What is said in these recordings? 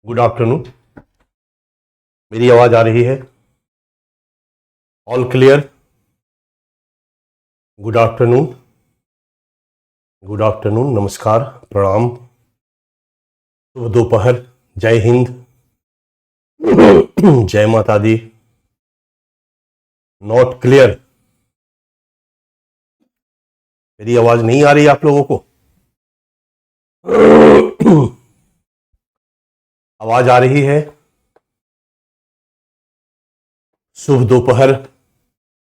Good afternoon. मेरी आवाज आ रही है? All clear? Good afternoon, good afternoon, नमस्कार, प्रणाम, शुभ दोपहर, जय हिंद, जय माता दी। Not clear? मेरी आवाज नहीं आ रही आप लोगों को? आवाज आ रही है? शुभ दोपहर,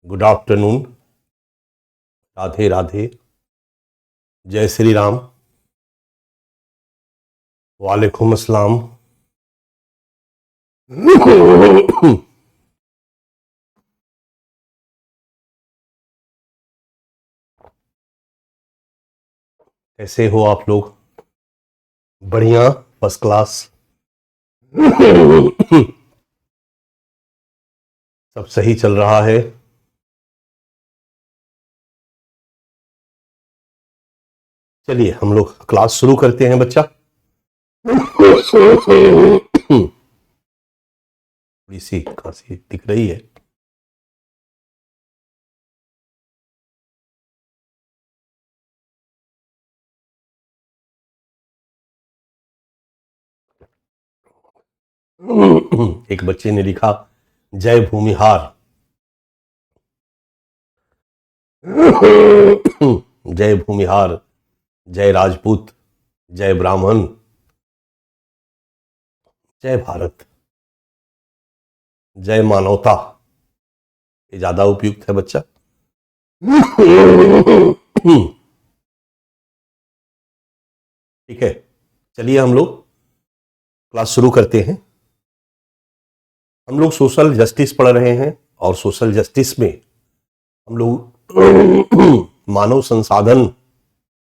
गुड आफ्टरनून, राधे राधे, जय श्री राम, वालेकुम अस्सलाम। कैसे हो आप लोग? बढ़िया, फर्स्ट क्लास। सब सही चल रहा है। चलिए हम लोग क्लास शुरू करते हैं बच्चा। थोड़ी सी खांसी दिख रही है। एक बच्चे ने लिखा जय भूमिहार। जय भूमिहार, जय राजपूत, जय ब्राह्मण, जय भारत, जय मानवता। ये ज्यादा उपयुक्त है बच्चा। ठीक है, चलिए हम लोग क्लास शुरू करते हैं। हम लोग सोशल जस्टिस पढ़ रहे हैं और सोशल जस्टिस में हम लोग मानव संसाधन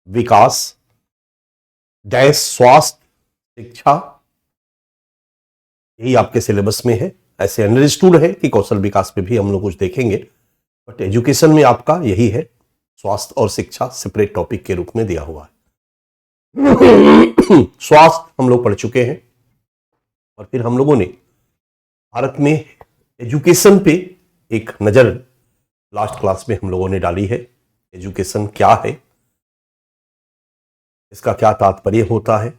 विकास डैश स्वास्थ्य शिक्षा, यही आपके सिलेबस में है। ऐसे अंडरस्टूड है कि कौशल विकास पे भी हम लोग कुछ देखेंगे, बट एजुकेशन में आपका यही है, स्वास्थ्य और शिक्षा सेपरेट टॉपिक के रूप में दिया हुआ है। स्वास्थ्य हम लोग पढ़ चुके हैं और फिर हम लोगों ने भारत में एजुकेशन पे एक नजर लास्ट क्लास में हम लोगों ने डाली है। एजुकेशन क्या है, इसका क्या तात्पर्य होता है,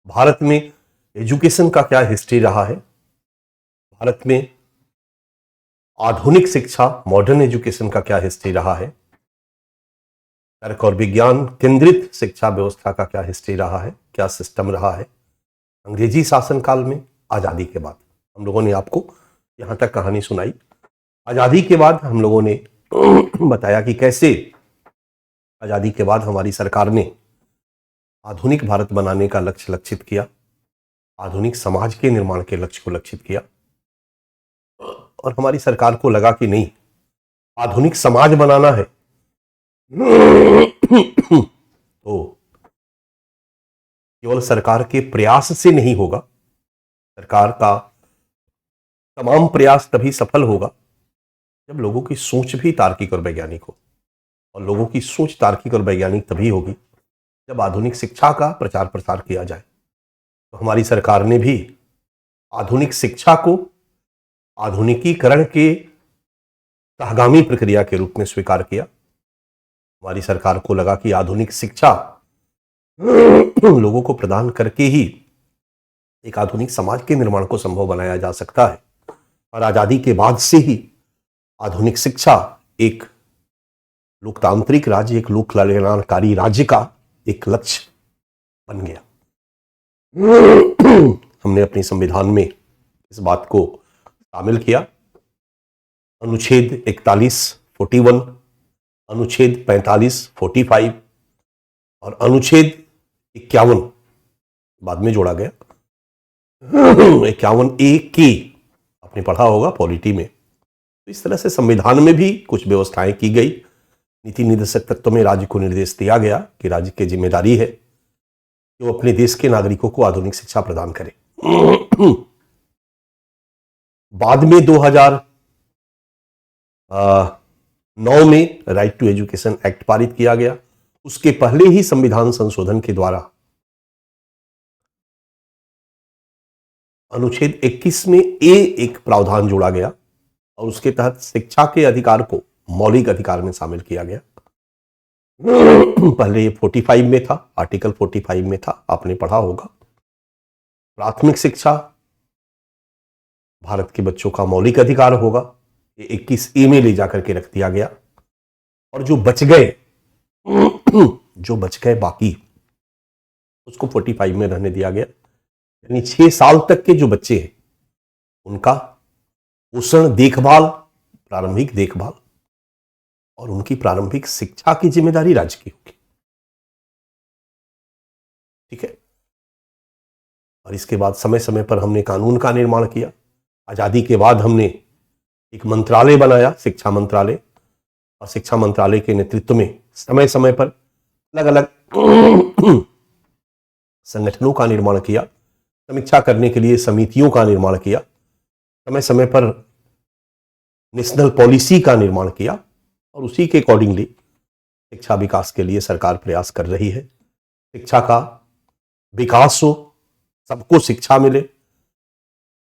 भारत में एजुकेशन का क्या हिस्ट्री रहा है, भारत में आधुनिक शिक्षा मॉडर्न एजुकेशन का क्या हिस्ट्री रहा है, तर्क और विज्ञान केंद्रित शिक्षा व्यवस्था का क्या हिस्ट्री रहा है, क्या सिस्टम रहा है, अंग्रेजी शासनकाल में, आजादी के बाद। हम लोगों ने आपको यहां तक कहानी सुनाई। आजादी के बाद हम लोगों ने बताया कि कैसे आजादी के बाद हमारी सरकार ने आधुनिक भारत बनाने का लक्ष्य लक्षित किया, आधुनिक समाज के निर्माण के लक्ष्य को लक्षित किया, और हमारी सरकार को लगा कि नहीं, आधुनिक समाज बनाना है तो केवल सरकार के प्रयास से नहीं होगा। सरकार का तमाम प्रयास तभी सफल होगा जब लोगों की सोच भी तार्किक और वैज्ञानिक हो, और लोगों की सोच तार्किक और वैज्ञानिक तभी होगी जब आधुनिक शिक्षा का प्रचार प्रसार किया जाए। तो हमारी सरकार ने भी आधुनिक शिक्षा को आधुनिकीकरण के सहगामी प्रक्रिया के रूप में स्वीकार किया। हमारी सरकार को लगा कि आधुनिक शिक्षा लोगों को प्रदान करके ही एक आधुनिक समाज के निर्माण को संभव बनाया जा सकता है, और आजादी के बाद से ही आधुनिक शिक्षा एक लोकतांत्रिक राज्य, एक लोक कल्याणकारी राज्य का एक लक्ष्य बन गया। हमने अपने संविधान में इस बात को शामिल किया। अनुच्छेद 41 41, अनुच्छेद 45 45 और अनुच्छेद 51 बाद में जोड़ा गया। 51A की आपने पढ़ा होगा पॉलिटी में। तो इस तरह से संविधान में भी कुछ व्यवस्थाएं की गई। नीति निर्देशक तत्व में राज्य को निर्देश दिया गया कि राज्य की जिम्मेदारी है कि वो अपने देश के नागरिकों को आधुनिक शिक्षा प्रदान करे। बाद में 2009 में राइट टू एजुकेशन एक्ट पारित किया गया। उसके पहले ही संविधान संशोधन के द्वारा अनुच्छेद 21 में एक प्रावधान जोड़ा गया और उसके तहत शिक्षा के अधिकार को मौलिक अधिकार में शामिल किया गया। पहले ये 45 में था, आर्टिकल 45 में था, आपने पढ़ा होगा। प्राथमिक शिक्षा भारत के बच्चों का मौलिक अधिकार होगा, ये 21A में ले जाकर के रख दिया गया। और जो बच गए बाकी, उसको 45 में रहने दिया गया। यानी 6 साल तक के जो बच्चे हैं उनका पोषण, देखभाल, प्रारंभिक देखभाल और उनकी प्रारंभिक शिक्षा की जिम्मेदारी राज्य की होगी। ठीक है। और इसके बाद समय समय पर हमने कानून का निर्माण किया। आजादी के बाद हमने एक मंत्रालय बनाया, शिक्षा मंत्रालय, और शिक्षा मंत्रालय के नेतृत्व में समय समय पर अलग अलग संगठनों का निर्माण किया, समीक्षा करने के लिए समितियों का निर्माण किया, समय समय पर नेशनल पॉलिसी का निर्माण किया और उसी के अकॉर्डिंगली शिक्षा विकास के लिए सरकार प्रयास कर रही है। शिक्षा का विकास हो, सबको शिक्षा मिले,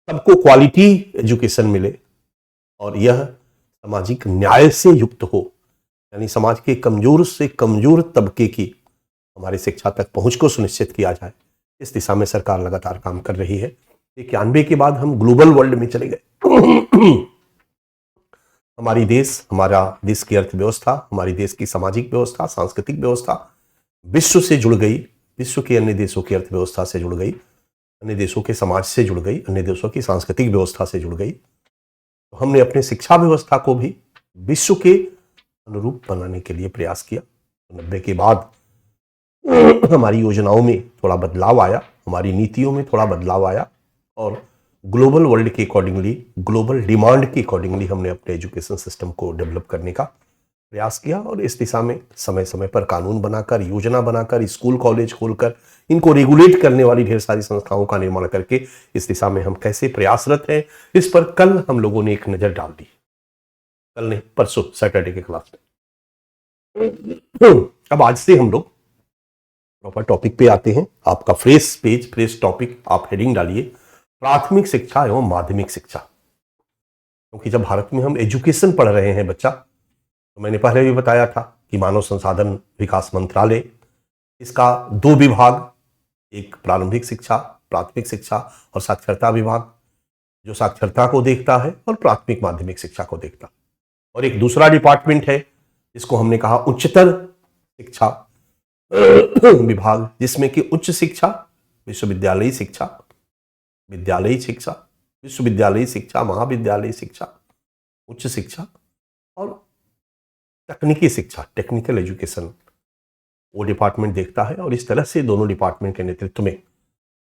सबको क्वालिटी एजुकेशन मिले और यह सामाजिक न्याय से युक्त हो, यानी समाज के कमजोर से कमजोर तबके की हमारे शिक्षा तक पहुंच को सुनिश्चित किया जाए। इस दिशा में सरकार लगातार काम कर रही है। 91 के बाद हम ग्लोबल वर्ल्ड में चले गए। हमारा देश की अर्थव्यवस्था, हमारी देश की सामाजिक व्यवस्था, सांस्कृतिक व्यवस्था विश्व से जुड़ गई, विश्व के अन्य देशों की अर्थव्यवस्था से जुड़ गई, अन्य देशों के समाज से जुड़ गई, अन्य देशों की सांस्कृतिक व्यवस्था से जुड़ गई। तो हमने अपने शिक्षा व्यवस्था को भी विश्व के अनुरूप बनाने के लिए प्रयास किया। 90 के बाद हमारी योजनाओं में थोड़ा बदलाव आया, हमारी नीतियों में थोड़ा बदलाव आया और ग्लोबल वर्ल्ड के अकॉर्डिंगली, ग्लोबल डिमांड के अकॉर्डिंगली हमने अपने एजुकेशन सिस्टम को डेवलप करने का प्रयास किया। और इस दिशा में समय समय पर कानून बनाकर, योजना बनाकर, स्कूल कॉलेज खोलकर, इनको रेगुलेट करने वाली ढेर सारी संस्थाओं का निर्माण करके इस दिशा में हम कैसे प्रयासरत हैं, इस पर कल हम लोगों ने एक नजर डाल दी। कल नहीं, परसों सैटरडे के क्लास में। अब आज से हम लोग प्रॉपर टॉपिक पे आते हैं। आपका फ्रेश पेज, फ्रेश टॉपिक, आप हेडिंग डालिए प्राथमिक शिक्षा एवं माध्यमिक शिक्षा। क्योंकि जब भारत में हम एजुकेशन पढ़ रहे हैं बच्चा, तो मैंने पहले भी बताया था कि मानव संसाधन विकास मंत्रालय, इसका 2 विभाग, एक प्रारंभिक शिक्षा, प्राथमिक शिक्षा और साक्षरता विभाग, जो साक्षरता को देखता है और प्राथमिक माध्यमिक शिक्षा को देखता है। और एक दूसरा डिपार्टमेंट है जिसको हमने कहा उच्चतर शिक्षा विभाग, जिसमें कि उच्च शिक्षा, विश्वविद्यालयी शिक्षा, विद्यालयी शिक्षा, विश्वविद्यालयी शिक्षा, महाविद्यालयी शिक्षा, उच्च शिक्षा और तकनीकी शिक्षा, टेक्निकल एजुकेशन, वो डिपार्टमेंट देखता है। और इस तरह से दोनों डिपार्टमेंट के नेतृत्व में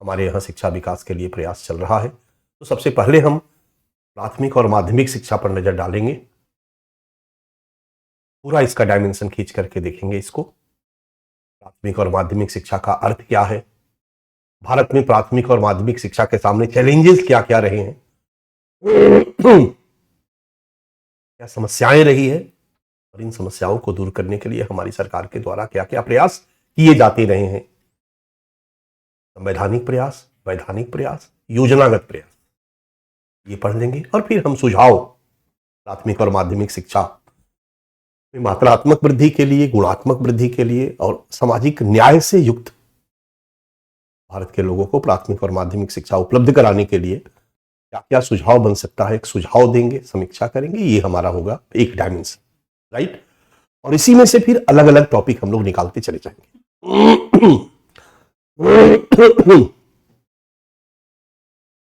हमारे यहाँ शिक्षा विकास के लिए प्रयास चल रहा है। तो सबसे पहले हम प्राथमिक और माध्यमिक शिक्षा पर नजर डालेंगे, पूरा इसका डायमेंशन खींच करके देखेंगे इसको। प्राथमिक और माध्यमिक शिक्षा का अर्थ क्या है, भारत में प्राथमिक और माध्यमिक शिक्षा के सामने चैलेंजेस क्या क्या रहे हैं, क्या समस्याएं रही है और इन समस्याओं को दूर करने के लिए हमारी सरकार के द्वारा क्या क्या प्रयास किए जाते रहे हैं। संवैधानिक प्रयास, वैधानिक प्रयास, योजनागत प्रयास, ये पढ़ लेंगे। और फिर हम सुझाव प्राथमिक और माध्यमिक शिक्षा में मात्रात्मक वृद्धि के लिए, गुणात्मक वृद्धि के लिए और सामाजिक न्याय से युक्त भारत के लोगों को प्राथमिक और माध्यमिक शिक्षा उपलब्ध कराने के लिए क्या क्या सुझाव बन सकता है, एक सुझाव देंगे, समीक्षा करेंगे। ये हमारा होगा एक डायमेंशन, राइट। और इसी में से फिर अलग अलग टॉपिक हम लोग निकालते चले जाएंगे,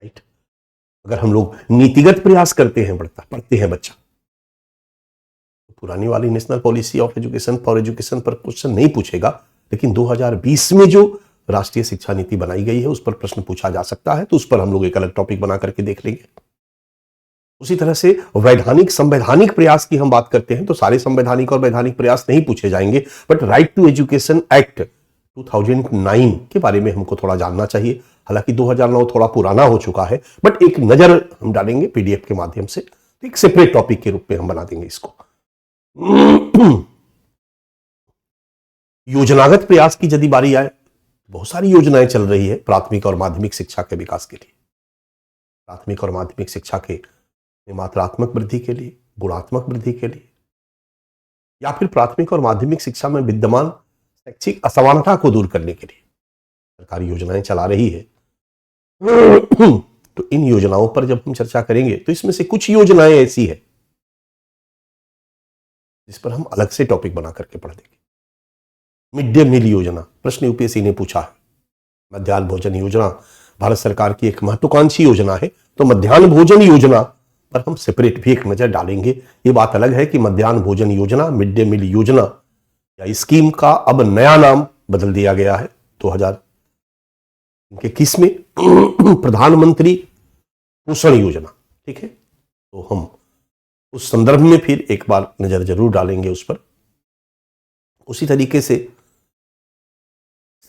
राइट। अगर हम लोग नीतिगत प्रयास करते हैं, पढ़ते हैं बच्चा, तो पुरानी वाली national policy of education for education पर क्वेश्चन नहीं पूछेगा, लेकिन 2020 में जो राष्ट्रीय शिक्षा नीति बनाई गई है उस पर प्रश्न पूछा जा सकता है। तो उस पर हम लोग एक अलग टॉपिक बना करके देख लेंगे। उसी तरह से वैधानिक संवैधानिक प्रयास की हम बात करते हैं तो सारे संवैधानिक और वैधानिक प्रयास नहीं पूछे जाएंगे, but right to education act 2009 के बारे में हमको थोड़ा जानना चाहिए। हालांकि 2009 थोड़ा पुराना हो चुका है, बट एक नजर हम डालेंगे पीडीएफ के माध्यम से, एक सेपरेट टॉपिक के रूप में हम बना देंगे इसको। योजनागत प्रयास की यदि बारी आए, बहुत सारी योजनाएं चल रही है प्राथमिक और माध्यमिक शिक्षा के विकास के लिए। प्राथमिक और माध्यमिक शिक्षा के मात्रात्मक वृद्धि के लिए, गुणात्मक वृद्धि के लिए, या फिर प्राथमिक और माध्यमिक शिक्षा में विद्यमान शैक्षिक असमानता को दूर करने के लिए सरकारी योजनाएं चला रही है। तो इन योजनाओं पर जब हम चर्चा करेंगे तो इसमें से कुछ योजनाएं ऐसी है जिस पर हम अलग से टॉपिक बना करके पढ़ देंगे। मिड डे मील योजना, प्रश्न यूपीएससी ने पूछा है। मध्याह्न भोजन योजना भारत सरकार की एक महत्वाकांक्षी योजना है, तो मध्याह्न भोजन योजना पर हम सेपरेट भी एक नजर डालेंगे। ये बात अलग है कि मध्याह्न भोजन योजना, मिड डे मील योजना या स्कीम का अब नया नाम बदल दिया गया है 2021 में प्रधानमंत्री पोषण योजना। ठीक है, तो हम उस संदर्भ में फिर एक बार नजर जरूर डालेंगे उस पर। उसी तरीके से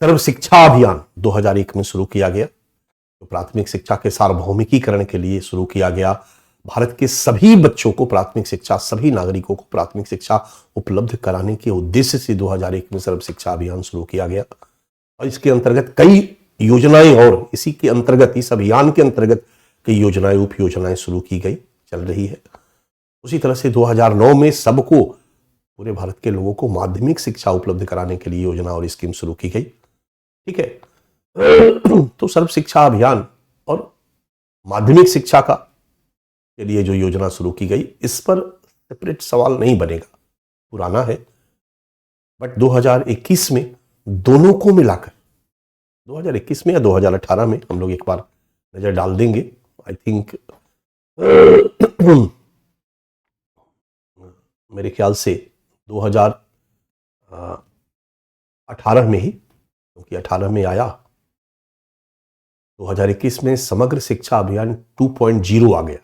सर्व शिक्षा अभियान 2001 में शुरू किया गया, तो प्राथमिक शिक्षा के सार्वभौमिकीकरण के लिए शुरू किया गया। भारत के सभी बच्चों को प्राथमिक शिक्षा, सभी नागरिकों को प्राथमिक शिक्षा उपलब्ध कराने के उद्देश्य से 2001 में सर्व शिक्षा अभियान शुरू किया गया। और इसके अंतर्गत कई योजनाएं और इसी के अंतर्गत, इस अभियान के अंतर्गत कई योजनाएं, उप योजनाएं शुरू की गई, चल रही है। उसी तरह से 2009 में सबको, पूरे भारत के लोगों को माध्यमिक शिक्षा उपलब्ध कराने के लिए योजना और स्कीम शुरू की गई। ठीक है, तो सर्व शिक्षा अभियान और माध्यमिक शिक्षा का के लिए जो योजना शुरू की गई, इस पर सेपरेट सवाल नहीं बनेगा, पुराना है। बट 2021 में दोनों को मिलाकर, 2021 में या 2018 में हम लोग एक बार नजर डाल देंगे। आई थिंक मेरे ख्याल से 2018 में ही, क्योंकि 18 में आया, 2021 में समग्र शिक्षा अभियान 2.0 आ गया।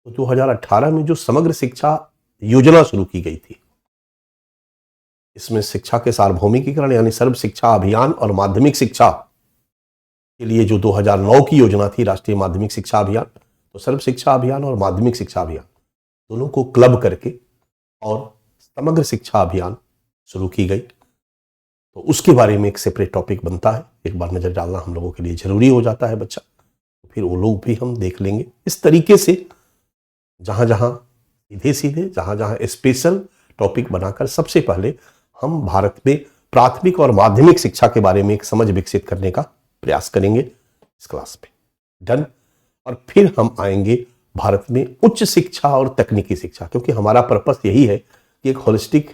तो 2018 में जो समग्र शिक्षा योजना शुरू की गई थी, इसमें शिक्षा के सार्वभौमिकीकरण यानी सर्व शिक्षा अभियान और माध्यमिक शिक्षा के लिए जो 2009 की योजना थी, राष्ट्रीय माध्यमिक शिक्षा अभियान, तो सर्व शिक्षा अभियान और माध्यमिक शिक्षा अभियान दोनों को क्लब करके और समग्र शिक्षा अभियान शुरू की गई। तो उसके बारे में एक सेपरेट टॉपिक बनता है, एक बार नजर डालना हम लोगों के लिए जरूरी हो जाता है बच्चा, तो फिर वो लोग भी हम देख लेंगे। इस तरीके से जहां जहां सीधे सीधे, जहां जहां स्पेशल टॉपिक बनाकर सबसे पहले हम भारत में प्राथमिक और माध्यमिक शिक्षा के बारे में एक समझ विकसित करने का प्रयास करेंगे इस क्लास में। डन। और फिर हम आएंगे भारत में उच्च शिक्षा और तकनीकी शिक्षा, क्योंकि हमारा पर्पस यही है कि एक होलिस्टिक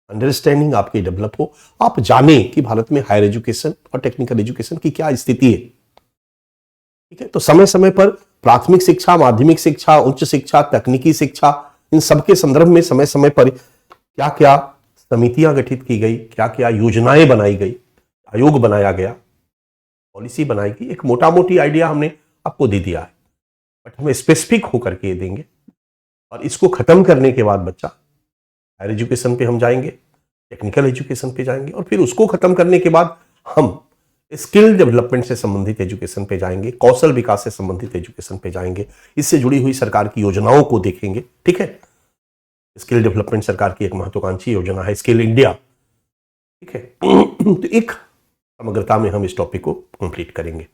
अंडरस्टैंडिंग आपकी डेवलप हो, आप जाने कि भारत में हायर एजुकेशन और टेक्निकल एजुकेशन की क्या स्थिति है। ठीक है, तो समय समय पर प्राथमिक शिक्षा, माध्यमिक शिक्षा, उच्च शिक्षा, तकनीकी शिक्षा, इन सबके संदर्भ में समय समय पर क्या क्या समितियां गठित की गई, क्या क्या योजनाएं बनाई गई, आयोग बनाया गया, पॉलिसी बनाई गई, एक मोटा मोटी आइडिया हमने आपको दे दिया है। बट हम स्पेसिफिक होकर के देंगे, और इसको खत्म करने के बाद बच्चा हायर एजुकेशन पे हम जाएंगे, टेक्निकल एजुकेशन पे जाएंगे, और फिर उसको खत्म करने के बाद हम स्किल डेवलपमेंट से संबंधित एजुकेशन पे जाएंगे, कौशल विकास से संबंधित एजुकेशन पे जाएंगे, इससे जुड़ी हुई सरकार की योजनाओं को देखेंगे। ठीक है, स्किल डेवलपमेंट सरकार की एक महत्वाकांक्षी योजना है, स्किल इंडिया। ठीक है, तो एक समग्रता में हम इस टॉपिक को कंप्लीट करेंगे।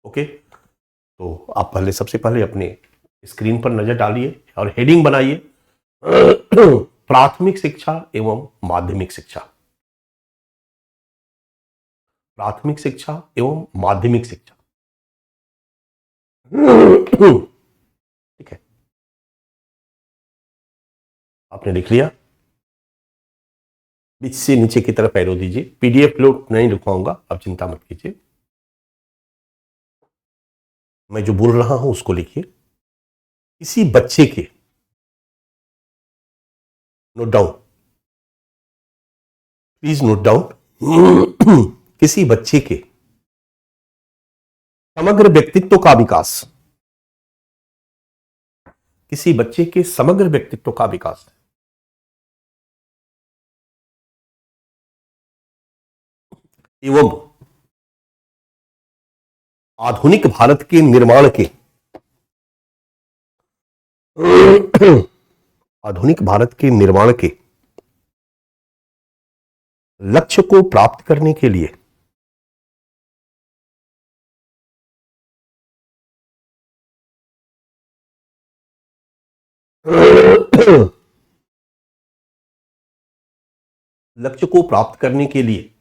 ओके, तो आप पहले, सबसे पहले अपने स्क्रीन पर नजर डालिए और हेडिंग बनाइए प्राथमिक शिक्षा एवं माध्यमिक शिक्षा। प्राथमिक शिक्षा एवं माध्यमिक शिक्षा। ठीक है, आपने लिख लिया? बीच से नीचे की तरफ एरो दीजिए। पीडीएफ लोड नहीं लिखवाऊंगा, आप चिंता मत कीजिए, मैं जो बोल रहा हूं उसको लिखिए। किसी बच्चे के, note down, please note down, किसी बच्चे के समग्र व्यक्तित्व का विकास, किसी बच्चे के समग्र व्यक्तित्व का विकास एवं आधुनिक भारत के निर्माण के आधुनिक भारत के निर्माण के लक्ष्य को प्राप्त करने के लिए लक्ष्य को प्राप्त करने के लिए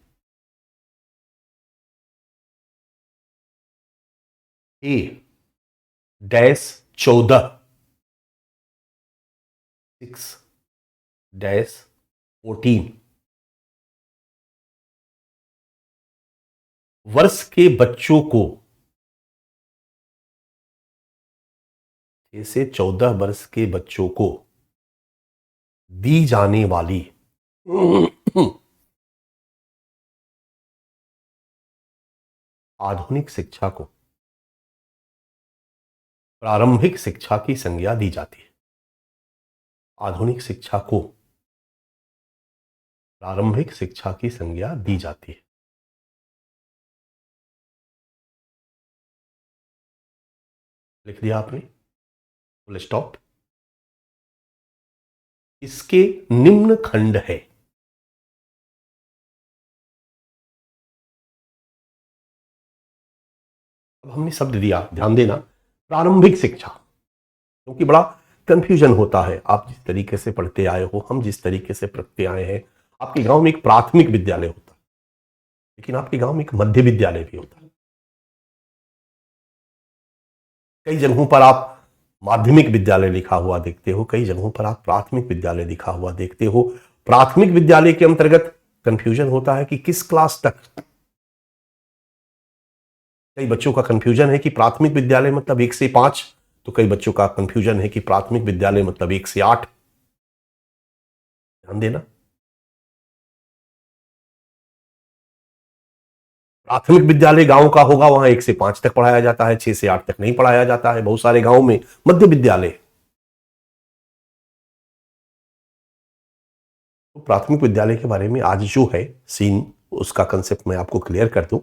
ए डैश 14 6 डैश 14 वर्ष के बच्चों को 6 से 14 वर्ष के बच्चों को दी जाने वाली आधुनिक शिक्षा को प्रारंभिक शिक्षा की संज्ञा दी जाती है। आधुनिक शिक्षा को प्रारंभिक शिक्षा की संज्ञा दी जाती है। लिख दिया आपने, फुल स्टॉप। इसके निम्न खंड है। अब हमने शब्द दिया, ध्यान देना, प्रारंभिक शिक्षा, क्योंकि बड़ा कंफ्यूजन होता है। आप जिस तरीके से पढ़ते आए हो, हम जिस तरीके से पढ़ते आए हैं, आपके गांव में एक प्राथमिक विद्यालय होता है, लेकिन आपके गांव में एक मध्य विद्यालय भी होता है। कई जगहों पर आप माध्यमिक विद्यालय लिखा हुआ देखते हो, कई जगहों पर आप प्राथमिक विद्यालय लिखा हुआ देखते हो। प्राथमिक विद्यालय के अंतर्गत कंफ्यूजन होता है कि किस क्लास तक। कई बच्चों का कंफ्यूजन है कि प्राथमिक विद्यालय मतलब 1 से 5, तो कई बच्चों का कंफ्यूजन है कि प्राथमिक विद्यालय मतलब 1 से 8। ध्यान देना, प्राथमिक विद्यालय गांव का होगा, वहां 1 से 5 तक पढ़ाया जाता है, 6 से 8 तक नहीं पढ़ाया जाता है। बहुत सारे गांव में मध्य विद्यालय। तो प्राथमिक विद्यालय के बारे में आज जो है सीन, उसका कंसेप्ट मैं आपको क्लियर कर दूं।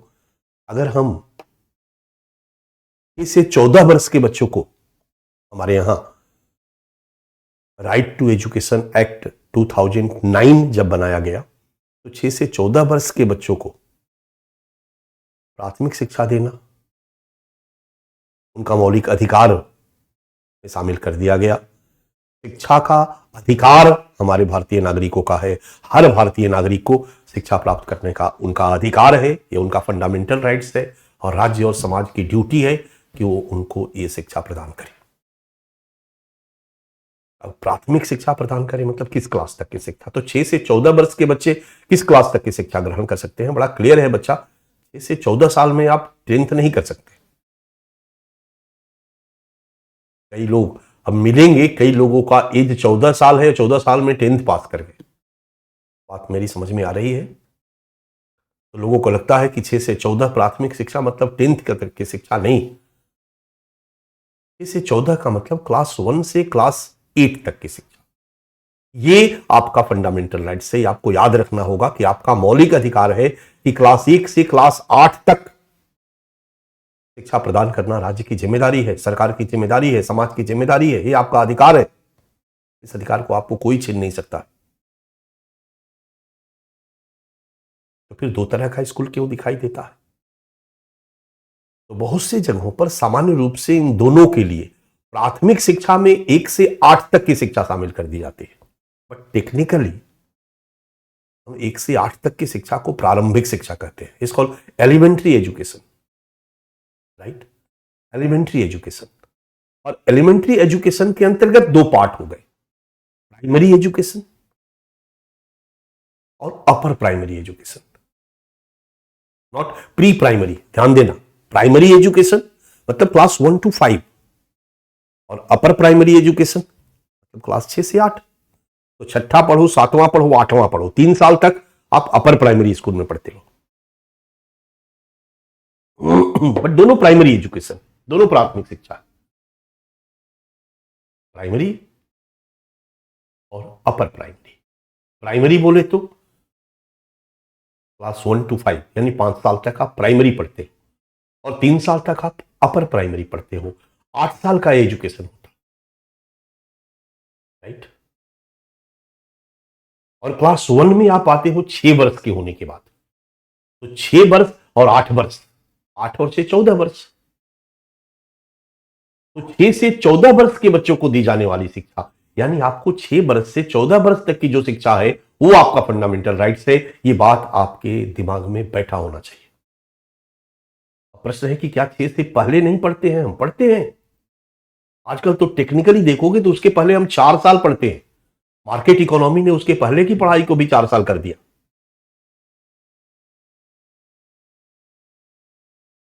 अगर हम इसे 14 वर्ष के बच्चों को, हमारे यहां राइट टू एजुकेशन एक्ट 2009 जब बनाया गया, तो 6 से 14 वर्ष के बच्चों को प्राथमिक शिक्षा देना उनका मौलिक अधिकार में शामिल कर दिया गया। शिक्षा का अधिकार हमारे भारतीय नागरिकों का है। हर भारतीय नागरिक को शिक्षा प्राप्त करने का उनका अधिकार है, ये उनका फंडामेंटल राइट्स है, और राज्य और समाज की ड्यूटी है कि वो उनको ये शिक्षा प्रदान करे। अब प्राथमिक शिक्षा प्रदान करें मतलब किस क्लास तक की शिक्षा? तो 6 से 14 वर्ष के बच्चे किस क्लास तक की शिक्षा ग्रहण कर सकते हैं? बड़ा क्लियर है बच्चा, 6 से 14 साल में आप 10th नहीं कर सकते। कई लोग अब मिलेंगे, कई लोगों का एज 14 साल है, 14 साल में 10th पास कर गए। बात मेरी समझ में आ रही है? तो लोगों को लगता है कि 6 से 14 प्राथमिक शिक्षा मतलब 10th तक की शिक्षा नहीं। 6 से 14 का मतलब क्लास 1 से क्लास 8 तक की शिक्षा। ये आपका फंडामेंटल राइट से आपको याद रखना होगा कि आपका मौलिक अधिकार है कि क्लास 1 से क्लास 8 तक शिक्षा प्रदान करना राज्य की जिम्मेदारी है, सरकार की जिम्मेदारी है, समाज की जिम्मेदारी है। ये आपका अधिकार है। इस अधिकार को आपको कोई छीन नहीं सकता। तो फिर 2 तरह का स्कूल क्यों दिखाई देता है? तो बहुत से जगहों पर सामान्य रूप से इन दोनों के लिए प्राथमिक शिक्षा में 1 से 8 तक की शिक्षा शामिल कर दी जाती है, बट टेक्निकली हम 1 से 8 तक की शिक्षा को प्रारंभिक शिक्षा कहते हैं। इसको elementary education, right? Elementary education. और एलिमेंट्री एजुकेशन के अंतर्गत 2 पार्ट हो गए, प्राइमरी एजुकेशन और upper primary education, not pre primary. ध्यान देना, प्राइमरी एजुकेशन मतलब क्लास 1 to 5 और अपर प्राइमरी एजुकेशन मतलब क्लास 6 से 8। तो 6ठा पढ़ो, 7वां पढ़ो, 8वां पढ़ो, 3 साल तक आप अपर प्राइमरी स्कूल में पढ़ते हो। बट दोनों प्राइमरी एजुकेशन, दोनों प्राथमिक शिक्षा, प्राइमरी और अपर प्राइमरी। प्राइमरी बोले तो क्लास 1 to 5 यानी 5 साल तक आप प्राइमरी पढ़ते हो और 3 साल तक आप अपर प्राइमरी पढ़ते हो। 8 साल का एजुकेशन होता है, राइट? और क्लास 1 में आप आते हो 6 वर्ष के होने के बाद। तो 6 वर्ष और 8 वर्ष, 8 और 6 14 वर्ष। तो 6 से 14 वर्ष के बच्चों को दी जाने वाली शिक्षा यानी आपको 6 बरस से 14 बरस तक की जो शिक्षा है वो आपका फंडामेंटल राइट्स है। ये बात आपके दिमाग में बैठा होना चाहिए। प्रश्न है कि क्या 6 से पहले नहीं पढ़ते हैं? हम पढ़ते हैं। आजकल तो टेक्निकली देखोगे तो उसके पहले हम 4 साल पढ़ते हैं। मार्केट इकोनॉमी ने उसके पहले की पढ़ाई को भी 4 साल कर दिया।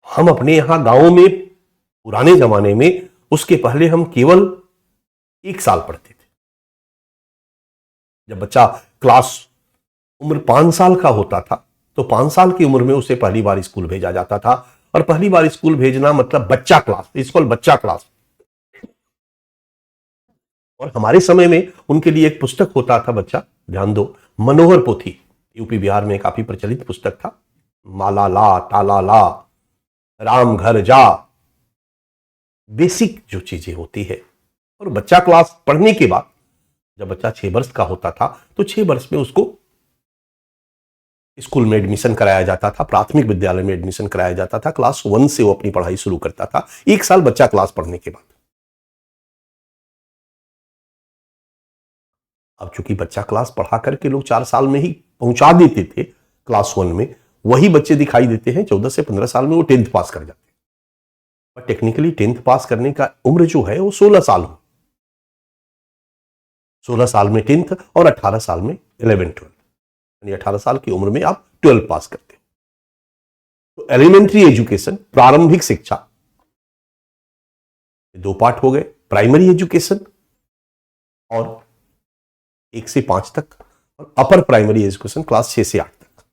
हम अपने यहां गांवों में पुराने जमाने में उसके पहले हम केवल 1 साल पढ़ते थे। जब बच्चा क्लास उम्र 5 साल का होता था तो 5 साल की उम्र में उसे पहली बार स्कूल भेजा जाता था। और पहली बार स्कूल भेजना मतलब बच्चा क्लास, स्कूल बच्चा क्लास। और हमारे समय में उनके लिए एक पुस्तक होता था, बच्चा ध्यान दो, मनोहर पोथी, यूपी बिहार में काफी प्रचलित पुस्तक था। माला ला, ताला ला, राम घर जा, बेसिक जो चीजें होती है। और बच्चा क्लास पढ़ने के बाद जब बच्चा 6 वर्ष का होता था तो 6 वर्ष में उसको स्कूल में एडमिशन कराया जाता था, प्राथमिक विद्यालय में एडमिशन कराया जाता था। क्लास 1 से वो अपनी पढ़ाई शुरू करता था, 1 साल बच्चा क्लास पढ़ने के बाद। अब चूंकि बच्चा क्लास पढ़ा करके लोग 4 साल में ही पहुंचा देते थे क्लास 1 में, वही बच्चे दिखाई देते हैं 14 से 15 साल में वो 10th पास कर जाते हैं। पर टेक्निकली 10th पास करने का उम्र जो है वो 16 साल हो। 16 साल में 10th और 18 साल में 11-12, यानी 18 साल की उम्र में आप 12 पास करते हो। तो एलिमेंट्री एजुकेशन, प्रारंभिक शिक्षा, 2 पार्ट हो गए, प्राइमरी एजुकेशन और 1 से 5 तक, और अपर प्राइमरी एजुकेशन क्लास 6 से 8 तक।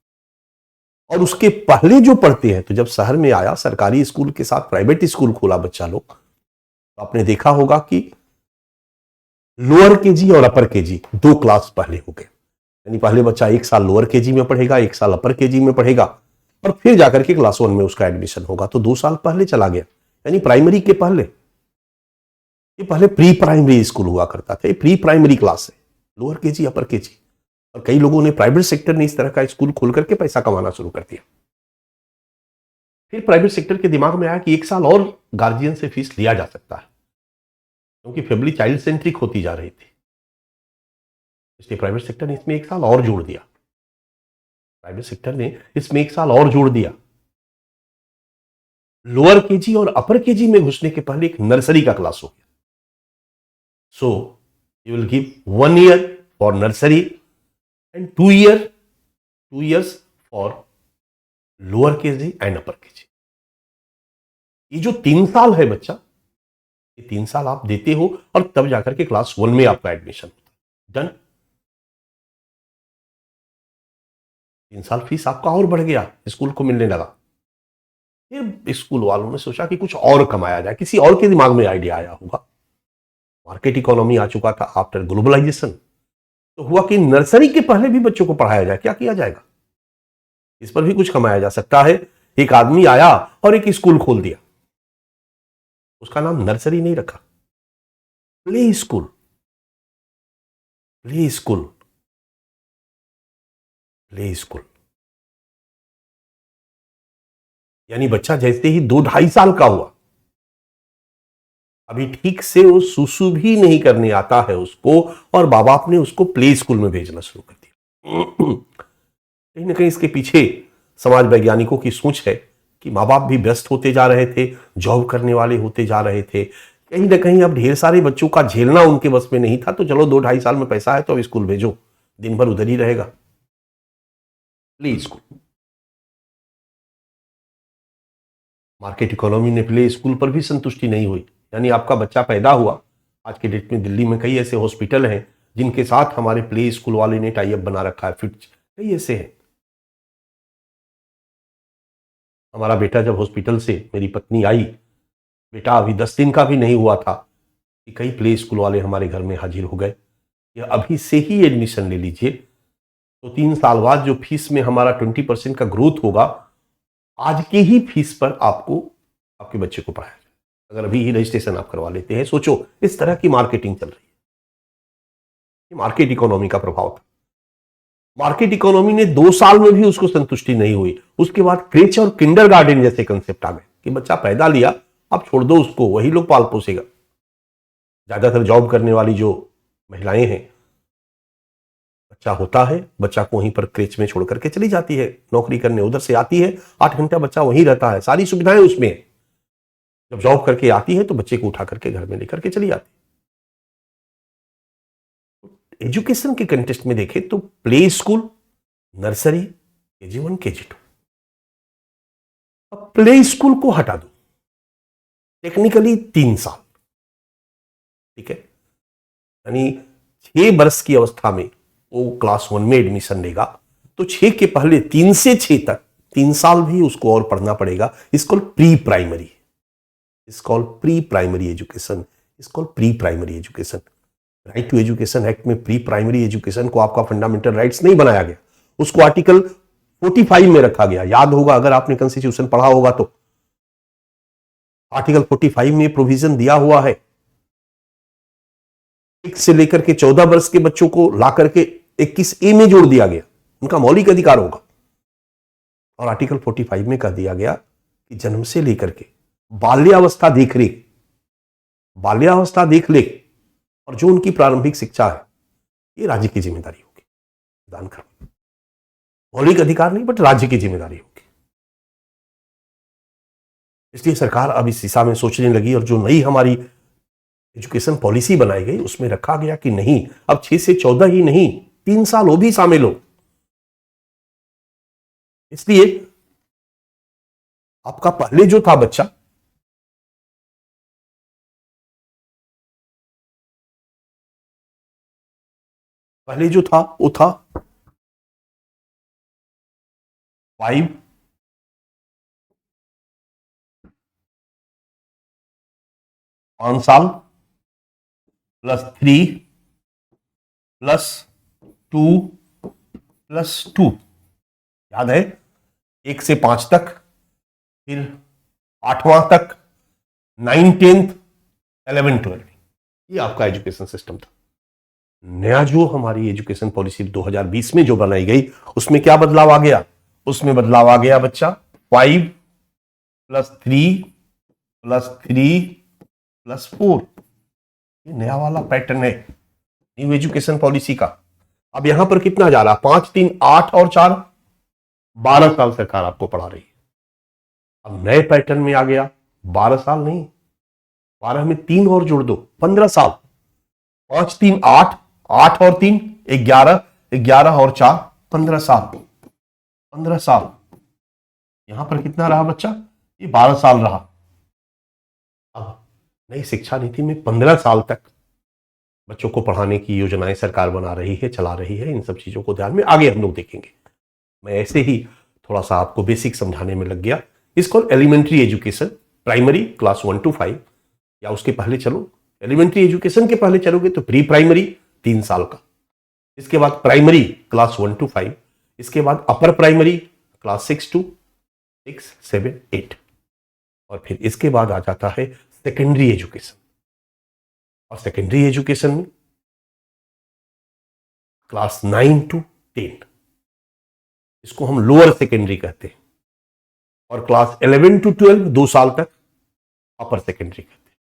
और उसके पहले जो पढ़ते हैं, तो जब शहर में आया, सरकारी स्कूल के साथ प्राइवेट स्कूल खोला बच्चा लोग, तो आपने देखा होगा कि लोअर केजी और अपर केजी 2 क्लास पहले हो गए। यानी पहले बच्चा 1 साल लोअर केजी में पढ़ेगा, 1 साल अपर केजी में पढ़ेगा, और फिर जाकर के क्लास 1 में उसका एडमिशन होगा। तो 2 साल पहले चला गया, यानी प्राइमरी के पहले। ये पहले प्री प्राइमरी स्कूल हुआ करता था, ये प्री प्राइमरी क्लास है, लोअर केजी अपर केजी। और कई लोगों ने, प्राइवेट सेक्टर ने इस तरह का स्कूल खोल करके पैसा कमाना शुरू कर दिया। फिर प्राइवेट सेक्टर के दिमाग में आया कि 1 साल और गार्जियन से फीस लिया जा सकता है, क्योंकि फैमिली चाइल्ड सेंट्रिक होती जा रही थी। इसलिए प्राइवेट सेक्टर ने इसमें 1 साल और जोड़ दिया। प्राइवेट सेक्टर ने इसमें 1 साल और जोड़ दिया। लोअर केजी और अपर केजी में घुसने के पहले एक नर्सरी का क्लास हो गया। So you will give 1 year for nursery and 2 years for lower KG and upper KG. ये जो 3 साल है बच्चा, ये 3 साल आप देते हो और तब जाकर के क्लास 1 में आपका एडमिशन होता है। डन। 3 साल फीस आपका और बढ़ गया, स्कूल को मिलने लगा। फिर स्कूल वालों ने सोचा कि कुछ और कमाया जाए, किसी और के दिमाग में आइडिया आया होगा। मार्केट इकोनॉमी आ चुका था आफ्टर ग्लोबलाइजेशन, तो हुआ कि नर्सरी के पहले भी बच्चों को पढ़ाया जाए। क्या किया जाएगा, इस पर भी कुछ कमाया जा सकता है। एक आदमी आया और एक स्कूल खोल दिया, उसका नाम नर्सरी नहीं रखा, play school. Play school, play school, यानी बच्चा जैसे ही 2-2.5 साल का हुआ, अभी ठीक से वो सुसु भी नहीं करने आता है उसको, और माँ बाप ने उसको प्ले स्कूल में भेजना शुरू कर दिया। कहीं ना कहीं इसके पीछे समाज वैज्ञानिकों की सोच है कि माँ बाप भी व्यस्त होते जा रहे थे, जॉब करने वाले होते जा रहे थे, कहीं ना कहीं अब ढेर सारे बच्चों का झेलना उनके बस में नहीं था, तो चलो 2-2.5 साल में पैसा है तो अब स्कूल भेजो, दिन भर उधर ही रहेगा। प्ले स्कूल, मार्केट इकोनॉमी ने प्ले स्कूल पर भी संतुष्टि नहीं हुई। यानी आपका बच्चा पैदा हुआ, आज के डेट में दिल्ली में कई ऐसे हॉस्पिटल हैं जिनके साथ हमारे प्ले स्कूल वाले ने टाई अप बना रखा है, फिट, कई ऐसे हैं। हमारा बेटा जब हॉस्पिटल से, मेरी पत्नी आई, बेटा अभी 10 दिन का भी नहीं हुआ था कि कई प्ले स्कूल वाले हमारे घर में हाजिर हो गए, या अभी से ही एडमिशन ले लीजिए, तो 3 साल बाद जो फीस में हमारा 20% का ग्रोथ होगा, आज के ही फीस पर आपको आपके बच्चे को पढ़ाया जाए, अगर अभी ही रजिस्ट्रेशन आप करवा लेते हैं। सोचो, इस तरह की मार्केटिंग चल रही है। ये मार्केट इकोनॉमी का प्रभाव था। मार्केट इकोनॉमी ने 2 साल में भी उसको संतुष्टि नहीं हुई। उसके बाद क्रेच और किंडरगार्टन जैसे कंसेप्ट आ गए कि बच्चा पैदा लिया, अब छोड़ दो उसको, वही लोग पाल पोसेगा। ज्यादातर जॉब करने वाली जो महिलाएं हैं, बच्चा होता है, बच्चा को वहीं पर क्रेच में छोड़ करके चली जाती है नौकरी करने, उधर से आती है 8 घंटा बच्चा वहीं रहता है, सारी सुविधाएं उसमें है। जब जॉब करके आती है तो बच्चे को उठा करके घर में लेकर के चली जाती है। एजुकेशन के कंटेक्स्ट में देखें तो play school, nursery, KG1, KG2। अब प्ले स्कूल को हटा दो, टेक्निकली 3 साल, ठीक है, यानी 6 वर्ष की अवस्था में वो क्लास 1 में एडमिशन लेगा तो 6 के पहले 3 से 6 तक 3 साल भी उसको और पढ़ना पड़ेगा। इसको प्री प्राइमरी, इसको प्री प्राइमरी एजुकेशन, इसको pre primary education. Right to education act में प्री प्राइमरी एजुकेशन को आपका फंडामेंटल राइट्स नहीं बनाया गया, उसको आर्टिकल 45 में रखा गया। याद होगा अगर आपने कॉन्स्टिट्यूशन पढ़ा होगा तो आर्टिकल 45 में प्रोविजन दिया हुआ है 1 से लेकर के 14 वर्ष के बच्चों को ला करके 21A में जोड़ दिया गया, उनका मौलिक अधिकार होगा। और आर्टिकल 45 में कह दिया गया कि जन्म से लेकर के बाल्यावस्था देख रेख, बाल्यावस्था देख रेख और जो उनकी प्रारंभिक शिक्षा है ये राज्य की जिम्मेदारी होगी दान करना। मौलिक अधिकार नहीं बट राज्य की जिम्मेदारी होगी। इसलिए सरकार अब इस दिशा में सोचने लगी और जो नई हमारी एजुकेशन पॉलिसी बनाई गई उसमें रखा गया कि नहीं, अब 6 से 14 ही नहीं, 3 साल वो भी शामिल हो। इसलिए आपका पहले जो था बच्चा, पहले जो था वो था 5 साल +3 +2 +2, याद है 1 से 5 तक, फिर 8वां तक, 9, 10th, 11, 12। ये आपका एजुकेशन सिस्टम था। नया जो हमारी एजुकेशन पॉलिसी 2020 में जो बनाई गई उसमें क्या बदलाव आ गया? उसमें बदलाव आ गया बच्चा 5 +3 +3 +4। ये नया वाला पैटर्न है न्यू एजुकेशन पॉलिसी का। अब यहां पर कितना जा रहा? 5, 3, 8 और 4, 12 साल सरकार आपको पढ़ा रही है। अब नए पैटर्न में आ गया 12 साल नहीं, 12 में 3 और जोड़ दो, 15 साल। 5, 3, 8, 8 और 3 11, 11 और 4 15 साल, 15 साल। यहां पर कितना रहा बच्चा? ये 12 साल रहा। अब नई शिक्षा नीति में 15 साल तक बच्चों को पढ़ाने की योजनाएं सरकार बना रही है, चला रही है। इन सब चीजों को ध्यान में आगे हम लोग देखेंगे। मैं ऐसे ही थोड़ा सा आपको बेसिक समझाने में लग गया। इसको elementary education, primary class 1 to 5 या उसके पहले चलो। एलिमेंट्री एजुकेशन के पहले चलोगे तो प्री प्राइमरी 3 साल का, इसके बाद प्राइमरी क्लास 1 to 5, इसके बाद अपर प्राइमरी क्लास 6 to 6, 7, 8 और फिर इसके बाद आ जाता है सेकेंडरी एजुकेशन। और सेकेंडरी एजुकेशन में क्लास 9 to 10, इसको हम लोअर सेकेंडरी कहते हैं। और क्लास 11 to 12 2 साल तक अपर सेकेंडरी कहते हैं।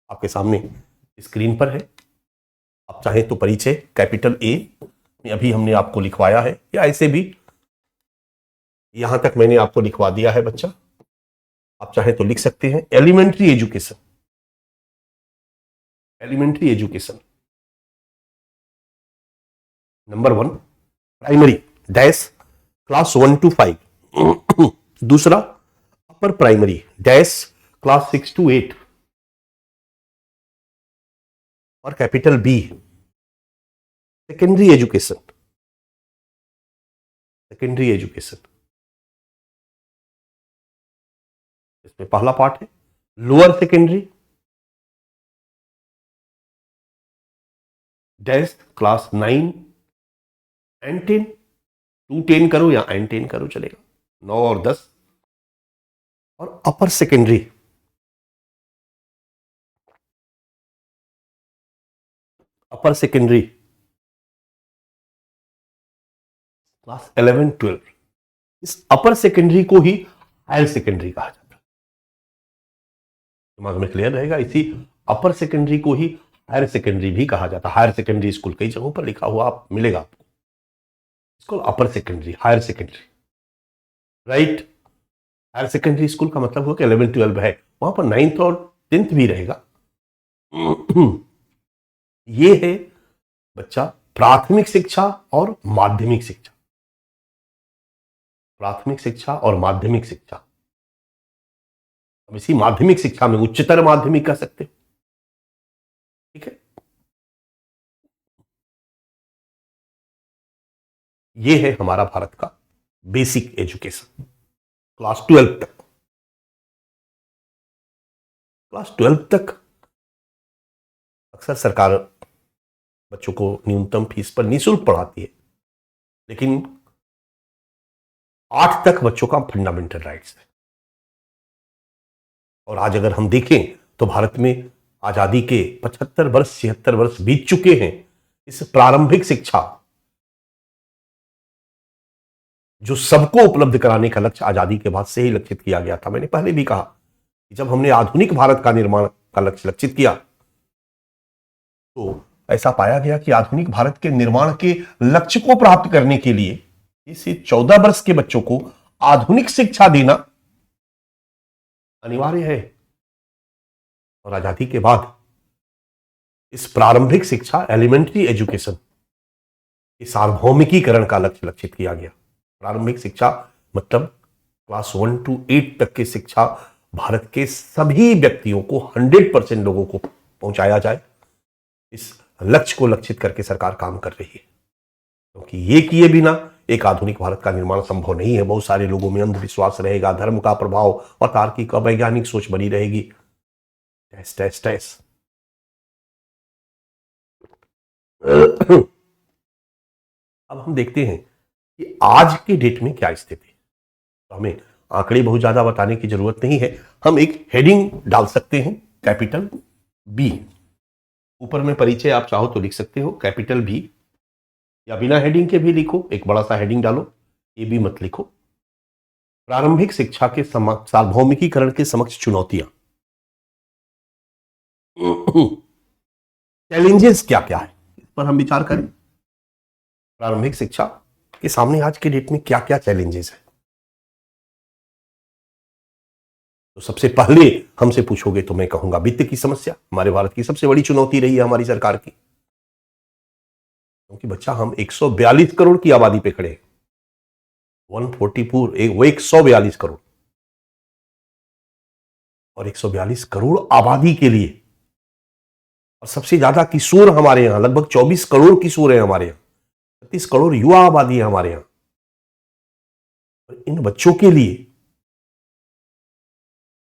आपके सामने स्क्रीन पर है, आप चाहें तो परिचय कैपिटल A में अभी हमने आपको लिखवाया है, या ऐसे भी यहां तक मैंने आपको लिखवा दिया है बच्चा, आप चाहें तो लिख सकते हैं। Elementary education, elementary education number 1 primary dash class 1 to 5 दूसरा upper primary dash class 6 to 8 और capital B secondary education, secondary education. इसमें पहला पार्ट है lower secondary dash class 9 and 10, 2 10 करो या एंड 10 करो चलेगा, 9 और 10। और अपर सेकेंडरी अपर सेकेंडरी क्लास 11 12। इस अपर सेकेंडरी को ही हायर सेकेंडरी कहा जाता है। दिमाग में क्लियर रहेगा, इसी अपर सेकेंडरी को ही हायर सेकेंडरी भी कहा जाता है। हायर सेकेंडरी स्कूल कई जगहों पर लिखा हुआ आप मिलेगा आपको, इसको upper secondary, higher secondary, right. Higher secondary school का मतलब हुआ कि 11-12 है, वहां पर 9th और 10th भी रहेगा। ये है बच्चा प्राथमिक शिक्षा और माध्यमिक शिक्षा, प्राथमिक शिक्षा और माध्यमिक शिक्षा। अब इसी माध्यमिक शिक्षा में उच्चतर माध्यमिक कह सकते हो, ठीक है। ये है हमारा भारत का बेसिक एजुकेशन, क्लास 12 तक। क्लास 12 तक अक्सर सरकार बच्चों को न्यूनतम फीस पर निःशुल्क पढ़ाती है, लेकिन 8 तक बच्चों का फंडामेंटल राइट्स है। और आज अगर हम देखें तो भारत में आजादी के 75 वर्ष 76 वर्ष बीत चुके हैं। इस प्रारंभिक शिक्षा जो सबको उपलब्ध कराने का लक्ष्य आजादी के बाद से ही लक्षित किया गया था। मैंने पहले भी कहा कि जब हमने आधुनिक भारत का निर्माण का लक्ष्य लक्षित किया तो ऐसा पाया गया कि आधुनिक भारत के निर्माण के लक्ष्य को प्राप्त करने के लिए इसे 14 वर्ष के बच्चों को आधुनिक शिक्षा देना अनिवार्य है। और आजादी के बाद इस प्रारंभिक शिक्षा, एलिमेंट्री एजुकेशन के सार्वभौमिकीकरण का लक्ष्य लक्षित किया गया। प्रारंभिक शिक्षा मतलब क्लास 1 to 8 तक की शिक्षा भारत के सभी व्यक्तियों को, 100% लोगों को पहुंचाया जाए, इस लक्ष्य को लक्षित करके सरकार काम कर रही है। क्योंकि ये किए बिना एक आधुनिक भारत का निर्माण संभव नहीं है। बहुत सारे लोगों में अंधविश्वास रहेगा, धर्म का प्रभाव और तार्किक वैज्ञानिक सोच बनी रहेगी। Test test test. अब हम देखते हैं कि आज के डेट में क्या स्थिति है। तो हमें आंकड़े बहुत ज्यादा बताने की जरूरत नहीं है, हम एक हेडिंग डाल सकते हैं, कैपिटल बी। ऊपर में परिचय आप चाहो तो लिख सकते हो, कैपिटल बी, या बिना हेडिंग के भी लिखो, एक बड़ा सा हेडिंग डालो, ए बी मत लिखो। प्रारंभिक शिक्षा के सार्वभौमिकीकरण के समक्ष चुनौतियां, चैलेंजेस क्या क्या है, इस पर हम विचार करें। प्रारंभिक शिक्षा के सामने आज के डेट में क्या क्या चैलेंजेस है। तो सबसे पहले हमसे पूछोगे तो मैं कहूंगा वित्त की समस्या हमारे भारत की सबसे बड़ी चुनौती रही है हमारी सरकार की। क्योंकि बच्चा हम 142 करोड़ की आबादी पे खड़े हैं, 144, वो 142 करोड़, और 142 करोड़ आबादी के लिए, और सबसे ज्यादा किशोर हमारे यहां, लगभग 24 करोड़ किशोर हैं हमारे यहां, 36 करोड़ युवा आबादी है हमारे यहां। और इन बच्चों के लिए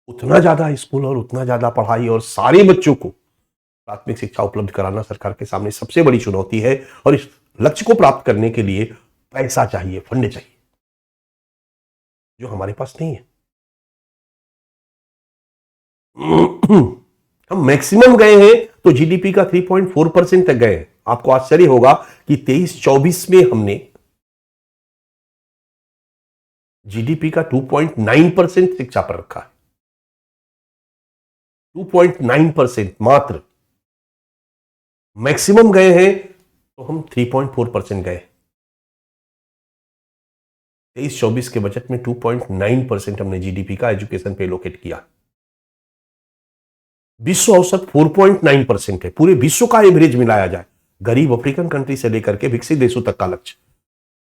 उतना ज्यादा स्कूल और उतना ज्यादा पढ़ाई और सारे बच्चों को प्राथमिक शिक्षा उपलब्ध कराना सरकार के सामने सबसे बड़ी चुनौती है। और इस लक्ष्य को प्राप्त करने के लिए पैसा चाहिए, फंड चाहिए, जो हमारे पास नहीं है। हम मैक्सिमम गए हैं तो जीडीपी का 3.4% तक गए। आपको आश्चर्य होगा कि 23-24 में हमने जीडीपी का 2.9% शिक्षा पर रखा है, 2.9% मात्र। मैक्सिमम गए हैं तो हम 3.4% गए। 23-24 के बजट में 2.9% हमने जीडीपी का एजुकेशन पे एलोकेट किया। विश्व औसत 4.9% है। पूरे विश्व का एवरेज मिलाया जाए, गरीब अफ्रीकन कंट्री से लेकर के विकसित देशों तक का लक्ष्य,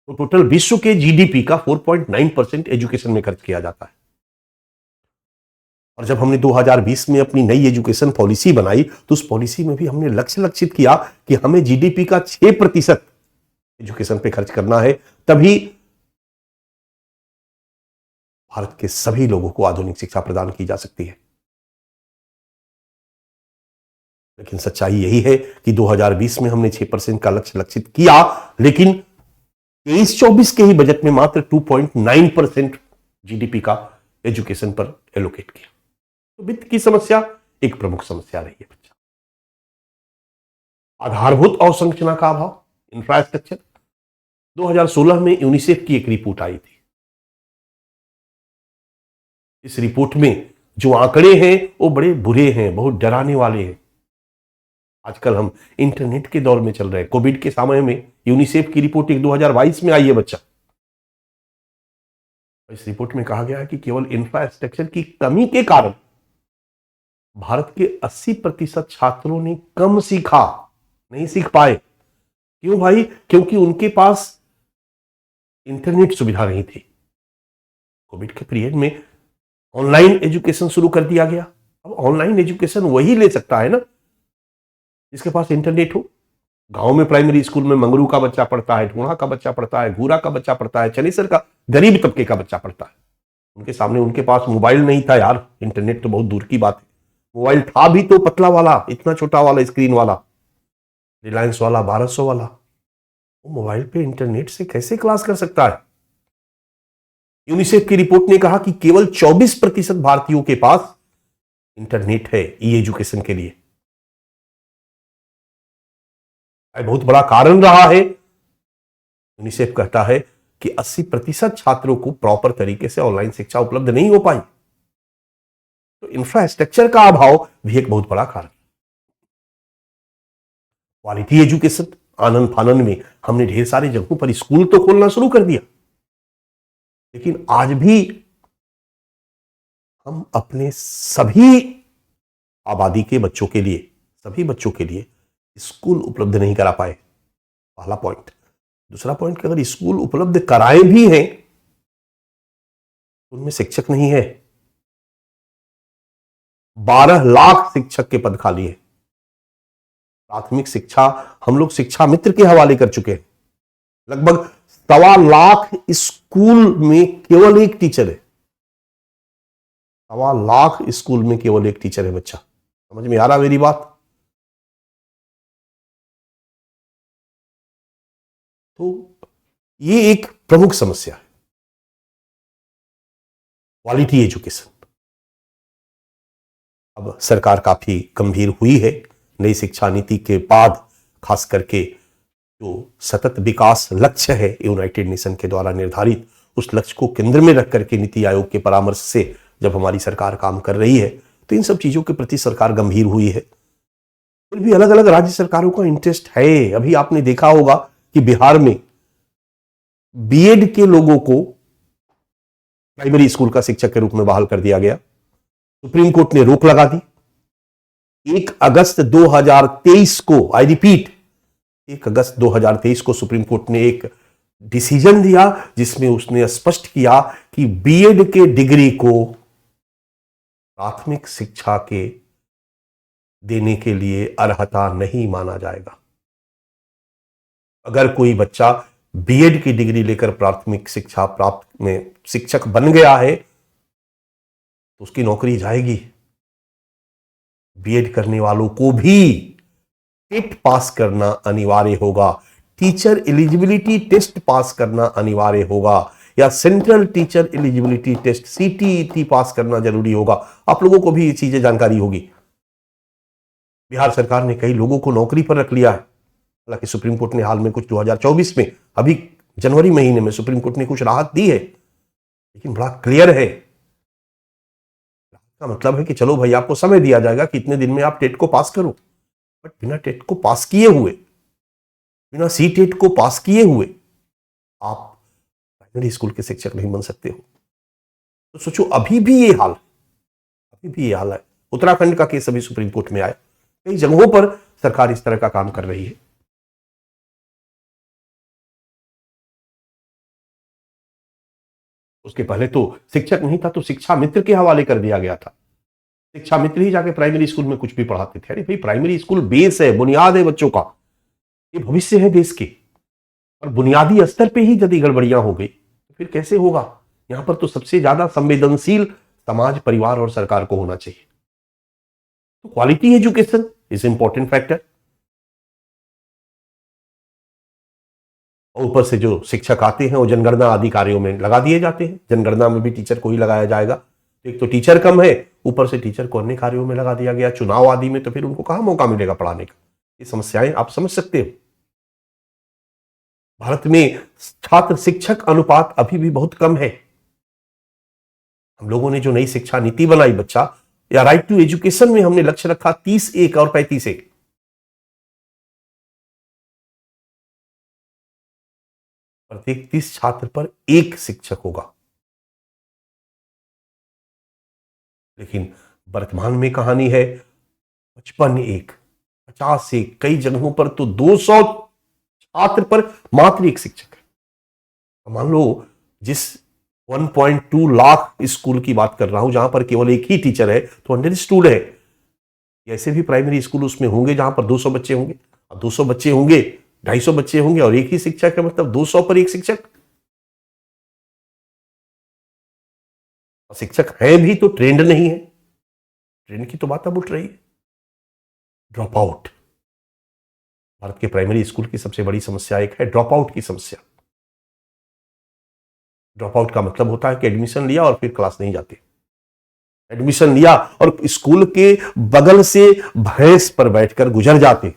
तो टोटल विश्व के जीडीपी का 4.9% एजुकेशन में खर्च किया जाता है। और जब हमने 2020 में अपनी नई एजुकेशन पॉलिसी बनाई तो उस पॉलिसी में भी हमने लक्ष्य लक्षित किया कि हमें जीडीपी का 6% एजुकेशन पे खर्च करना है, तभी भारत के सभी लोगों को आधुनिक शिक्षा प्रदान की जा सकती है। लेकिन सच्चाई यही है कि 2020 में हमने 6% का लक्ष्य लक्षित किया, लेकिन 23-24 के ही बजट में मात्र 2.9% जीडीपी का एजुकेशन पर एलोकेट किया। तो वित्त की समस्या एक प्रमुख समस्या रही है बच्चा। आधारभूत अवसंरचना का अभाव, इंफ्रास्ट्रक्चर। 2016 में यूनिसेफ की एक रिपोर्ट आई थी। इस रिपोर्ट में जो आंकड़े हैं वो बड़े बुरे हैं, बहुत डराने वाले हैं। आजकल हम इंटरनेट के दौर में चल रहे हैं। कोविड के समय में यूनिसेफ की रिपोर्ट एक 2022 में आई है बच्चा। इस रिपोर्ट में कहा गया है कि केवल इंफ्रास्ट्रक्चर की कमी के कारण भारत के 80% छात्रों ने कम सीखा, नहीं सीख पाए। क्यों भाई? क्योंकि उनके पास इंटरनेट सुविधा नहीं थी। कोविड के पीरियड में ऑनलाइन एजुकेशन शुरू कर दिया गया। अब ऑनलाइन एजुकेशन वही ले सकता है ना जिसके पास इंटरनेट हो। गांव में प्राइमरी स्कूल में मंगरू का बच्चा पढ़ता है, ढूंढा का बच्चा पढ़ता है, घूरा का बच्चा पढ़ता है, चनेसर का गरीब तबके का बच्चा पढ़ता है। उनके सामने उनके पास मोबाइल नहीं था यार, इंटरनेट तो बहुत दूर की बात है। मोबाइल था भी तो पतला वाला, इतना छोटा वाला स्क्रीन वाला, रिलायंस वाला, 1200 वाला। वो मोबाइल पे इंटरनेट से कैसे क्लास कर सकता है? यूनिसेफ की रिपोर्ट ने कहा कि केवल 24% भारतीयों के पास इंटरनेट है ई एजुकेशन के लिए। बहुत बड़ा कारण रहा है। यूनिसेफ कहता है कि 80% छात्रों को प्रॉपर तरीके से ऑनलाइन शिक्षा उपलब्ध नहीं हो पाई। तो इंफ्रास्ट्रक्चर का अभाव भी एक बहुत बड़ा कारण। क्वालिटी एजुकेशन, आनंद फानंद में हमने ढेर सारी जगहों पर स्कूल तो खोलना शुरू कर दिया, लेकिन आज भी हम अपने सभी आबादी के बच्चों के लिए, सभी बच्चों के लिए स्कूल उपलब्ध नहीं करा पाए। पहला पॉइंट। दूसरा पॉइंट कि अगर स्कूल उपलब्ध कराए भी हैं तो उनमें शिक्षक नहीं है। 12 लाख शिक्षक के पद खाली है। प्राथमिक शिक्षा हम लोग शिक्षा मित्र के हवाले कर चुके हैं। लगभग 1.25 लाख स्कूल में केवल एक टीचर है। 1.25 लाख स्कूल में केवल एक टीचर है। बच्चा समझ में आ रहा मेरी बात? तो ये एक प्रमुख समस्या है, क्वालिटी एजुकेशन। अब सरकार काफी गंभीर हुई है। नई शिक्षा नीति के बाद खास करके जो सतत विकास लक्ष्य है यूनाइटेड नेशन के द्वारा निर्धारित, उस लक्ष्य को केंद्र में रख करके नीति आयोग के परामर्श से जब हमारी सरकार काम कर रही है तो इन सब चीजों के प्रति सरकार गंभीर हुई है। फिर भी अलग अलग राज्य सरकारों का इंटरेस्ट है। अभी आपने देखा होगा कि बिहार में बीएड के लोगों को प्राइमरी स्कूल का शिक्षक के रूप में बहाल कर दिया गया। सुप्रीम कोर्ट ने रोक लगा दी। 1 अगस्त 2023 को, आई रिपीट, 1 अगस्त 2023 को सुप्रीम कोर्ट ने एक डिसीजन दिया जिसमें उसने स्पष्ट किया कि बीएड के डिग्री को प्राथमिक शिक्षा के देने के लिए अर्हता नहीं माना जाएगा। अगर कोई बच्चा बीएड की डिग्री लेकर प्राथमिक शिक्षा प्राप्त में शिक्षक बन गया है तो उसकी नौकरी जाएगी। बीएड करने वालों को भी टेट पास करना अनिवार्य होगा, टीचर एलिजिबिलिटी टेस्ट पास करना अनिवार्य होगा, या central teacher eligibility test CTET pass करना जरूरी होगा। आप लोगों को भी ये चीजें जानकारी होगी। बिहार सरकार ने कई लोगों को नौकरी पर रख लिया है। हालांकि सुप्रीम कोर्ट ने हाल में कुछ 2024 में, अभी जनवरी महीने में सुप्रीम कोर्ट ने कुछ राहत दी है, लेकिन बड़ा क्लियर है। का मतलब है कि चलो भाई आपको समय दिया जाएगा कि इतने दिन में आप टेट को पास करो, बट बिना टेट को पास किए हुए, बिना सी टेट को पास किए हुए आप प्राइमरी स्कूल के शिक्षक नहीं बन सकते हो। तो सोचो अभी भी ये हाल है। उत्तराखंड का केस अभी सुप्रीम कोर्ट में आया। कई जगहों पर सरकार इस तरह का काम कर रही है। उसके पहले तो शिक्षक नहीं था तो शिक्षा मित्र के हवाले कर दिया गया था। शिक्षा मित्र ही जाके प्राइमरी स्कूल में कुछ भी पढ़ाते थे। अरे भाई, प्राइमरी स्कूल बेस है, बुनियाद है बच्चों का, ये भविष्य है देश के। और बुनियादी स्तर पे ही यदि गड़बड़ियां हो गई तो फिर कैसे होगा? यहां पर तो सबसे ज्यादा संवेदनशील समाज, परिवार और सरकार को होना चाहिए। तो quality education is important factor. और ऊपर से जो शिक्षक आते हैं वो जनगणना आदि कार्यों में लगा दिए जाते हैं। जनगणना में भी टीचर को ही लगाया जाएगा। एक तो टीचर कम है, ऊपर से टीचर को अन्य कार्यों में लगा दिया गया, चुनाव आदि में, तो फिर उनको कहां मौका मिलेगा पढ़ाने का? ये समस्याएं आप समझ सकते हो। भारत में छात्र शिक्षक अनुपात अभी भी बहुत कम है। हम लोगों ने जो नई शिक्षा नीति बनाई, बच्चा या राइट टू एजुकेशन में हमने लक्ष्य रखा 30:1 और 35:1। प्रत्येक 30 छात्र पर एक शिक्षक होगा। लेकिन वर्तमान में कहानी है 55 एक, 50 एक, कई जगहों पर तो 200 छात्र पर मात्र एक शिक्षक है। मान लो जिस 1.2 लाख स्कूल की बात कर रहा हूं जहां पर केवल एक ही टीचर है तो अंडरस्टूड है। ऐसे भी प्राइमरी स्कूल उसमें होंगे जहां पर 200 बच्चे होंगे, और 200 बच्चे होंगे, 250 बच्चे होंगे और एक ही शिक्षक है, मतलब 200 पर एक शिक्षक। शिक्षक है भी तो ट्रेंड नहीं है। ट्रेंड की तो बात अब उठ रही है। ड्रॉप आउट भारत के प्राइमरी स्कूल की सबसे बड़ी समस्या एक है ड्रॉप आउट की समस्या। ड्रॉप आउट का मतलब होता है कि एडमिशन लिया और फिर क्लास नहीं जाते। एडमिशन लिया और स्कूल के बगल से भैंस पर बैठकर गुजर जाते।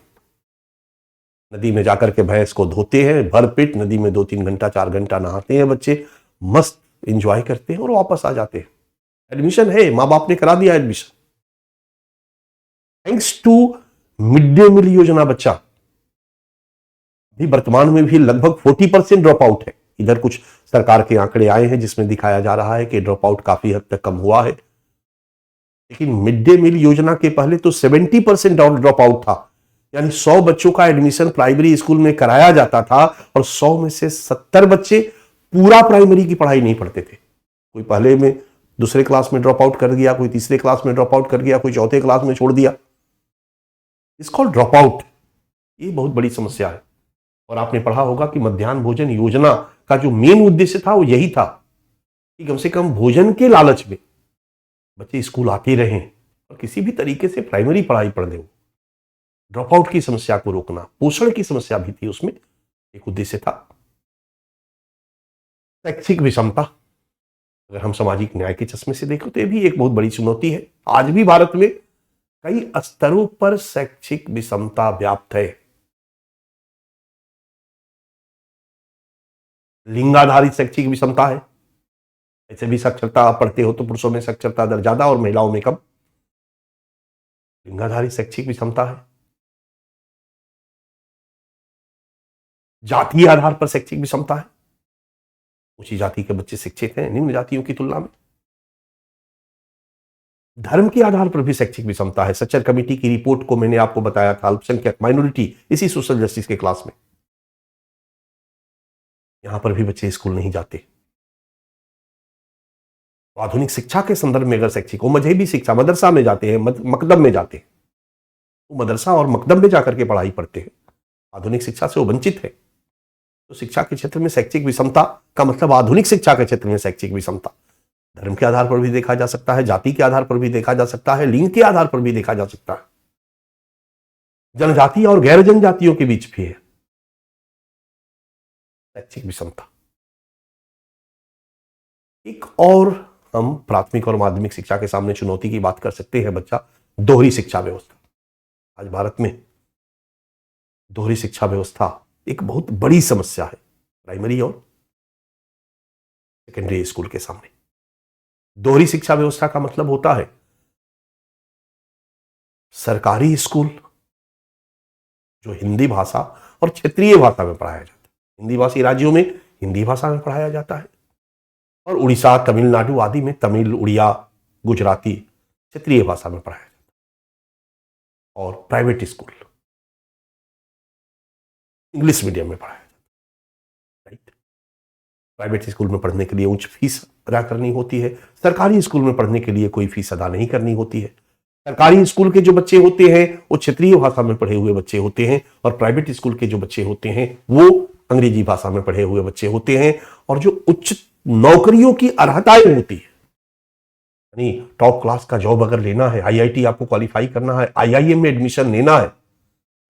नदी में जाकर के भैंस को धोते हैं, भर पेट नदी में 2-3 घंटा 4 घंटा नहाते हैं बच्चे, मस्त एंजॉय करते हैं और वापस आ जाते हैं। एडमिशन है, मां बाप ने करा दिया admission. Thanks to mid day meal योजना बच्चा भी वर्तमान में भी लगभग 40% ड्रॉप आउट है। इधर कुछ सरकार के आंकड़े आए हैं जिसमें दिखाया जा रहा है कि ड्रॉप आउट काफी हद तक कम हुआ है, लेकिन मिड डे मील योजना के पहले तो 70% ड्रॉप आउट था। यानी 100 बच्चों का एडमिशन प्राइमरी स्कूल में कराया जाता था और 100 में से 70 बच्चे पूरा प्राइमरी की पढ़ाई नहीं पढ़ते थे। कोई पहले में दूसरे क्लास में ड्रॉप आउट कर गया, कोई तीसरे क्लास में ड्रॉप आउट कर गया, कोई चौथे क्लास में छोड़ दिया। इसको ड्रॉप आउट, ये बहुत बड़ी समस्या है। और आपने पढ़ा होगा कि मध्याह्न भोजन योजना का जो मेन उद्देश्य था वो यही था कि कम से कम भोजन के लालच में बच्चे स्कूल आते रहें और किसी भी तरीके से प्राइमरी पढ़ाई पढ़ दें। ड्रॉप आउट की समस्या को रोकना, पोषण की समस्या भी थी उसमें, एक उद्देश्य था। शैक्षिक विषमता, अगर हम सामाजिक न्याय के चश्मे से देखें तो ये भी एक बहुत बड़ी चुनौती है। आज भी भारत में कई स्तरों पर शैक्षिक विषमता व्याप्त है। लिंगाधारित शैक्षिक विषमता है। ऐसे भी साक्षरता आप पढ़ते हो तो पुरुषों में साक्षरता दर ज्यादा और महिलाओं में कम। लिंगाधारित शैक्षिक विषमता है। जातीय आधार पर शैक्षिक विषमता है। ऊंची जाति के बच्चे शिक्षित हैं निम्न जातियों की तुलना में। धर्म के आधार पर भी शैक्षिक विषमता है। सच्चर कमेटी की रिपोर्ट को मैंने आपको बताया था, अल्पसंख्यक माइनॉरिटी, इसी सोशल जस्टिस के क्लास में। यहां पर भी बच्चे स्कूल नहीं जाते। तो आधुनिक शिक्षा के संदर्भ में अगर शैक्षिक हो, मजहबी शिक्षा, मदरसा में जाते हैं, मकदम में जाते हैं, वो मदरसा और मकदम में जाकर के पढ़ाई पढ़ते हैं, आधुनिक शिक्षा से वो वंचित है। तो शिक्षा के क्षेत्र में शैक्षिक विषमता का मतलब आधुनिक शिक्षा के क्षेत्र में शैक्षिक विषमता धर्म के आधार पर भी देखा जा सकता है, जाति के आधार पर भी देखा जा सकता है, लिंग के आधार पर भी देखा जा सकता है, जनजाति और गैर जनजातियों के बीच भी है शैक्षिक विषमता। एक और हम प्राथमिक और माध्यमिक शिक्षा के सामने चुनौती की बात कर सकते हैं बच्चा, दोहरी शिक्षा व्यवस्था। आज भारत में दोहरी शिक्षा व्यवस्था एक बहुत बड़ी समस्या है प्राइमरी और सेकेंडरी स्कूल के सामने। दोहरी शिक्षा व्यवस्था का मतलब होता है सरकारी स्कूल जो हिंदी भाषा और क्षेत्रीय भाषा में पढ़ाया जाता है, हिंदी भाषी राज्यों में हिंदी भाषा में पढ़ाया जाता है, और उड़ीसा, तमिलनाडु आदि में तमिल, उड़िया, गुजराती क्षेत्रीय भाषा में पढ़ाया जाता है। और प्राइवेट स्कूल इंग्लिश मीडियम में पढ़ाया जाता है। राइट। प्राइवेट स्कूल में पढ़ने के लिए उच्च फीस अदा करनी होती है, सरकारी स्कूल में पढ़ने के लिए कोई फीस अदा नहीं करनी होती है। सरकारी स्कूल के जो बच्चे होते हैं वो क्षेत्रीय भाषा में पढ़े हुए बच्चे होते हैं, और प्राइवेट स्कूल के जो बच्चे होते हैं वो अंग्रेजी भाषा में पढ़े हुए बच्चे होते हैं। और जो उच्च नौकरियों की अर्हताएं होती है, यानी टॉप क्लास का जॉब अगर लेना है, आईआईटी आपको क्वालिफाई करना है, आईआईएम में एडमिशन लेना है, तो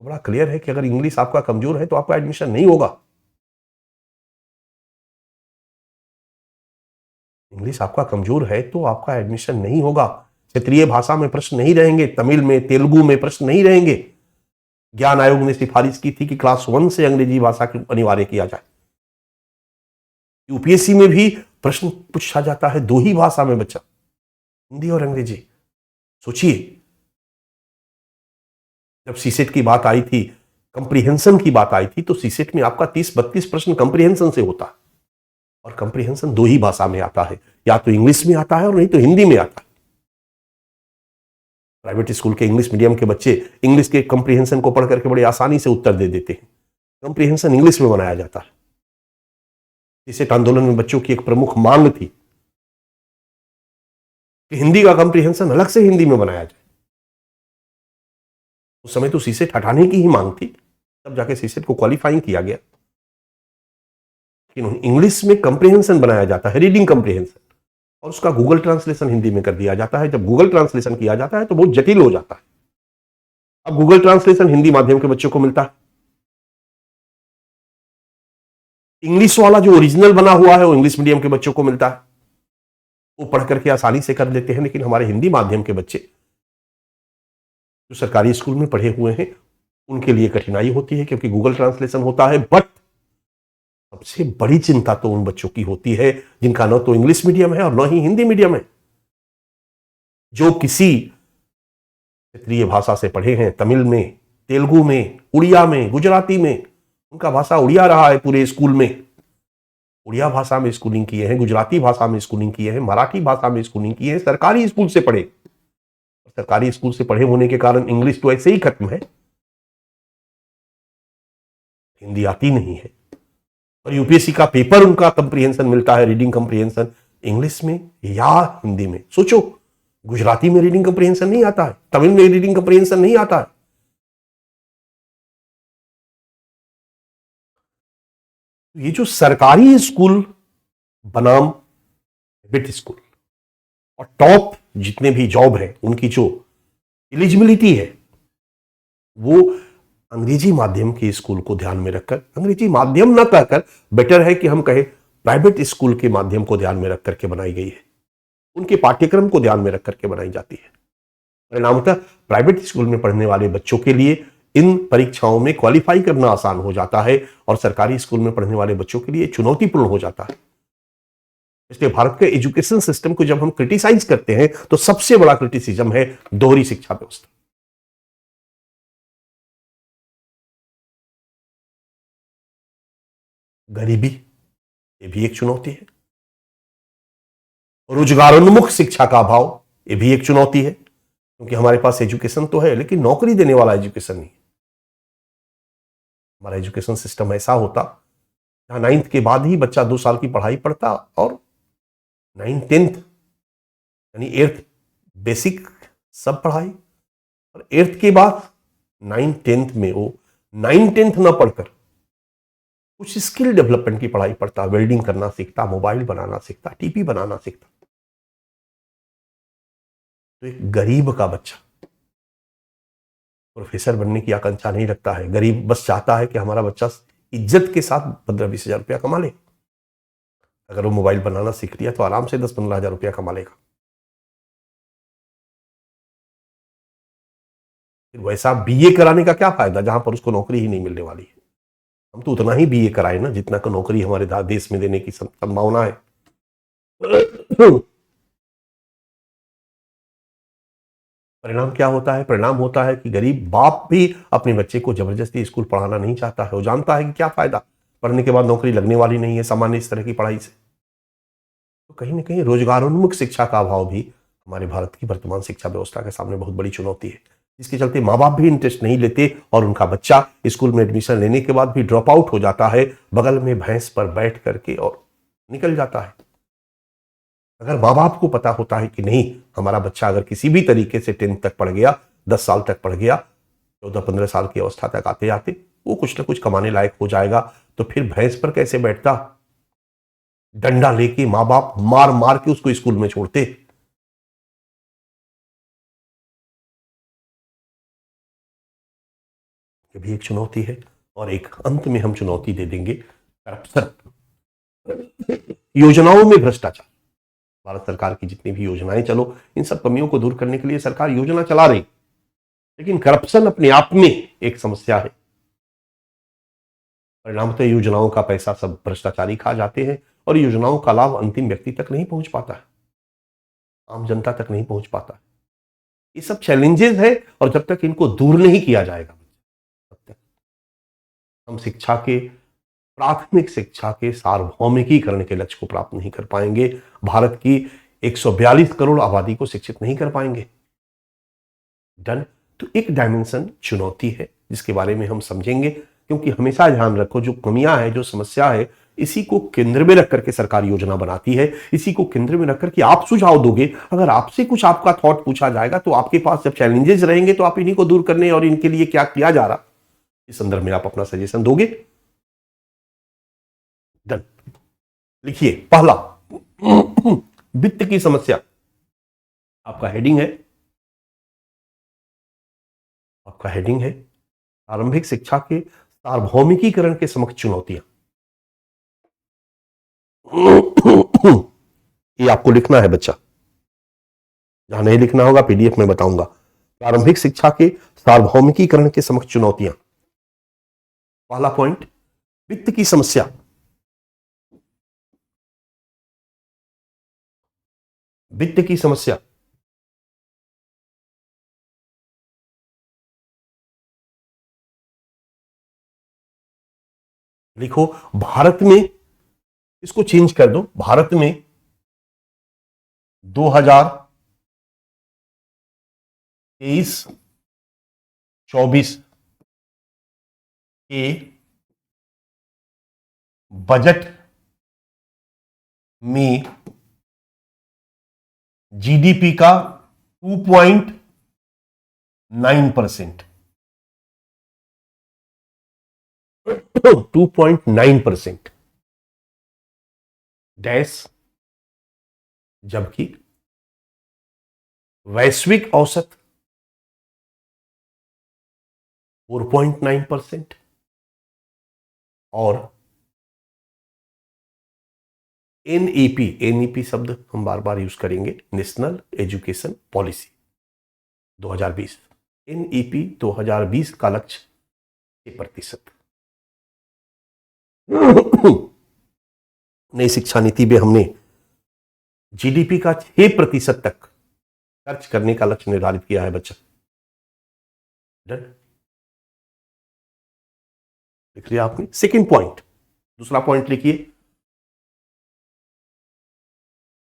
बड़ा क्लियर है कि अगर इंग्लिश आपका कमजोर है तो आपका एडमिशन नहीं होगा। इंग्लिश आपका कमजोर है तो आपका एडमिशन नहीं होगा। क्षेत्रीय भाषा में प्रश्न नहीं रहेंगे, तमिल में, तेलुगु में प्रश्न नहीं रहेंगे। ज्ञान आयोग ने सिफारिश की थी कि क्लास 1 से अंग्रेजी भाषा को अनिवार्य किया जाए। यूपीएससी में भी प्रश्न पूछा जाता है 2 ही भाषा में बच्चा, हिंदी और अंग्रेजी। सोचिए, जब सीसेट की बात आई थी कंप्रीहेंशन की बात आई थी तो सीसेट में आपका 30-32 प्रश्न कंप्रीहेंशन से होता है, और कंप्रीहेंशन दो ही भाषा में आता है, या तो इंग्लिश में आता है और नहीं तो हिंदी में आता है। प्राइवेट स्कूल के इंग्लिश मीडियम के बच्चे इंग्लिश के कंप्रीहेंशन को पढ़ करके बड़ी आसानी से उत्तर दे देते हैं। कंप्रीहेंशन इंग्लिश में बनाया जाता है। सीसेट आंदोलन में बच्चों की एक प्रमुख मांग थी कि हिंदी का कंप्रीहेंशन अलग से हिंदी में बनाया जाए। उस समय तो सीसेट हटाने की ही मांग थी, तब जाके सीसेट को क्वालिफाइंग किया गया। लेकिन इंग्लिश में कंप्रीहेंशन बनाया जाता है, रीडिंग कंप्रीहेंशन, और उसका गूगल ट्रांसलेशन हिंदी में कर दिया जाता है। जब गूगल ट्रांसलेशन किया जाता है तो बहुत जटिल हो जाता है। अब गूगल ट्रांसलेशन हिंदी माध्यम के बच्चों को मिलता है, इंग्लिश वाला जो ओरिजिनल बना हुआ है वो इंग्लिश मीडियम के बच्चों को मिलता है, वो पढ़ करके आसानी से कर लेते हैं। लेकिन हमारे हिंदी माध्यम के बच्चे जो सरकारी स्कूल में पढ़े हुए हैं उनके लिए कठिनाई होती है, क्योंकि गूगल ट्रांसलेशन होता है। बट सबसे बड़ी चिंता तो उन बच्चों की होती है जिनका न तो इंग्लिश मीडियम है और न ही हिंदी मीडियम है, जो किसी क्षेत्रीय भाषा से पढ़े हैं, तमिल में, तेलुगु में, उड़िया में, गुजराती में। उनका भाषा उड़िया रहा है पूरे स्कूल में, उड़िया भाषा में स्कूलिंग किए हैं, गुजराती भाषा में स्कूलिंग किए हैं, मराठी भाषा में स्कूलिंग किए हैं, सरकारी स्कूल से पढ़े। सरकारी स्कूल से पढ़े होने के कारण इंग्लिश तो ऐसे ही खत्म है, हिंदी आती नहीं है। और यूपीएससी का पेपर उनका कंप्रीहेंशन मिलता है, रीडिंग कंप्रीहेंशन, इंग्लिश में या हिंदी में। सोचो, गुजराती में रीडिंग कंप्रीहेंशन नहीं आता है, तमिल में रीडिंग कंप्रीहेंशन नहीं आता है। ये जो सरकारी स्कूल बनाम प्राइवेट स्कूल और टॉप जितने भी जॉब है उनकी जो एलिजिबिलिटी है वो अंग्रेजी माध्यम के स्कूल को ध्यान में रखकर, अंग्रेजी माध्यम न कहकर बेटर है कि हम कहें प्राइवेट स्कूल के माध्यम को ध्यान में रख करके बनाई गई है, उनके पाठ्यक्रम को ध्यान में रख करके बनाई जाती है। परिणामतः प्राइवेट स्कूल में पढ़ने वाले बच्चों के लिए इन परीक्षाओं में क्वालिफाई करना आसान हो जाता है, और सरकारी स्कूल में पढ़ने वाले बच्चों के लिए चुनौतीपूर्ण हो जाता है। इसलिए भारत के एजुकेशन सिस्टम को जब हम क्रिटिसाइज करते हैं तो सबसे बड़ा क्रिटिसिज्म है दोहरी शिक्षा व्यवस्था। गरीबी, ये भी एक चुनौती है। रोजगारोन्मुख शिक्षा का अभाव, ये भी एक चुनौती है, क्योंकि हमारे पास एजुकेशन तो है लेकिन नौकरी देने वाला एजुकेशन नहीं। हमारा एजुकेशन सिस्टम ऐसा होता जहां 9th के बाद ही बच्चा 2 साल की पढ़ाई पढ़ता, और 9th 10th यानी 8th बेसिक सब पढ़ाई, और 8th के बाद 9th 10th में वो 9th 10th न पढ़कर कुछ स्किल डेवलपमेंट की पढ़ाई पढ़ता, वेल्डिंग करना सीखता, मोबाइल बनाना सीखता, टीपी बनाना सीखता। तो एक गरीब का बच्चा प्रोफेसर बनने की आकांक्षा नहीं रखता है। गरीब बस चाहता है कि हमारा बच्चा इज्जत के साथ 15-20 हजार रुपया कमा ले। अगर वो मोबाइल बनाना सीख लिया तो आराम से 10-15 हजार रुपया कमा लेगा। फिर वैसा बीए कराने का क्या फायदा जहां पर उसको नौकरी ही नहीं मिलने वाली है। हम तो उतना ही बीए कराए ना जितना को नौकरी हमारे देश में देने की संभावना है। परिणाम क्या होता है? परिणाम होता है कि गरीब बाप भी अपने बच्चे को जबरदस्ती स्कूल पढ़ाना नहीं चाहता है। वो जानता है कि क्या फायदा, पढ़ने के बाद नौकरी लगने वाली नहीं है सामान्य इस तरह की पढ़ाई से। तो कहीं ना कहीं रोजगारोन्मुख शिक्षा का अभाव भी हमारे भारत की वर्तमान शिक्षा व्यवस्था के सामने बहुत बड़ी चुनौती है, जिसके चलते माँ बाप भी इंटरेस्ट नहीं लेते और उनका बच्चा स्कूल में एडमिशन लेने के बाद भी ड्रॉप आउट हो जाता है, बगल में भैंस पर बैठ करके और निकल जाता है। अगर माँ बाप को पता होता है कि नहीं, हमारा बच्चा अगर किसी भी तरीके से 10th तक पढ़ गया, 10 साल तक पढ़ गया, 14-15 साल की अवस्था तक आते आते वो कुछ ना कुछ कमाने लायक हो जाएगा, तो फिर भैंस पर कैसे बैठता, डंडा लेके माँ बाप मार मार के उसको स्कूल में छोड़ते। ये भी एक चुनौती है। और एक अंत में हम चुनौती दे देंगे करप्शन, योजनाओं में भ्रष्टाचार। भारत सरकार की जितनी भी योजनाएं चलो, इन सब कमियों को दूर करने के लिए सरकार योजना चला रही, लेकिन करप्शन अपने आप में एक समस्या है। परिणामतः योजनाओं का पैसा सब भ्रष्टाचारी खा जाते हैं और योजनाओं का लाभ अंतिम व्यक्ति तक नहीं पहुंच पाता है, आम जनता तक नहीं पहुंच पाता है। ये सब चैलेंजेस है, और जब तक इनको दूर नहीं किया जाएगा हम शिक्षा के प्राथमिक शिक्षा के सार्वभौमिकीकरण के लक्ष्य को प्राप्त नहीं कर पाएंगे। भारत की 142 करोड़ आबादी को शिक्षित नहीं कर पाएंगे। डन। तो एक डायमेंशन चुनौती है जिसके बारे में हम समझेंगे, क्योंकि हमेशा ध्यान रखो जो कमियां है, जो समस्या है, इसी को केंद्र में रख करके सरकार योजना बनाती है। इसी को केंद्र में रख करके आप सुझाव दोगे। अगर आपसे कुछ आपका थॉट पूछा जाएगा तो आपके पास जब चैलेंजेस रहेंगे तो आप इन्हीं को दूर करने और इनके लिए क्या किया जा रहा, इस संदर्भ में आप अपना सजेशन दोगे। डन। लिखिए पहला, वित्त की समस्या। आपका हेडिंग है प्रारंभिक शिक्षा के सार्वभौमिकीकरण के समक्ष चुनौतियां। ये आपको लिखना है बच्चा, जहां नहीं लिखना होगा पीडीएफ में बताऊंगा। प्रारंभिक शिक्षा के सार्वभौमिकीकरण के समक्ष चुनौतियां। पहला पॉइंट, वित्त की समस्या। वित्त की समस्या। लिखो भारत में, इसको चेंज कर दो, भारत में 2023-24 के बजट में जीडीपी का 2.9%, 2.9% डैश, जबकि वैश्विक औसत 4.9% और एनईपी शब्द हम बार बार यूज करेंगे, नेशनल एजुकेशन पॉलिसी 2020, एनईपी 2020 का लक्ष्य 6%। नई शिक्षा नीति में हमने जीडीपी का 6% तक खर्च करने का लक्ष्य निर्धारित किया है बच्चा। डन। लिख लिया आपने। सेकंड पॉइंट, दूसरा पॉइंट लिखिए,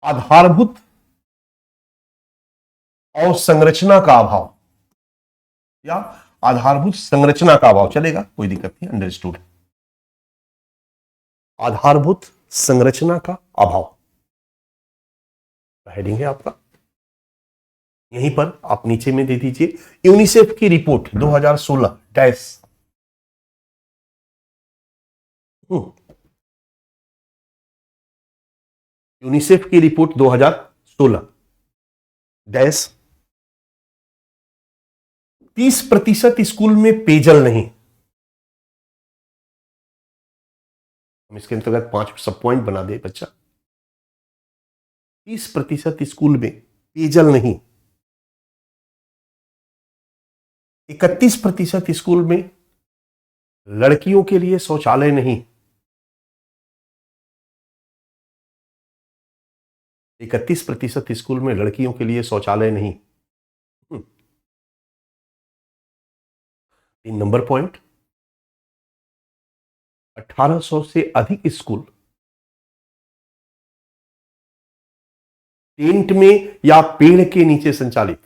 आधारभूत अवसंरचना का अभाव या आधारभूत संरचना का अभाव, चलेगा कोई दिक्कत नहीं, अंडरस्टूड। आधारभूत संरचना का अभाव हेडिंग है आपका। यहीं पर आप नीचे में दे दीजिए यूनिसेफ की रिपोर्ट 2016 डैश, यूनिसेफ की रिपोर्ट 2016 डैश, 30% स्कूल में पेयजल नहीं। हम इसके अंतर्गत 5 सब पॉइंट बना दे बच्चा। 30% स्कूल में पेयजल नहीं, 31% स्कूल में लड़कियों के लिए शौचालय नहीं, 31% स्कूल में लड़कियों के लिए शौचालय नहीं। 3 नंबर पॉइंट, 1800 से अधिक स्कूल टेंट में या पेड़ के नीचे संचालित।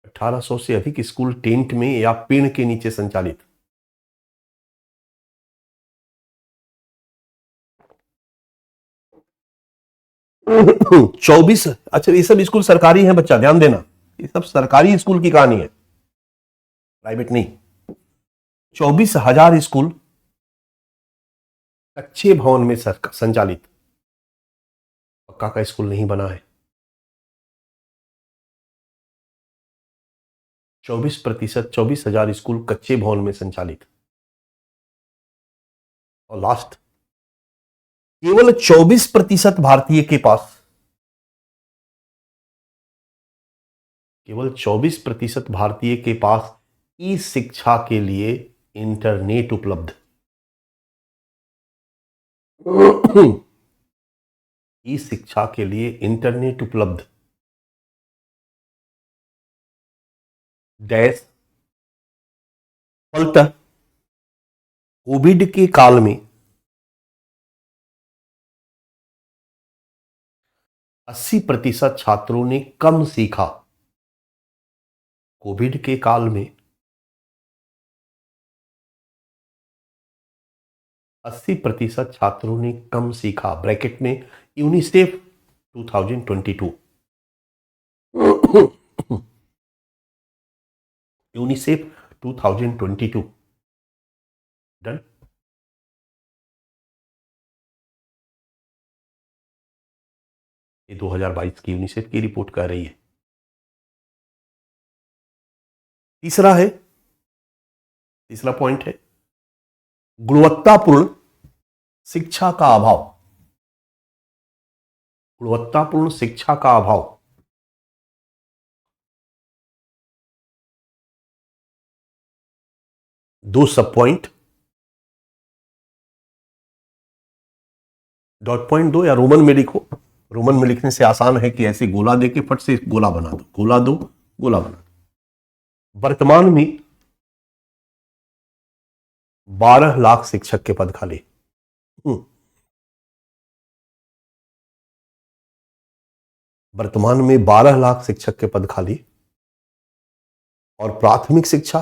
1800 से अधिक स्कूल टेंट में या पेड़ के नीचे संचालित। चौबीस, अच्छा ये सब स्कूल सरकारी हैं बच्चा, ध्यान देना, ये सब सरकारी स्कूल की कहानी है, प्राइवेट नहीं। 24,000 स्कूल कच्चे भवन में संचालित, पक्का का स्कूल नहीं बना है। 24%, 24,000 स्कूल कच्चे भवन में संचालित। और लास्ट, केवल 24% भारतीय के पास, केवल 24% भारतीय के पास ई शिक्षा के लिए इंटरनेट उपलब्ध। ई शिक्षा के लिए इंटरनेट उपलब्ध डैश, फलतः कोविड के काल में 80% छात्रों ने कम सीखा। कोविड के काल में 80% छात्रों ने कम सीखा। ब्रैकेट में यूनिसेफ 2022, यूनिसेफ 2022। डन। ये 2022 की यूनिसेफ की रिपोर्ट कह रही है। तीसरा पॉइंट है गुणवत्तापूर्ण शिक्षा का अभाव। गुणवत्तापूर्ण शिक्षा का अभाव। दो सब पॉइंट, डॉट पॉइंट दो या रोमन में लिखो। रोमन में लिखने से आसान है कि ऐसे गोला देके फट से गोला बना दो, गोला दो, गोला बना दो। वर्तमान में 12 लाख शिक्षक के पद खाली। वर्तमान में 12 लाख शिक्षक के पद खाली। और प्राथमिक शिक्षा,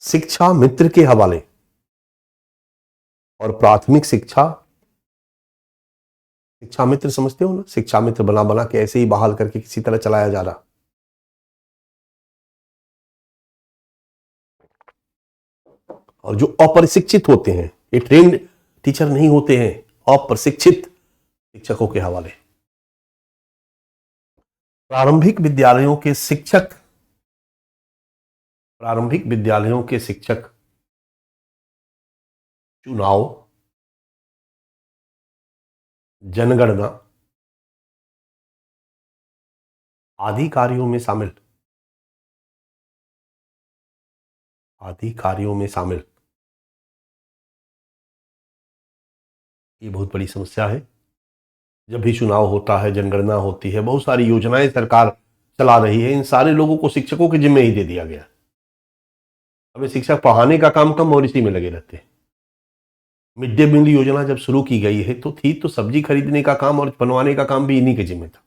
शिक्षा मित्र के हवाले। और प्राथमिक शिक्षा, शिक्षा मित्र समझते हो ना, शिक्षा मित्र बना बना के ऐसे ही बहाल करके किसी तरह चलाया जा रहा। और जो अप्रशिक्षित होते हैं, ये ट्रेंड टीचर नहीं होते हैं, अप्रशिक्षित शिक्षकों के हवाले। प्रारंभिक विद्यालयों के शिक्षक, प्रारंभिक विद्यालयों के शिक्षक चुनाव, जनगणना आदि कार्यों में शामिल, आदि कार्यों में शामिल। ये बहुत बड़ी समस्या है। जब भी चुनाव होता है, जनगणना होती है, बहुत सारी योजनाएं सरकार चला रही है, इन सारे लोगों को शिक्षकों के जिम्मे ही दे दिया गया। हमें शिक्षक पढ़ाने का काम कम और इसी में लगे रहते हैं। मिड डे मील योजना जब शुरू की गई है तो सब्जी खरीदने का काम और बनवाने का काम भी इन्हीं के जिम्मे था।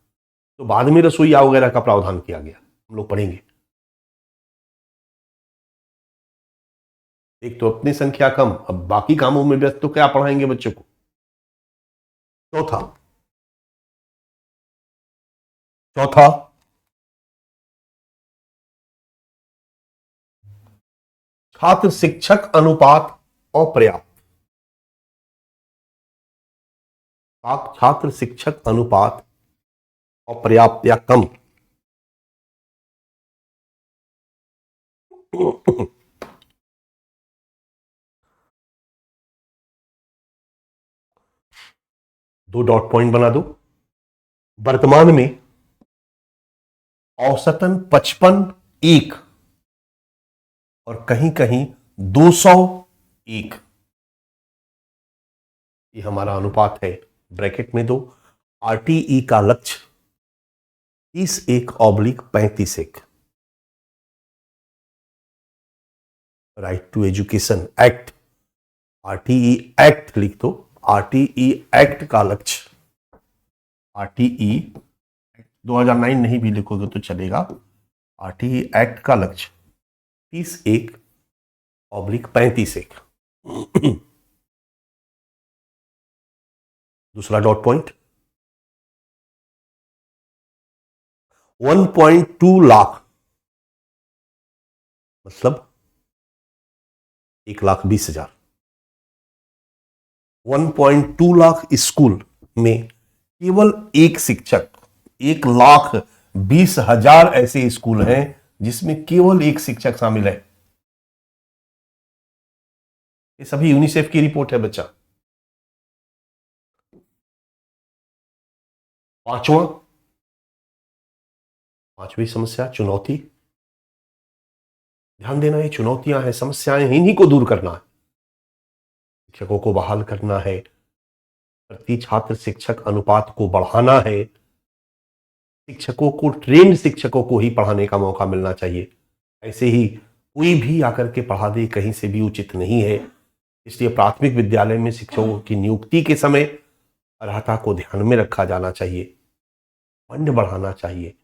तो बाद में रसोईया वगैरह का प्रावधान किया गया, हम लोग पढ़ेंगे। एक तो अपनी संख्या कम, अब बाकी कामों में व्यस्त, तो क्या पढ़ाएंगे बच्चों को। चौथा छात्र शिक्षक अनुपात अपर्याप्त। छात्र शिक्षक अनुपात अपर्याप्त या कम। दो डॉट पॉइंट बना दो। वर्तमान में औसतन 55-1 और कहीं कहीं 201, ये हमारा अनुपात है। ब्रैकेट में दो, आरटीई का लक्ष्य 30-1/35। Right to education act, RTE act लिख दो। आरटीई एक्ट का लक्ष्य, आरटीई 2009 नहीं भी लिखोगे तो चलेगा। आरटीई एक्ट का लक्ष्य 30-1/35। दूसरा डॉट पॉइंट 1.2 लाख, मतलब 1,20,000। 1.2 लाख स्कूल में केवल एक शिक्षक, 1,20,000 ऐसे स्कूल हैं जिसमें केवल एक शिक्षक शामिल है। ये सभी यूनिसेफ की रिपोर्ट है बच्चा। पांचवी समस्या चुनौती। ध्यान देना, ये चुनौतियां हैं, समस्याएं, इन्हीं को दूर करना है। शिक्षकों को बहाल करना है, प्रति छात्र शिक्षक अनुपात को बढ़ाना है, शिक्षकों को, ट्रेंड शिक्षकों को ही पढ़ाने का मौका मिलना चाहिए। ऐसे ही कोई भी आकर के पढ़ा दे कहीं से भी उचित नहीं है। इसलिए प्राथमिक विद्यालय में शिक्षकों की नियुक्ति के समय अर्हता को ध्यान में रखा जाना चाहिए, फंड बढ़ाना चाहिए।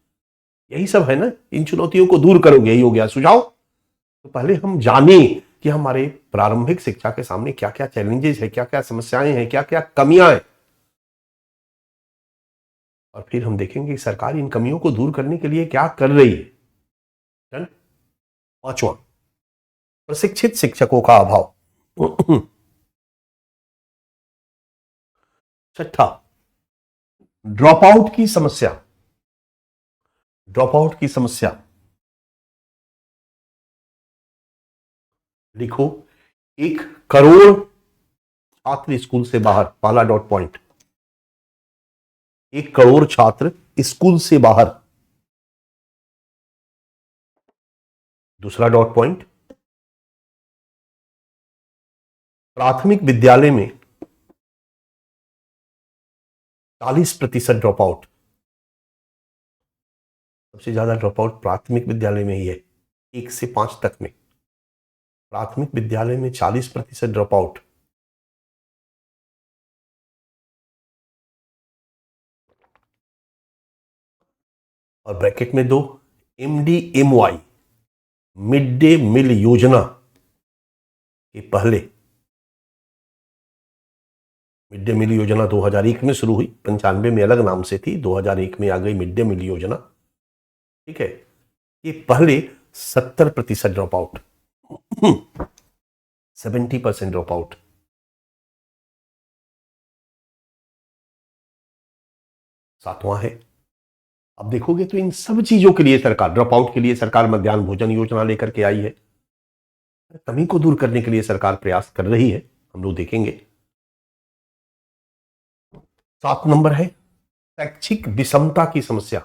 यही सब है ना, इन चुनौतियों को दूर करोगे, यही हो गया सुझाव। तो पहले हम जाने कि हमारे प्रारंभिक शिक्षा के सामने क्या क्या चैलेंजेस है, क्या क्या समस्याएं हैं, क्या क्या कमियां हैं, और फिर हम देखेंगे कि सरकार इन कमियों को दूर करने के लिए क्या कर रही है। डन। पांचवा, प्रशिक्षित शिक्षकों का अभाव। छठा, ड्रॉप आउट की समस्या। ड्रॉप आउट की समस्या लिखो, 1 करोड़ छात्र स्कूल से बाहर, पहला डॉट पॉइंट। 1 करोड़ छात्र स्कूल से बाहर। दूसरा डॉट पॉइंट, प्राथमिक विद्यालय में 40% ड्रॉप आउट। सबसे ज्यादा ड्रॉप आउट प्राथमिक विद्यालय में ही है, 1 से 5 तक में प्राथमिक विद्यालय में 40% ड्रॉप आउट। और ब्रैकेट में दो, MDMY मिड डे मील योजना के पहले, मिड डे मील योजना 2001 में शुरू हुई, 95 में अलग नाम से थी, 2001 में आ गई मिड डे मील योजना। ठीक है, ये पहले 70% ड्रॉप आउट, 70% ड्रॉप आउट। सातवां है, अब देखोगे तो इन सब चीजों के लिए सरकार, ड्रॉप आउट के लिए सरकार मध्याह्न भोजन योजना लेकर के आई है, कमी को दूर करने के लिए सरकार प्रयास कर रही है, हम लोग देखेंगे। 7 नंबर है, शैक्षिक विषमता की समस्या।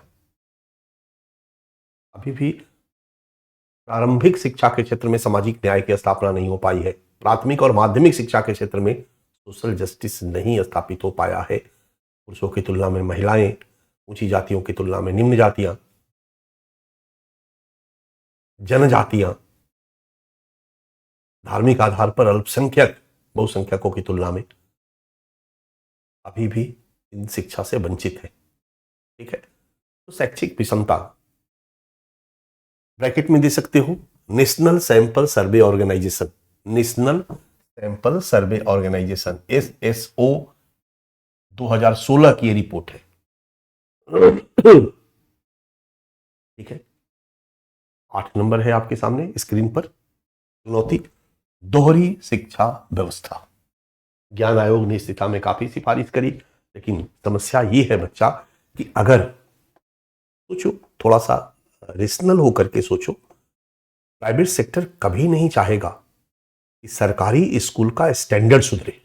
अभी भी प्रारंभिक शिक्षा के क्षेत्र में सामाजिक न्याय की स्थापना नहीं हो पाई है। प्राथमिक और माध्यमिक शिक्षा के क्षेत्र में सोशल जस्टिस नहीं स्थापित हो पाया है। पुरुषों की तुलना में महिलाएं, ऊंची जातियों की तुलना में निम्न जातियां, जनजातियां, धार्मिक आधार पर अल्पसंख्यक बहुसंख्यकों की तुलना में अभी भी इन शिक्षा से वंचित है। ठीक है, तो शैक्षिक विषमता ब्रैकेट में दे सकते हो, national sample survey organisation, national sample survey organisation SSO 2016 की रिपोर्ट है। ठीक है, 8 नंबर है आपके सामने स्क्रीन पर, चुनौती दोहरी शिक्षा व्यवस्था। ज्ञान आयोग ने इस दिशा में काफी सिफारिश करी, लेकिन समस्या ये है बच्चा कि अगर सोचो, थोड़ा सा रेशनल होकर के सोचो, प्राइवेट सेक्टर कभी नहीं चाहेगा कि सरकारी स्कूल का स्टैंडर्ड सुधरे।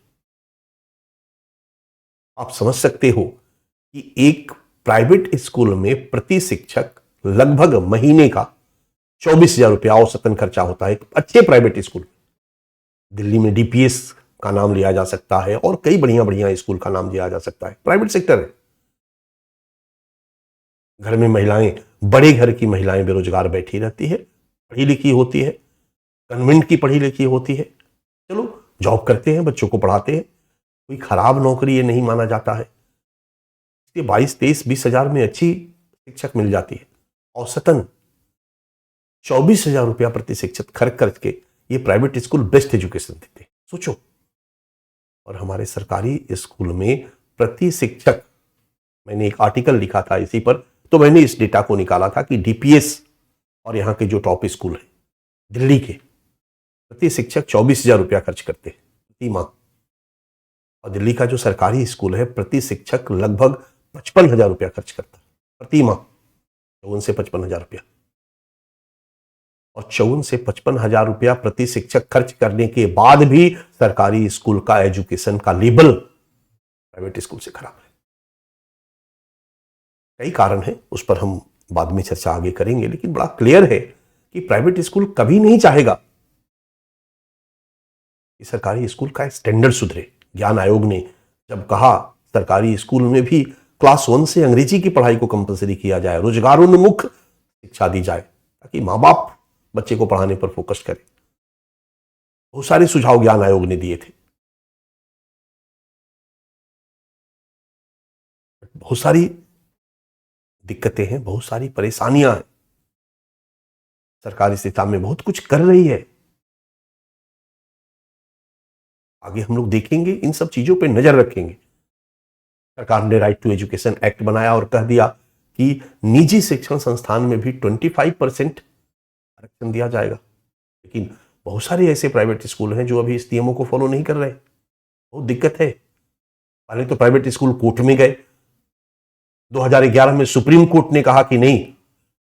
आप समझ सकते हो कि एक प्राइवेट स्कूल में प्रति शिक्षक लगभग महीने का 24,000 रुपया औसतन खर्चा होता है, अच्छे प्राइवेट स्कूल। दिल्ली में DPS का नाम लिया जा सकता है और कई बढ़िया बढ़िया स्कूल का नाम लिया जा सकता है, प्राइवेट सेक्टर है। घर में महिलाएं, बड़े घर की महिलाएं बेरोजगार बैठी रहती है, पढ़ी लिखी होती है, कन्वेंट की पढ़ी लिखी होती है, चलो जॉब करते हैं, बच्चों को पढ़ाते हैं, कोई खराब नौकरी ये नहीं माना जाता है। इसलिए 22, 23, 20 हजार में अच्छी शिक्षक मिल जाती है। औसतन 24,000 रुपया प्रति शिक्षक खर्च करके ये प्राइवेट स्कूल बेस्ट एजुकेशन देते, सोचो। और हमारे सरकारी स्कूल में प्रति शिक्षक, मैंने एक आर्टिकल लिखा था इसी पर, तो मैंने इस डेटा को निकाला था कि DPS और यहाँ के जो टॉप स्कूल हैं दिल्ली के, प्रति शिक्षक 24,000 रुपया खर्च करते हैं प्रति माह। और दिल्ली का जो सरकारी स्कूल है प्रति शिक्षक लगभग 55,000 रुपया खर्च करता है प्रति माह, 54 से 55,000 रुपया। और 54 से 55,000 रुपया प्रति शिक्षक खर्च करने के बाद भी सरकारी स्कूल का एजुकेशन का लेवल प्राइवेट स्कूल से खराब है। कई कारण है, उस पर हम बाद में चर्चा आगे करेंगे, लेकिन बड़ा क्लियर है कि प्राइवेट स्कूल कभी नहीं चाहेगा कि सरकारी स्कूल का स्टैंडर्ड सुधरे। ज्ञान आयोग ने जब कहा सरकारी स्कूल में भी क्लास 1 से अंग्रेजी की पढ़ाई को कंपलसरी किया जाए, रोजगारोन्मुख शिक्षा दी जाए, ताकि माँ बाप बच्चे को पढ़ाने पर फोकस करें। बहुत सारे सुझाव ज्ञान आयोग ने दिए थे, बहुत सारी दिक्कतें हैं, बहुत सारी परेशानियां हैं। सरकार इस दिशा में बहुत कुछ कर रही है। आगे हम लोग देखेंगे, इन सब चीजों पे नजर रखेंगे। सरकार ने राइट टू एजुकेशन एक्ट बनाया और कह दिया कि निजी शिक्षण संस्थान में भी 25% आरक्षण दिया जाएगा। लेकिन बहुत सारे ऐसे प्राइवेट स्कूल हैं जो अभी इस नियमों को फॉलो नहीं कर रहे। बहुत दिक्कत है। पहले तो प्राइवेट स्कूल कोर्ट में गए, 2011 में सुप्रीम कोर्ट ने कहा कि नहीं,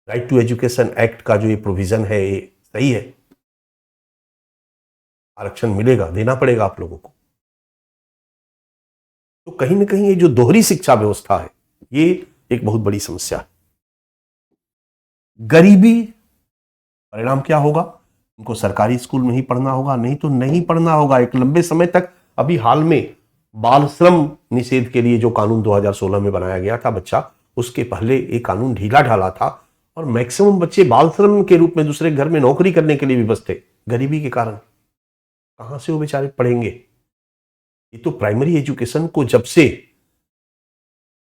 राइट टू एजुकेशन एक्ट का जो ये प्रोविजन है ये सही है, आरक्षण मिलेगा, देना पड़ेगा आप लोगों को। तो कहीं ना कहीं ये जो दोहरी शिक्षा व्यवस्था है ये एक बहुत बड़ी समस्या है। गरीबी परिणाम क्या होगा? उनको सरकारी स्कूल में ही पढ़ना होगा, नहीं तो नहीं पढ़ना होगा। एक लंबे समय तक, अभी हाल में बाल श्रम निषेध के लिए जो कानून 2016 में बनाया गया था बच्चा, उसके पहले एक कानून ढीला ढाला था और मैक्सिमम बच्चे बाल श्रम के रूप में दूसरे घर में नौकरी करने के लिए भी बस थे। गरीबी के कारण कहां से वो बेचारे पढ़ेंगे? ये तो प्राइमरी एजुकेशन को जब से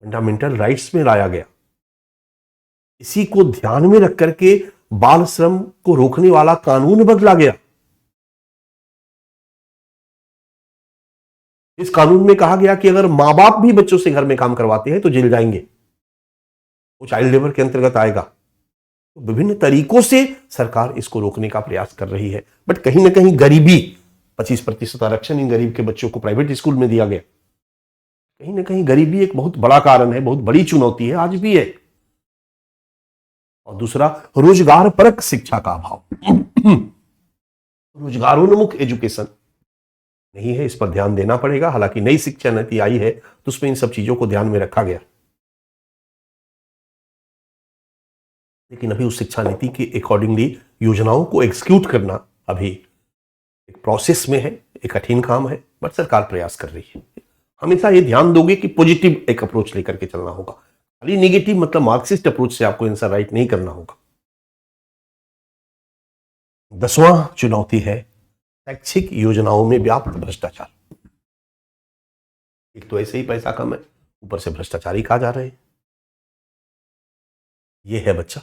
फंडामेंटल राइट्स में लाया गया, इसी को ध्यान में रख करके बाल श्रम को रोकने वाला कानून बदला गया। इस कानून में कहा गया कि अगर मां बाप भी बच्चों से घर में काम करवाते हैं तो जेल जाएंगे, वो चाइल्ड लेबर के अंतर्गत आएगा। तो विभिन्न तरीकों से सरकार इसको रोकने का प्रयास कर रही है। बट कहीं ना कहीं गरीबी, 25% आरक्षण इन गरीब के बच्चों को प्राइवेट स्कूल में दिया गया, कहीं ना कहीं गरीबी एक बहुत बड़ा कारण है, बहुत बड़ी चुनौती है, आज भी है। और दूसरा, रोजगार परक शिक्षा का अभाव। रोजगारोन्मुख एजुकेशन नहीं है, इस पर ध्यान देना पड़ेगा। हालांकि नई शिक्षा नीति आई है तो उसमें इन सब चीजों को ध्यान में रखा गया, लेकिन अभी उस शिक्षा नीति के अकॉर्डिंगली योजनाओं को एग्जीक्यूट करना अभी एक प्रोसेस में है, एक कठिन काम है, बट सरकार प्रयास कर रही है। हमेशा ये ध्यान दोगे कि पॉजिटिव एक अप्रोच लेकर के चलना होगा, खाली नेगेटिव मतलब मार्क्सिस्ट अप्रोच से आपको आंसर राइट नहीं करना होगा। 10वां चुनौती है शैक्षिक योजनाओं में व्याप्त भ्रष्टाचार। एक तो ऐसे ही पैसा कम है, ऊपर से भ्रष्टाचारी कहा जा रहे हैं। ये है बच्चा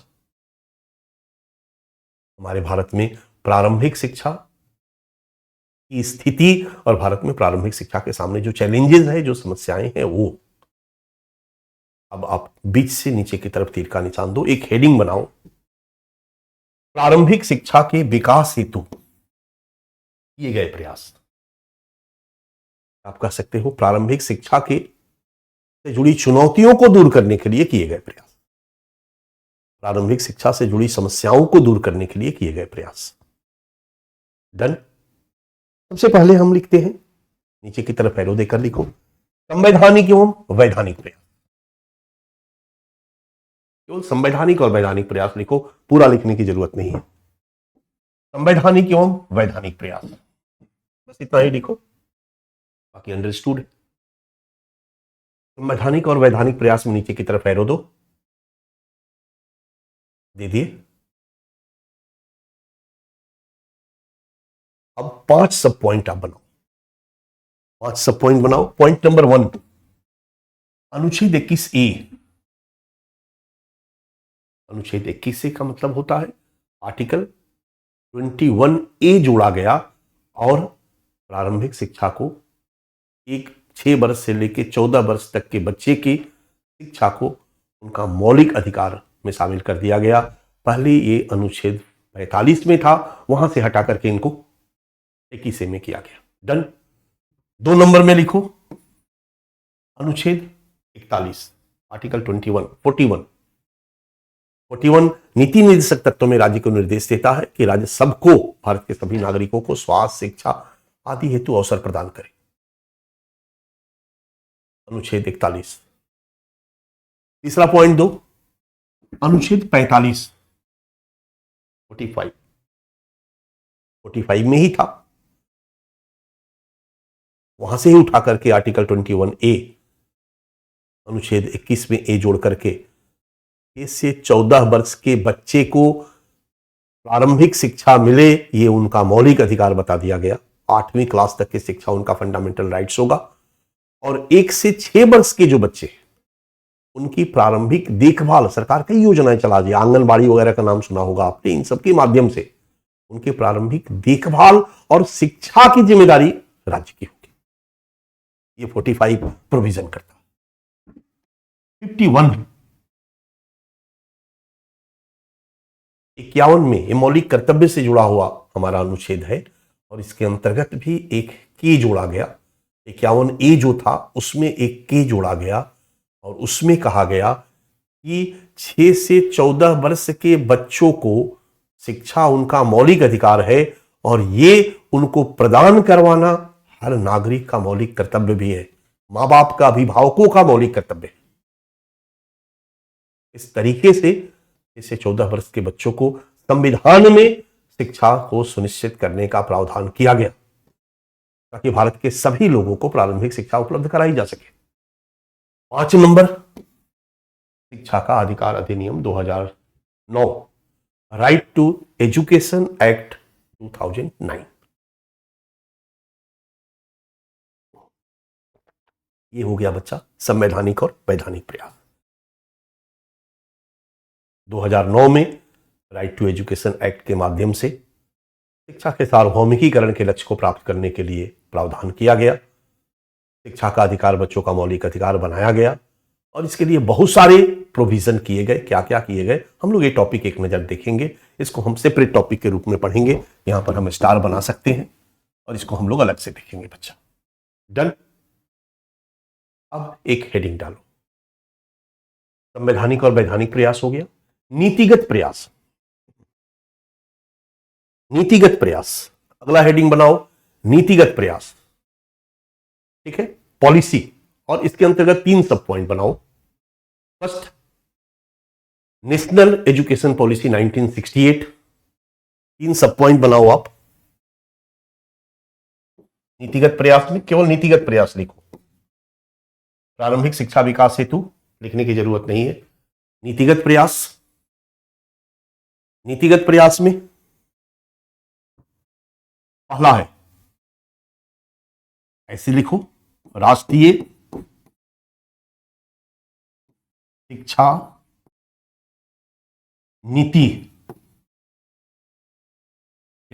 हमारे भारत में प्रारंभिक शिक्षा की स्थिति और भारत में प्रारंभिक शिक्षा के सामने जो चैलेंजेस है, जो समस्याएं हैं, वो अब आप बीच से नीचे की तरफ तीर का निशान दो, एक हेडिंग बनाओ, प्रारंभिक शिक्षा के विकास हेतु किए गए प्रयास। आप कह सकते हो प्रारंभिक शिक्षा के से जुड़ी चुनौतियों को दूर करने के लिए किए गए प्रयास, प्रारंभिक शिक्षा से जुड़ी समस्याओं को दूर करने के लिए किए गए प्रयास। डन। सबसे पहले हम लिखते हैं, नीचे की तरफ एरो देकर लिखो, संवैधानिक एवं वैधानिक प्रयास। केवल संवैधानिक और वैधानिक प्रयास लिखो, पूरा लिखने की जरूरत नहीं है। संवैधानिक एवं वैधानिक प्रयास, बस इतना ही लिखो, बाकी अंडरस्टूड है। संवैधानिक और वैधानिक प्रयास में नीचे की तरफ एरो दो, दे दिए। अब 5 सब पॉइंट आप बनाओ, 5 सब पॉइंट बनाओ। पॉइंट नंबर 1, अनुच्छेद 21A। अनुच्छेद 21A का मतलब होता है आर्टिकल 21A जोड़ा गया और प्रारंभिक शिक्षा को 6 वर्ष से लेकर 14 वर्ष तक के बच्चे की शिक्षा को उनका मौलिक अधिकार में शामिल कर दिया गया। पहले ये अनुच्छेद 45 में था, वहां से हटा करके इनको 21A में किया गया। डन। 2 नंबर में लिखो अनुच्छेद 41, आर्टिकल 41 नीति निर्देशक तत्वों में राज्य को निर्देश देता है कि राज्य सबको, भारत के सभी नागरिकों को स्वास्थ्य, शिक्षा आदि हेतु अवसर प्रदान करे। अनुच्छेद 41। तीसरा पॉइंट दो, अनुच्छेद 45, 45 में ही था, वहां से ही उठा करके आर्टिकल 21A, अनुच्छेद 21 में ए जोड़ करके 6 से 14 वर्ष के बच्चे को प्रारंभिक शिक्षा मिले ये उनका मौलिक अधिकार बता दिया गया। 8वीं क्लास तक की शिक्षा उनका फंडामेंटल राइट्स होगा। और 1 से 6 वर्ष के जो बच्चे उनकी प्रारंभिक देखभाल, सरकार कई योजनाएं चला दी, आंगनबाड़ी वगैरह का नाम सुना होगा आपने, इन सबके माध्यम से उनकी प्रारंभिक देखभाल और शिक्षा की जिम्मेदारी राज्य की होगी। ये 45 प्रोविजन करता है। 51 में ये मौलिक कर्तव्य से जुड़ा हुआ हमारा अनुच्छेद है और इसके अंतर्गत भी एक के जोड़ा गया। 51A जो था उसमें एक के जोड़ा गया और उसमें कहा गया कि 6 से 14 वर्ष के बच्चों को शिक्षा उनका मौलिक अधिकार है और ये उनको प्रदान करवाना हर नागरिक का मौलिक कर्तव्य भी है, मां बाप का, अभिभावकों का मौलिक कर्तव्य है। इस तरीके से 6 से 14 वर्ष के बच्चों को संविधान में शिक्षा को सुनिश्चित करने का प्रावधान किया गया ताकि भारत के सभी लोगों को प्रारंभिक शिक्षा उपलब्ध कराई जा सके। 5 नंबर, शिक्षा का अधिकार अधिनियम 2009, राइट टू एजुकेशन एक्ट 2009। ये हो गया बच्चा संवैधानिक और वैधानिक प्रयास। 2009 में राइट टू एजुकेशन एक्ट के माध्यम से शिक्षा के सार्वभौमिकीकरण के लक्ष्य को प्राप्त करने के लिए प्रावधान किया गया। शिक्षा का अधिकार बच्चों का मौलिक अधिकार बनाया गया और इसके लिए बहुत सारे प्रोविजन किए गए। क्या क्या किए गए, हम लोग ये टॉपिक एक नजर देखेंगे। इसको हम सेपरेट टॉपिक के रूप में पढ़ेंगे। यहां पर हम स्टार बना सकते हैं और इसको हम लोग अलग से देखेंगे बच्चा। डन। अब एक हेडिंग डालो, संवैधानिक और वैधानिक प्रयास हो गया। नीतिगत प्रयास, नीतिगत प्रयास, अगला हेडिंग बनाओ नीतिगत प्रयास। ठीक है, पॉलिसी, और इसके अंतर्गत 3 सब पॉइंट बनाओ। फर्स्ट, नेशनल एजुकेशन पॉलिसी 1968, 3 सब पॉइंट बनाओ आप। नीतिगत प्रयास में केवल नीतिगत प्रयास लिखो, प्रारंभिक शिक्षा विकास हेतु लिखने की जरूरत नहीं है। नीतिगत प्रयास, नीतिगत प्रयास में पहला है, ऐसे लिखो, राष्ट्रीय शिक्षा नीति,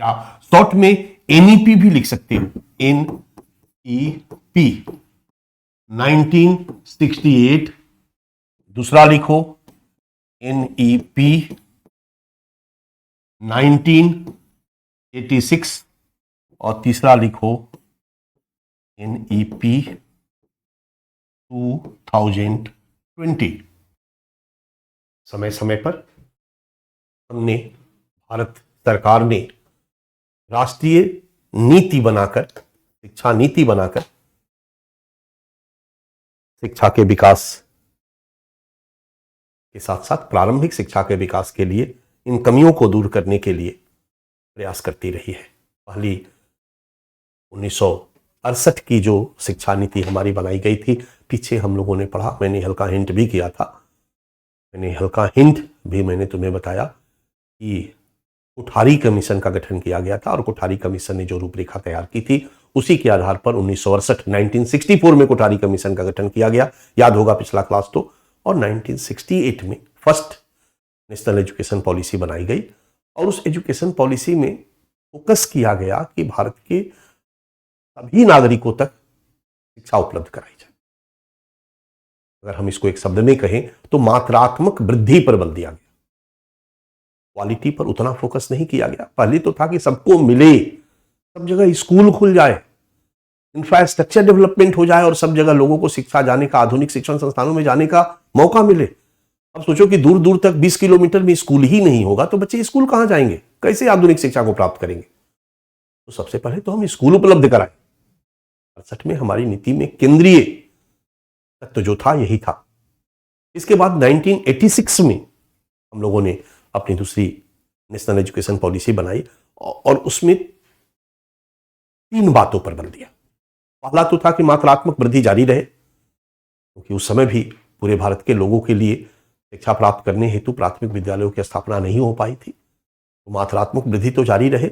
या शॉर्ट में एनईपी भी लिख सकते हो, एनईपी 1968। दूसरा लिखो एनईपी 1986 और तीसरा लिखो एनईपी 2020। समय समय पर हमने, भारत सरकार ने राष्ट्रीय नीति बनाकर, शिक्षा नीति बनाकर शिक्षा के विकास के साथ साथ प्रारंभिक शिक्षा के विकास के लिए इन कमियों को दूर करने के लिए प्रयास करती रही है। पहली 1968 की जो शिक्षा नीति हमारी बनाई गई थी, पीछे हम लोगों ने पढ़ा, मैंने हल्का हिंट भी किया था, मैंने तुम्हें बताया कि कोठारी कमीशन का गठन किया गया था और कोठारी कमीशन ने जो रूपरेखा तैयार की थी उसी के आधार पर 1964 में कोठारी कमीशन का गठन किया गया, याद होगा पिछला क्लास तो। और 1968 में फर्स्ट नेशनल एजुकेशन पॉलिसी बनाई गई और उस एजुकेशन पॉलिसी में फोकस किया गया कि भारत के सभी नागरिकों तक शिक्षा उपलब्ध कराई जाए। अगर हम इसको एक शब्द में कहें तो मात्रात्मक वृद्धि पर बल दिया गया, क्वालिटी पर उतना फोकस नहीं किया गया। पहले तो था कि सबको मिले, सब जगह स्कूल खुल जाए, इंफ्रास्ट्रक्चर डेवलपमेंट हो जाए और सब जगह लोगों को शिक्षा जाने का, आधुनिक शिक्षण संस्थानों में जाने का मौका मिले। अब सोचो कि दूर दूर तक 20 किलोमीटर में स्कूल ही नहीं होगा तो बच्चे स्कूल कहां जाएंगे, कैसे आधुनिक शिक्षा को प्राप्त करेंगे? तो सबसे पहले तो हम स्कूल उपलब्ध कराएं। 68 में हमारी नीति में केंद्रीय तत्व जो था यही था। इसके बाद 1986 में हम लोगों ने अपनी दूसरी नेशनल एजुकेशन पॉलिसी बनाई और उसमें 3 बातों पर बल दिया। पहला तो था कि मात्रात्मक वृद्धि जारी रहे, क्योंकि उस समय भी पूरे भारत के लोगों के लिए शिक्षा प्राप्त करने हेतु प्राथमिक विद्यालयों की स्थापना नहीं हो पाई थी। तो मात्रात्मक वृद्धि तो जारी रहे,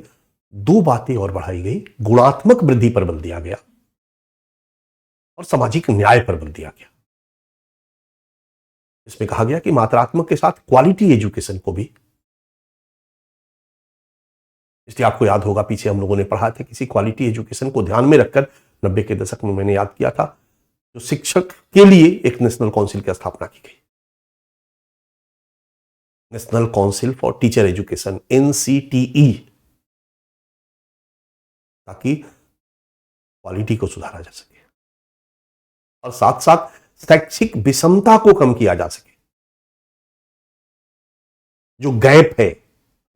दो बातें और बढ़ाई गई, गुणात्मक वृद्धि पर बल दिया गया और सामाजिक न्याय पर बल दिया गया। इसमें कहा गया कि मात्रात्मक के साथ क्वालिटी एजुकेशन को भी, इसलिए आपको याद होगा पीछे हम लोगों ने पढ़ा था, किसी क्वालिटी एजुकेशन को ध्यान में रखकर 90 के दशक में मैंने याद किया था, जो शिक्षक के लिए एक नेशनल काउंसिल की स्थापना की गई, national council for teacher education, NCTE, ताकि क्वालिटी को सुधारा जा सके और साथ साथ शैक्षिक विषमता को कम किया जा सके। जो गैप है,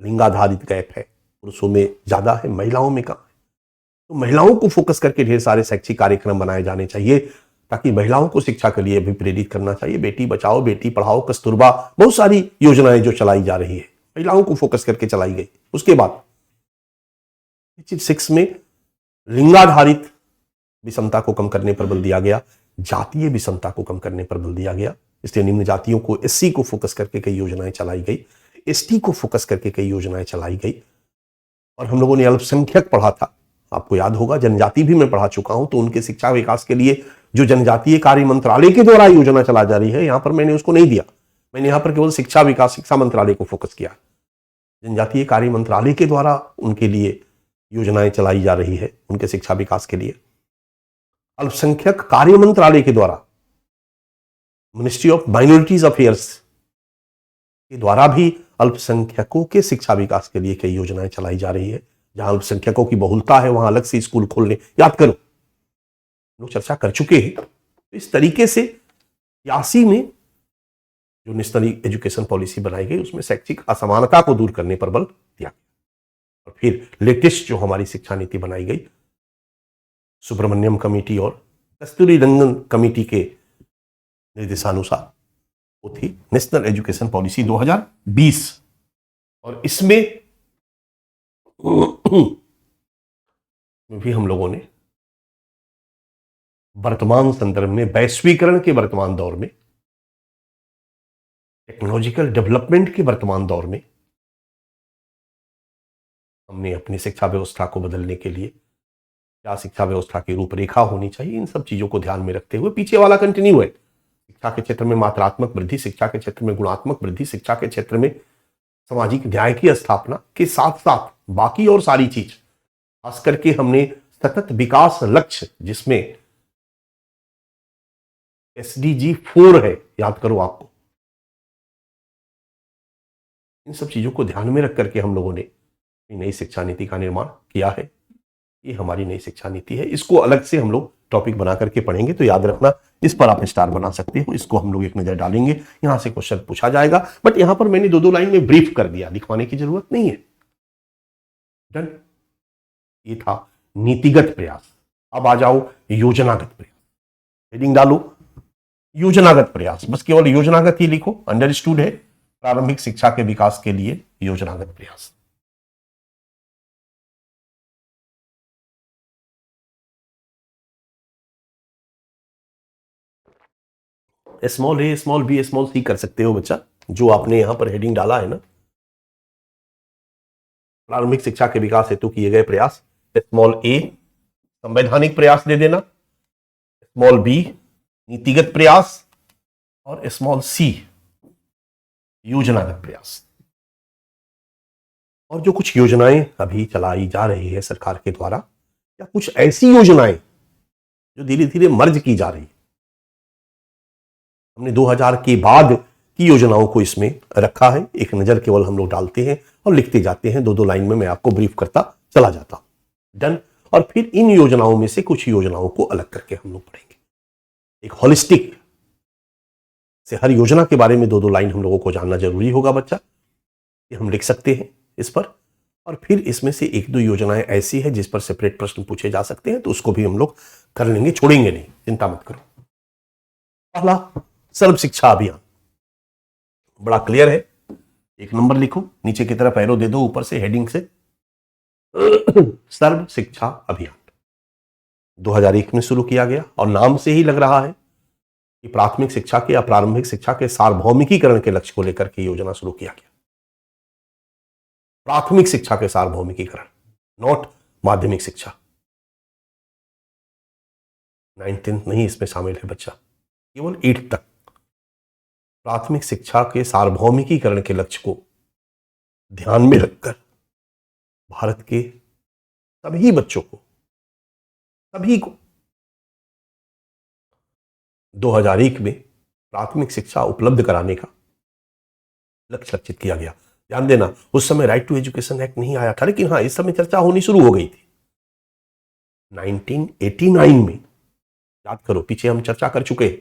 लिंगाधारित गैप है, पुरुषों में ज्यादा है, महिलाओं में कम है, तो महिलाओं को फोकस करके ढेर सारे शैक्षिक कार्यक्रम बनाए जाने चाहिए ताकि महिलाओं को शिक्षा के लिए भी प्रेरित करना चाहिए। बेटी बचाओ बेटी पढ़ाओ, कस्तूरबा, बहुत सारी योजनाएं जो चलाई जा रही है महिलाओं को फोकस करके चलाई गई। उसके बाद 6 में लिंगाधारित विषमता को कम करने पर बल दिया गया, जातीय विषमता को कम करने पर बल दिया गया। इसलिए निम्न जातियों को, SC को फोकस करके कई योजनाएं चलाई गई, ST को फोकस करके कई योजनाएं चलाई गई। और हम लोगों ने अल्पसंख्यक पढ़ा था, आपको याद होगा, जनजाति भी मैं पढ़ा चुका हूं, तो उनके शिक्षा विकास के लिए जो जनजातीय कार्य मंत्रालय के द्वारा योजना चला जा रही है, यहां पर मैंने उसको नहीं दिया, मैंने यहां पर केवल शिक्षा विकास, शिक्षा मंत्रालय को फोकस किया। जनजातीय कार्य मंत्रालय के द्वारा उनके लिए योजनाएं चलाई जा रही है, उनके शिक्षा विकास के लिए। अल्पसंख्यक कार्य मंत्रालय के द्वारा, मिनिस्ट्री ऑफ माइनॉरिटीज अफेयर्स के द्वारा भी अल्पसंख्यकों के शिक्षा विकास के लिए कई योजनाएं चलाई जा रही है। जहां अल्पसंख्यकों की बहुलता है वहां अलग से स्कूल खोलने, याद करो, लोग चर्चा कर चुके हैं। तो इस तरीके से 81 में जो नेशनल एजुकेशन पॉलिसी बनाई गई, उसमें शैक्षिक असमानता को दूर करने पर बल दिया गया। और फिर लेटेस्ट जो हमारी शिक्षा नीति बनाई गई, सुब्रमण्यम कमेटी और कस्तूरी रंगन कमेटी के निर्देशानुसार, वो थी नेशनल एजुकेशन पॉलिसी 2020। और इसमें भी हम लोगों ने वर्तमान संदर्भ में, वैश्वीकरण के वर्तमान दौर में, टेक्नोलॉजिकल डेवलपमेंट के वर्तमान दौर में, हमने अपनी शिक्षा व्यवस्था को बदलने के लिए क्या शिक्षा व्यवस्था की रूपरेखा होनी चाहिए, इन सब चीजों को ध्यान में रखते हुए पीछे वाला कंटिन्यू है। शिक्षा के क्षेत्र में मात्रात्मक वृद्धि, शिक्षा के क्षेत्र में गुणात्मक वृद्धि, शिक्षा के क्षेत्र में सामाजिक न्याय की स्थापना के साथ साथ बाकी और सारी चीज, खास करके हमने सतत विकास लक्ष्य, जिसमें SDG 4 है, याद करो आपको, इन सब चीजों को ध्यान में रख करके हम लोगों ने नई शिक्षा नीति का निर्माण किया है। ये हमारी नई शिक्षा नीति है। इसको अलग से हम लोग टॉपिक बना करके पढ़ेंगे, तो याद रखना, इस पर आप स्टार बना सकते हो। इसको हम लोग एक नजर डालेंगे, यहां से क्वेश्चन पूछा जाएगा, बट यहां पर मैंने 2-2 लाइन में ब्रीफ कर दिया, लिखवाने की जरूरत नहीं है। डन। ये था नीतिगत प्रयास। अब आ जाओ योजनागत प्रयास। हेडिंग डालो योजनागत प्रयास, बस केवल योजनागत ही लिखो, अंडरस्टूड है, प्रारंभिक शिक्षा के विकास के लिए योजनागत प्रयास। स्मॉल ए, स्मॉल बी, स्मॉल सी कर सकते हो बच्चा, जो आपने यहां पर हेडिंग डाला है ना, प्रारंभिक शिक्षा के विकास हेतु किए गए प्रयास। स्मॉल ए संवैधानिक प्रयास दे देना, स्मॉल बी नीतिगत प्रयास, और स्मॉल सी योजनागत प्रयास। और जो कुछ योजनाएं अभी चलाई जा रही है सरकार के द्वारा, या कुछ ऐसी योजनाएं जो धीरे धीरे मर्ज की जा रही है, हमने 2000 के बाद की योजनाओं को इसमें रखा है। एक नजर केवल हम लोग डालते हैं और लिखते जाते हैं, 2-2 लाइन में मैं आपको ब्रीफ करता चला जाता हूं। डन। और फिर इन योजनाओं में से कुछ योजनाओं को अलग करके हम लोग पढ़ेंगे, एक होलिस्टिक से हर योजना के बारे में 2-2 लाइन हम लोगों को जानना जरूरी होगा बच्चा, कि हम लिख सकते हैं इस पर। और फिर इसमें से 1-2 योजनाएं ऐसी है जिस पर सेपरेट प्रश्न पूछे जा सकते हैं, तो उसको भी हम लोग कर लेंगे, छोड़ेंगे नहीं, चिंता मत करो। पहला सर्व शिक्षा अभियान, बड़ा क्लियर है, 1 नंबर लिखो, नीचे की तरफ एरो दे दो ऊपर से हेडिंग से, सर्व शिक्षा अभियान 2001 में शुरू किया गया, और नाम से ही लग रहा है कि प्राथमिक शिक्षा के या प्रारंभिक शिक्षा के सार्वभौमिकीकरण के लक्ष्य को लेकर के योजना शुरू किया गया। प्राथमिक शिक्षा के सार्वभौमिकीकरण, नॉट माध्यमिक शिक्षा। 9th 10th नहीं इसमें शामिल है बच्चा, केवल 8th तक प्राथमिक शिक्षा के सार्वभौमिकीकरण के लक्ष्य को ध्यान में रखकर भारत के सभी बच्चों को, सभी को 2001 में प्राथमिक शिक्षा उपलब्ध कराने का लक्ष्य लक्षित किया गया। ध्यान देना, उस समय राइट टू एजुकेशन एक्ट नहीं आया था, लेकिन हाँ इस समय चर्चा होनी शुरू हो गई थी। 1989 में, याद करो पीछे हम चर्चा कर चुके हैं,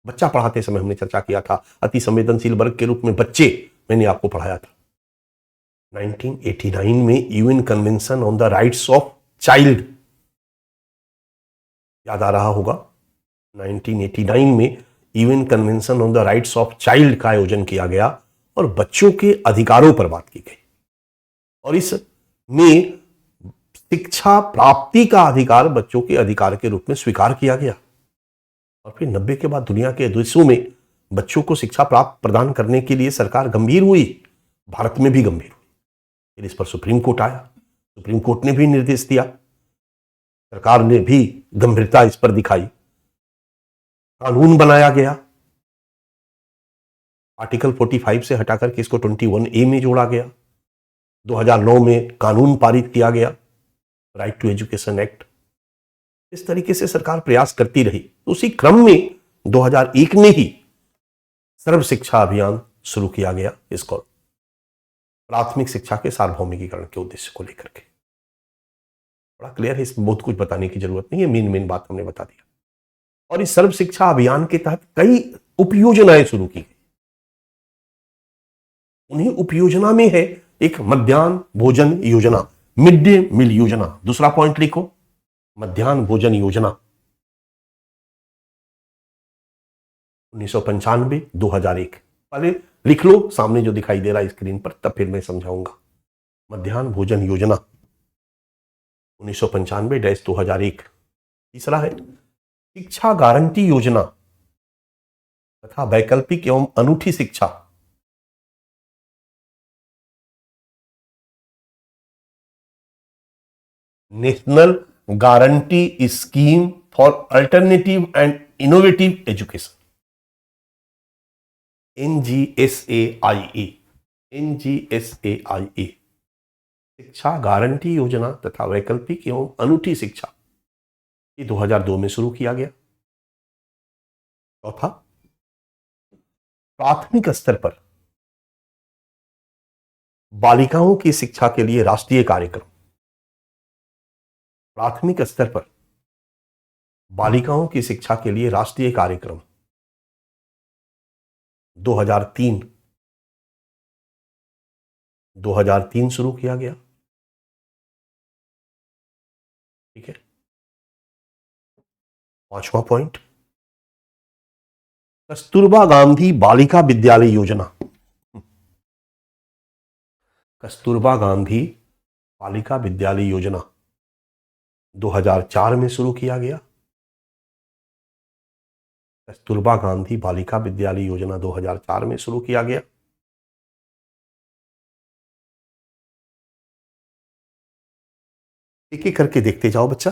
बच्चा पढ़ाते समय हमने चर्चा किया था, अति संवेदनशील वर्ग के रूप में बच्चे मैंने आपको पढ़ाया था। 1989 में UN convention on the rights of child, याद आ रहा होगा, 1989 में UN convention on the rights of child का आयोजन किया गया और बच्चों के अधिकारों पर बात की गई, और इसमें शिक्षा प्राप्ति का अधिकार बच्चों के अधिकार के रूप में स्वीकार किया गया। और फिर 90 के बाद दुनिया के देशों में बच्चों को शिक्षा प्राप्त प्रदान करने के लिए सरकार गंभीर हुई, भारत में भी गंभीर हुई। फिर इस पर सुप्रीम कोर्ट आया, सुप्रीम कोर्ट ने भी निर्देश दिया, सरकार ने भी गंभीरता इस पर दिखाई, कानून बनाया गया, आर्टिकल 45 से हटाकर के इसको 21A में जोड़ा गया। 2009 में कानून पारित किया गया, राइट टू एजुकेशन एक्ट। इस तरीके से सरकार प्रयास करती रही। उसी क्रम में 2001 में ही सर्व शिक्षा अभियान शुरू किया गया, इसको प्राथमिक शिक्षा के सार्वभौमिकीकरण के उद्देश्य को लेकर के। बड़ा क्लियर है, इसमें बहुत कुछ बताने की जरूरत नहीं है, मेन बात हमने बता दिया। और इस सर्व शिक्षा अभियान के तहत कई उपयोजनाएं शुरू की गई। उन्हीं उपयोजना में है एक मध्याह्न भोजन योजना, मिड डे मील योजना। दूसरा पॉइंट लिखो, मध्याह्न भोजन योजना 1995 2001। पहले लिख लो सामने जो दिखाई दे रहा है स्क्रीन पर, तब फिर मैं समझाऊंगा। मध्याह्न भोजन योजना 1995-2001। तीसरा है शिक्षा गारंटी योजना तथा वैकल्पिक एवं अनूठी शिक्षा, national guarantee scheme for alternative and innovative education, NGSAIA। शिक्षा गारंटी योजना तथा वैकल्पिक एवं अनूठी शिक्षा, ये 2002 में शुरू किया गया। चौथा, प्राथमिक स्तर पर बालिकाओं की शिक्षा के लिए राष्ट्रीय कार्यक्रम। प्राथमिक स्तर पर बालिकाओं की शिक्षा के लिए राष्ट्रीय कार्यक्रम 2003 शुरू किया गया। ठीक है। पांचवा पॉइंट, कस्तूरबा गांधी बालिका विद्यालय योजना। कस्तूरबा गांधी बालिका विद्यालय योजना 2004 में शुरू किया गया। कस्तूरबा गांधी बालिका विद्यालय योजना 2004 में शुरू किया गया। एक एक करके देखते जाओ बच्चा,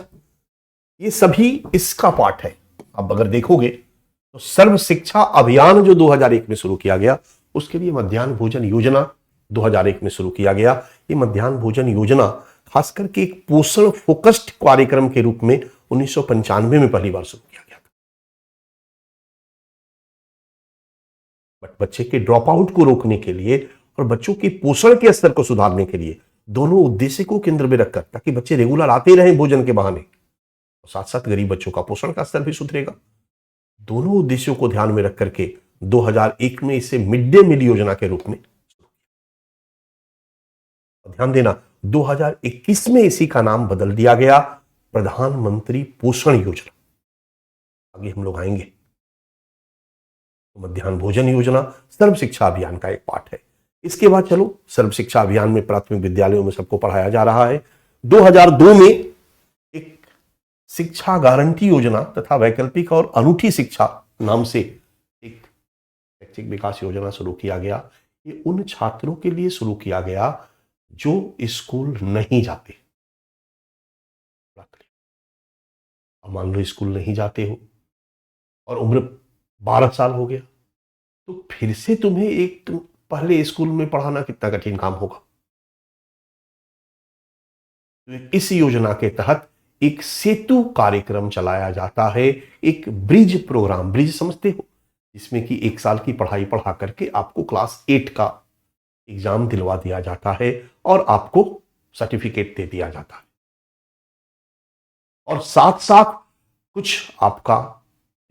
ये सभी इसका पार्ट है। अब अगर देखोगे तो सर्व शिक्षा अभियान जो 2001 में शुरू किया गया, उसके लिए मध्याह्न भोजन योजना 2001 में शुरू किया गया। ये मध्याह्न भोजन योजना खास करके एक पोषण फोकस्ड कार्यक्रम के रूप में 1995 में पहली बार शुरू किया गया था। बट बच्चे के ड्रॉप आउट को रोकने के लिए और बच्चों के पोषण के स्तर को सुधारने के लिए दोनों उद्देश्य को केंद्र में रखकर, ताकि बच्चे रेगुलर आते रहें भोजन के बहाने, और साथ साथ गरीब बच्चों का पोषण का स्तर भी सुधरेगा। दोनों उद्देश्यों को ध्यान में रख करके 2001 में इसे मिड डे मील योजना के रूप में, ध्यान देना 2021 में इसी का नाम बदल दिया गया प्रधानमंत्री पोषण योजना। आगे हम लोग आएंगे। तो मध्याह्न भोजन योजना सर्व शिक्षा अभियान का एक पार्ट है। इसके बाद चलो, सर्व शिक्षा अभियान में प्राथमिक विद्यालयों में सबको पढ़ाया जा रहा है। 2002 में एक शिक्षा गारंटी योजना तथा वैकल्पिक और अनूठी शिक्षा नाम से एक शैक्षिक विकास योजना शुरू किया गया। ये उन छात्रों के लिए शुरू किया गया जो स्कूल नहीं जाते। अब मान लो स्कूल नहीं जाते हो और उम्र 12 साल हो गया, तो फिर से तुम्हें एक पहले स्कूल में पढ़ाना कितना कठिन काम होगा। तो इस योजना के तहत एक सेतु कार्यक्रम चलाया जाता है, एक ब्रिज प्रोग्राम। ब्रिज समझते हो, जिसमें कि 1 साल की पढ़ाई पढ़ा करके आपको क्लास 8 का एग्जाम दिलवा दिया जाता है और आपको सर्टिफिकेट दे दिया जाता है, और साथ साथ कुछ आपका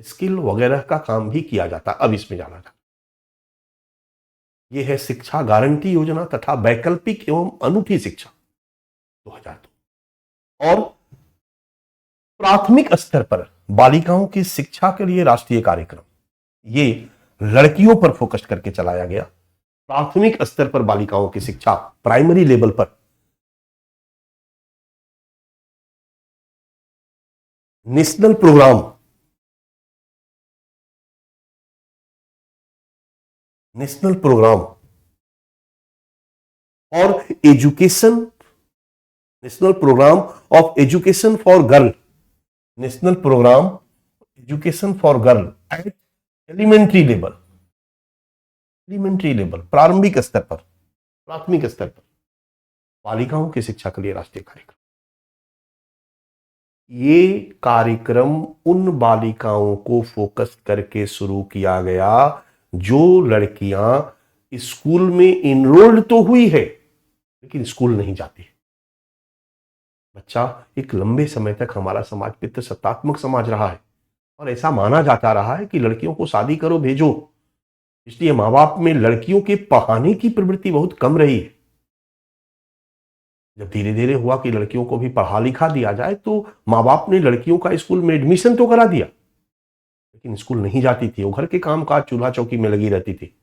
स्किल वगैरह का काम भी किया जाता है। अब इसमें जाना था, यह है शिक्षा गारंटी योजना तथा वैकल्पिक एवं अनूठी शिक्षा 2002। और प्राथमिक स्तर पर बालिकाओं की शिक्षा के लिए राष्ट्रीय कार्यक्रम, ये लड़कियों पर फोकस करके चलाया गया। प्राथमिक स्तर पर बालिकाओं की शिक्षा, प्राइमरी लेवल पर नेशनल प्रोग्राम, नेशनल प्रोग्राम और education, national programme of education for girl, national programme education for girl at elementary level, elementary level प्रारंभिक स्तर पर, प्राथमिक स्तर पर बालिकाओं की शिक्षा के लिए राष्ट्रीय कार्यक्रम। ये कार्यक्रम उन बालिकाओं को फोकस करके शुरू किया गया जो लड़कियां स्कूल में इनरोल्ड तो हुई है लेकिन स्कूल नहीं जाती। बच्चा एक लंबे समय तक हमारा समाज पितृसत्तात्मक समाज रहा है और ऐसा माना जाता रहा है कि लड़कियों को शादी करो भेजो, इसलिए माँ बाप में लड़कियों के पढ़ाने की प्रवृत्ति बहुत कम रही है। जब धीरे धीरे हुआ कि लड़कियों को भी पढ़ा लिखा दिया जाए, तो माँ बाप ने लड़कियों का स्कूल में एडमिशन तो करा दिया, लेकिन स्कूल नहीं जाती थी, वो घर के काम काज चूल्हा चौकी में लगी रहती थी।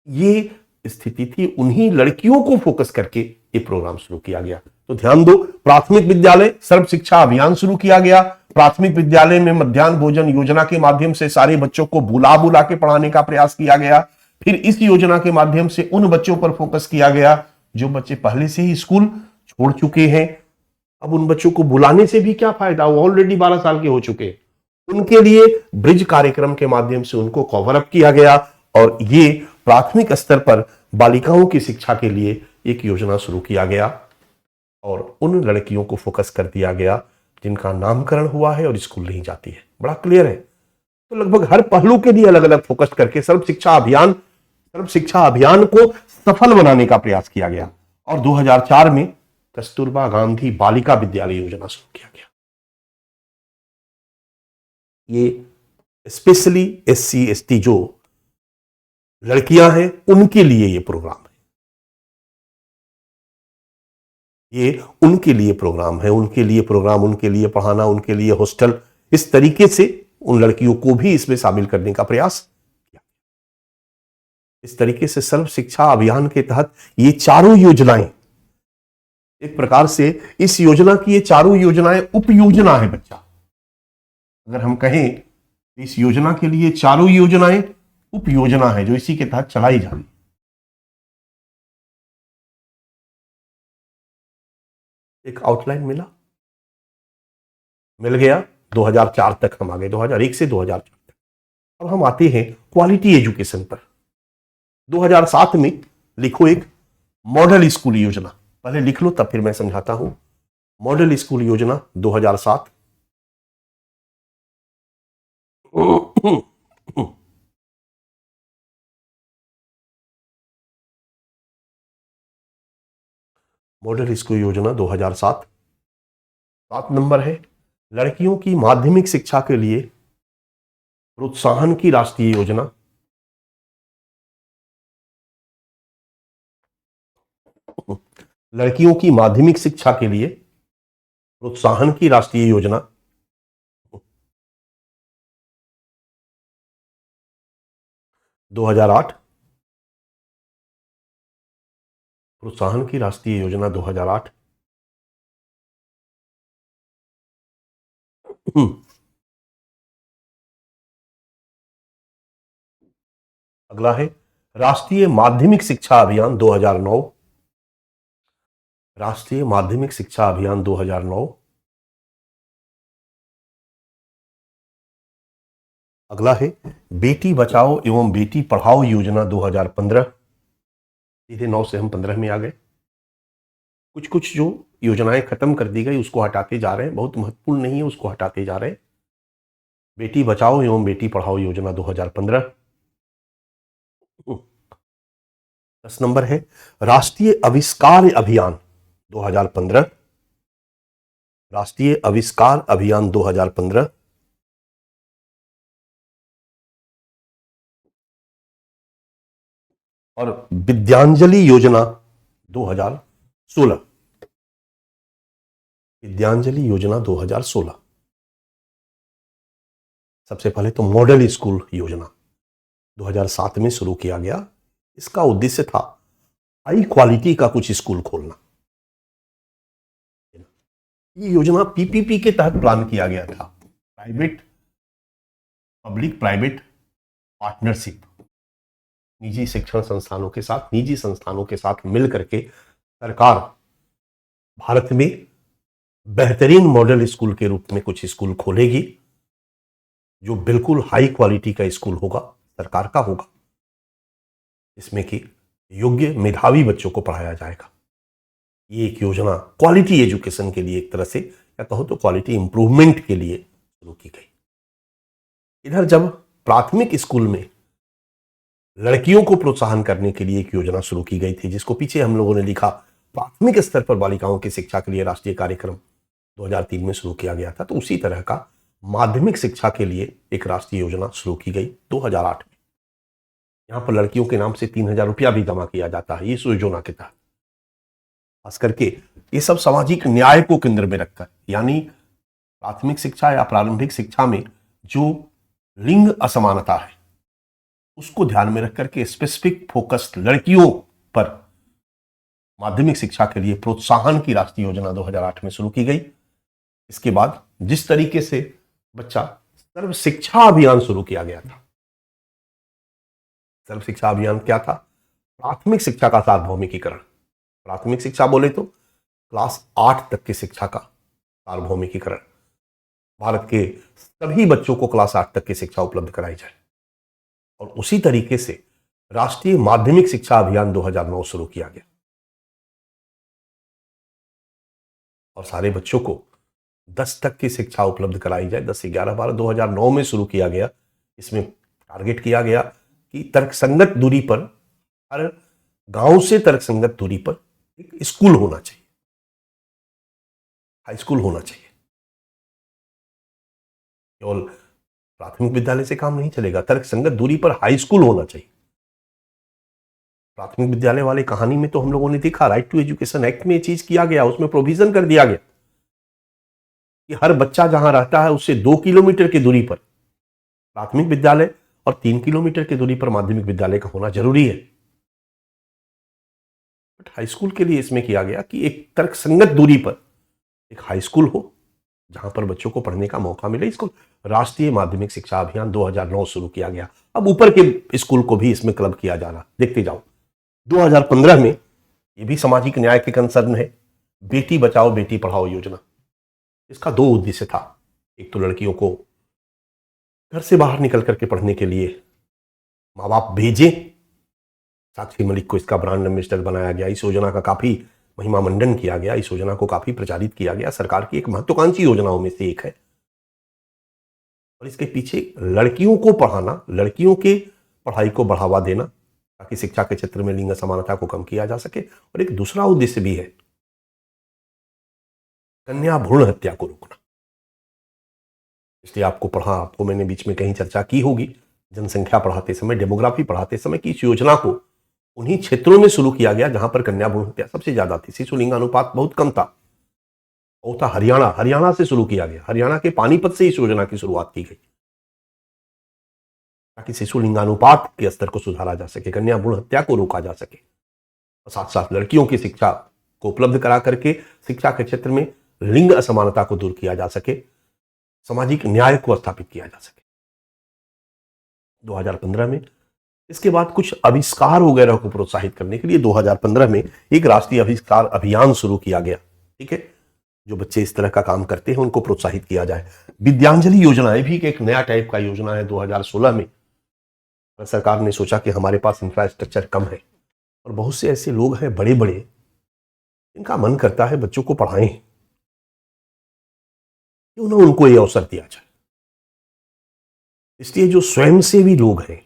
ये स्थिति थी, उन्हीं लड़कियों को फोकस करके ये प्रोग्राम शुरू किया गया। तो ध्यान दो, प्राथमिक विद्यालय सर्व शिक्षा अभियान शुरू किया गया। प्राथमिक विद्यालय में मध्याह्न भोजन योजना के माध्यम से सारे बच्चों को बुला बुला के पढ़ाने का प्रयास किया गया। फिर इस योजना के माध्यम से उन बच्चों पर फोकस किया गया जो बच्चे पहले से ही स्कूल छोड़ चुके हैं। अब उन बच्चों को बुलाने से भी क्या फायदा, वो ऑलरेडी 12 साल के हो चुके हैं। उनके लिए ब्रिज कार्यक्रम के माध्यम से उनको कवर अप किया गया और ये प्राथमिक स्तर पर बालिकाओं की शिक्षा के लिए एक योजना शुरू किया गया और उन लड़कियों को फोकस कर दिया गया जिनका नामकरण हुआ है और स्कूल नहीं जाती है। बड़ा क्लियर है। तो लगभग हर पहलू के लिए अलग अलग फोकस करके सर्व शिक्षा अभियान को सफल बनाने का प्रयास किया गया और 2004 में कस्तूरबा गांधी बालिका विद्यालय योजना शुरू किया गया। ये स्पेशली SC ST जो लड़कियां हैं उनके लिए ये प्रोग्राम है, ये उनके लिए प्रोग्राम है, उनके लिए प्रोग्राम, उनके लिए पढ़ाना, उनके लिए हॉस्टल, इस तरीके से उन लड़कियों को भी इसमें शामिल करने का प्रयास किया। इस तरीके से सर्व शिक्षा अभियान के तहत ये चारों योजनाएं, एक प्रकार से इस योजना की ये चारों योजनाएं उप योजना है बच्चा। अगर हम कहें इस योजना के लिए चारों योजनाएं उप योजना है जो इसी के तहत चलाई जा रही। एक आउटलाइन मिल गया। 2004 तक हम आ गए, 2001 से 2004 तक। अब हम आते हैं क्वालिटी एजुकेशन पर। 2007 में लिखो एक मॉडल स्कूल योजना, पहले लिख लो तब फिर मैं समझाता हूं। मॉडल स्कूल योजना 2007। मॉडल स्कूल योजना 2007। 7 नंबर है लड़कियों की माध्यमिक शिक्षा के लिए प्रोत्साहन की राष्ट्रीय योजना। लड़कियों की माध्यमिक शिक्षा के लिए प्रोत्साहन की राष्ट्रीय योजना 2008। प्रोत्साहन की राष्ट्रीय योजना 2008। अगला है राष्ट्रीय माध्यमिक शिक्षा अभियान 2009, राष्ट्रीय माध्यमिक शिक्षा अभियान 2009। अगला है बेटी बचाओ एवं बेटी पढ़ाओ योजना 2015। सीधे 9 से हम 15 में आ गए। कुछ कुछ जो योजनाएं खत्म कर दी गई उसको हटाते जा रहे हैं, बहुत महत्वपूर्ण नहीं है उसको हटाते जा रहे हैं। बेटी बचाओ एवं बेटी पढ़ाओ योजना 2015। 10 नंबर है राष्ट्रीय आविष्कार अभियान 2015, राष्ट्रीय आविष्कार अभियान 2015। और विद्यांजलि योजना 2016, विद्यांजलि योजना 2016। सबसे पहले तो मॉडल स्कूल योजना 2007 में शुरू किया गया। इसका उद्देश्य था हाई क्वालिटी का कुछ स्कूल खोलना। ये योजना पीपीपी के तहत प्लान किया गया था, प्राइवेट पब्लिक प्राइवेट पार्टनरशिप। निजी शिक्षण संस्थानों के साथ, निजी संस्थानों के साथ मिल करके सरकार भारत में बेहतरीन मॉडल स्कूल के रूप में कुछ स्कूल खोलेगी जो बिल्कुल हाई क्वालिटी का स्कूल होगा, सरकार का होगा, इसमें कि योग्य मेधावी बच्चों को पढ़ाया जाएगा। ये एक योजना क्वालिटी एजुकेशन के लिए, एक तरह से या कहो तो क्वालिटी इंप्रूवमेंट के लिए शुरू की गई। इधर जब प्राथमिक स्कूल में लड़कियों को प्रोत्साहन करने के लिए एक योजना शुरू की गई थी, जिसको पीछे हम लोगों ने लिखा प्राथमिक स्तर पर बालिकाओं की शिक्षा के लिए राष्ट्रीय कार्यक्रम 2003 में शुरू किया गया था, तो उसी तरह का माध्यमिक शिक्षा के लिए एक राष्ट्रीय योजना शुरू की गई 2008 में। यहां पर लड़कियों के नाम से 3,000 रुपया भी जमा किया जाता है इस योजना के तहत। खास करके ये सब सामाजिक न्याय को केंद्र में रखकर, यानी प्राथमिक शिक्षा या प्रारंभिक शिक्षा में जो लिंग असमानता है उसको ध्यान में रख करके स्पेसिफिक फोकस लड़कियों पर माध्यमिक शिक्षा के लिए प्रोत्साहन की राष्ट्रीय योजना 2008 में शुरू की गई। इसके बाद जिस तरीके से बच्चा सर्व शिक्षा अभियान शुरू किया गया था। सर्व शिक्षा अभियान क्या था? प्राथमिक शिक्षा का सार्वभौमिकीकरण। प्राथमिक शिक्षा बोले तो क्लास 8 तक की शिक्षा का सार्वभौमिकीकरण, भारत के सभी बच्चों को क्लास 8 तक की शिक्षा उपलब्ध कराई जाए। और उसी तरीके से राष्ट्रीय माध्यमिक शिक्षा अभियान 2009 शुरू किया गया और सारे बच्चों को 10 तक की शिक्षा उपलब्ध कराई जाए। 10 से 11 12 2009 में शुरू किया गया। इसमें टारगेट किया गया कि तर्कसंगत दूरी पर, हर गांव से तर्कसंगत दूरी पर एक स्कूल होना चाहिए, हाई स्कूल होना चाहिए। केवल प्राथमिक विद्यालय से काम नहीं चलेगा, तर्कसंगत दूरी पर हाई स्कूल होना चाहिए। प्राथमिक विद्यालय वाले कहानी में तो हम लोगों ने देखा, राइट टू एजुकेशन एक्ट में ये चीज किया गया, उसमें प्रोविजन कर दिया गया कि हर बच्चा जहां रहता है उससे 2 किलोमीटर की दूरी पर प्राथमिक विद्यालय और 3 किलोमीटर की दूरी पर माध्यमिक विद्यालय का होना जरूरी है। बट हाई स्कूल के लिए इसमें किया गया कि एक तर्कसंगत दूरी पर एक हाई स्कूल हो जहां पर बच्चों को पढ़ने का मौका मिले। इसको राष्ट्रीय माध्यमिक शिक्षा अभियान 2009 शुरू किया गया। अब ऊपर के स्कूल को भी इसमें क्लब किया जा रहा, देखते जाओ। 2015 में ये भी सामाजिक न्याय के कंसर्न है, बेटी बचाओ बेटी पढ़ाओ योजना। इसका 2 उद्देश्य था। एक तो लड़कियों को घर से बाहर निकल करके पढ़ने के लिए माँ बाप भेजें। साक्षी मलिक को इसका ब्रांड एम्बेसडर बनाया गया। इस योजना का काफी महिमा मंडन किया गया, इस योजना को काफी प्रचारित किया गया। सरकार की एक महत्वाकांक्षी योजनाओं में से एक है और इसके पीछे लड़कियों को पढ़ाना, लड़कियों के पढ़ाई को बढ़ावा देना ताकि शिक्षा के क्षेत्र में लिंग असमानता को कम किया जा सके। और एक दूसरा उद्देश्य भी है, कन्या भ्रूण हत्या को रोकना। इसलिए आपको मैंने बीच में कहीं चर्चा की होगी जनसंख्या पढ़ाते समय, डेमोग्राफी पढ़ाते समय, कि इस योजना को उन्हीं क्षेत्रों में शुरू किया गया जहां पर कन्या भ्रूण हत्या सबसे ज्यादा थी, शिशु लिंगानुपात बहुत कम था। वो था हरियाणा से शुरू किया गया। हरियाणा के पानीपत से इस योजना की शुरुआत की गई ताकि शिशु लिंगानुपात के स्तर को सुधारा जा सके, कन्या भ्रूण हत्या को रोका जा सके और साथ साथ लड़कियों की शिक्षा को उपलब्ध करा करके शिक्षा के क्षेत्र में लिंग असमानता को दूर किया जा सके, सामाजिक न्याय को स्थापित किया जा सके। 2015 में इसके बाद कुछ आविष्कार वगैरह को प्रोत्साहित करने के लिए 2015 में एक राष्ट्रीय आविष्कार अभियान शुरू किया गया। ठीक है, जो बच्चे इस तरह का काम करते हैं उनको प्रोत्साहित किया जाए। विद्यांजलि योजना भी एक नया टाइप का योजना है। 2016 में सरकार ने सोचा कि हमारे पास इंफ्रास्ट्रक्चर कम है और बहुत से ऐसे लोग हैं बड़े बड़े, इनका मन करता है बच्चों को पढ़ाएं, क्यों ना उनको ये अवसर दिया जाए। इसलिए जो स्वयंसेवी लोग हैं,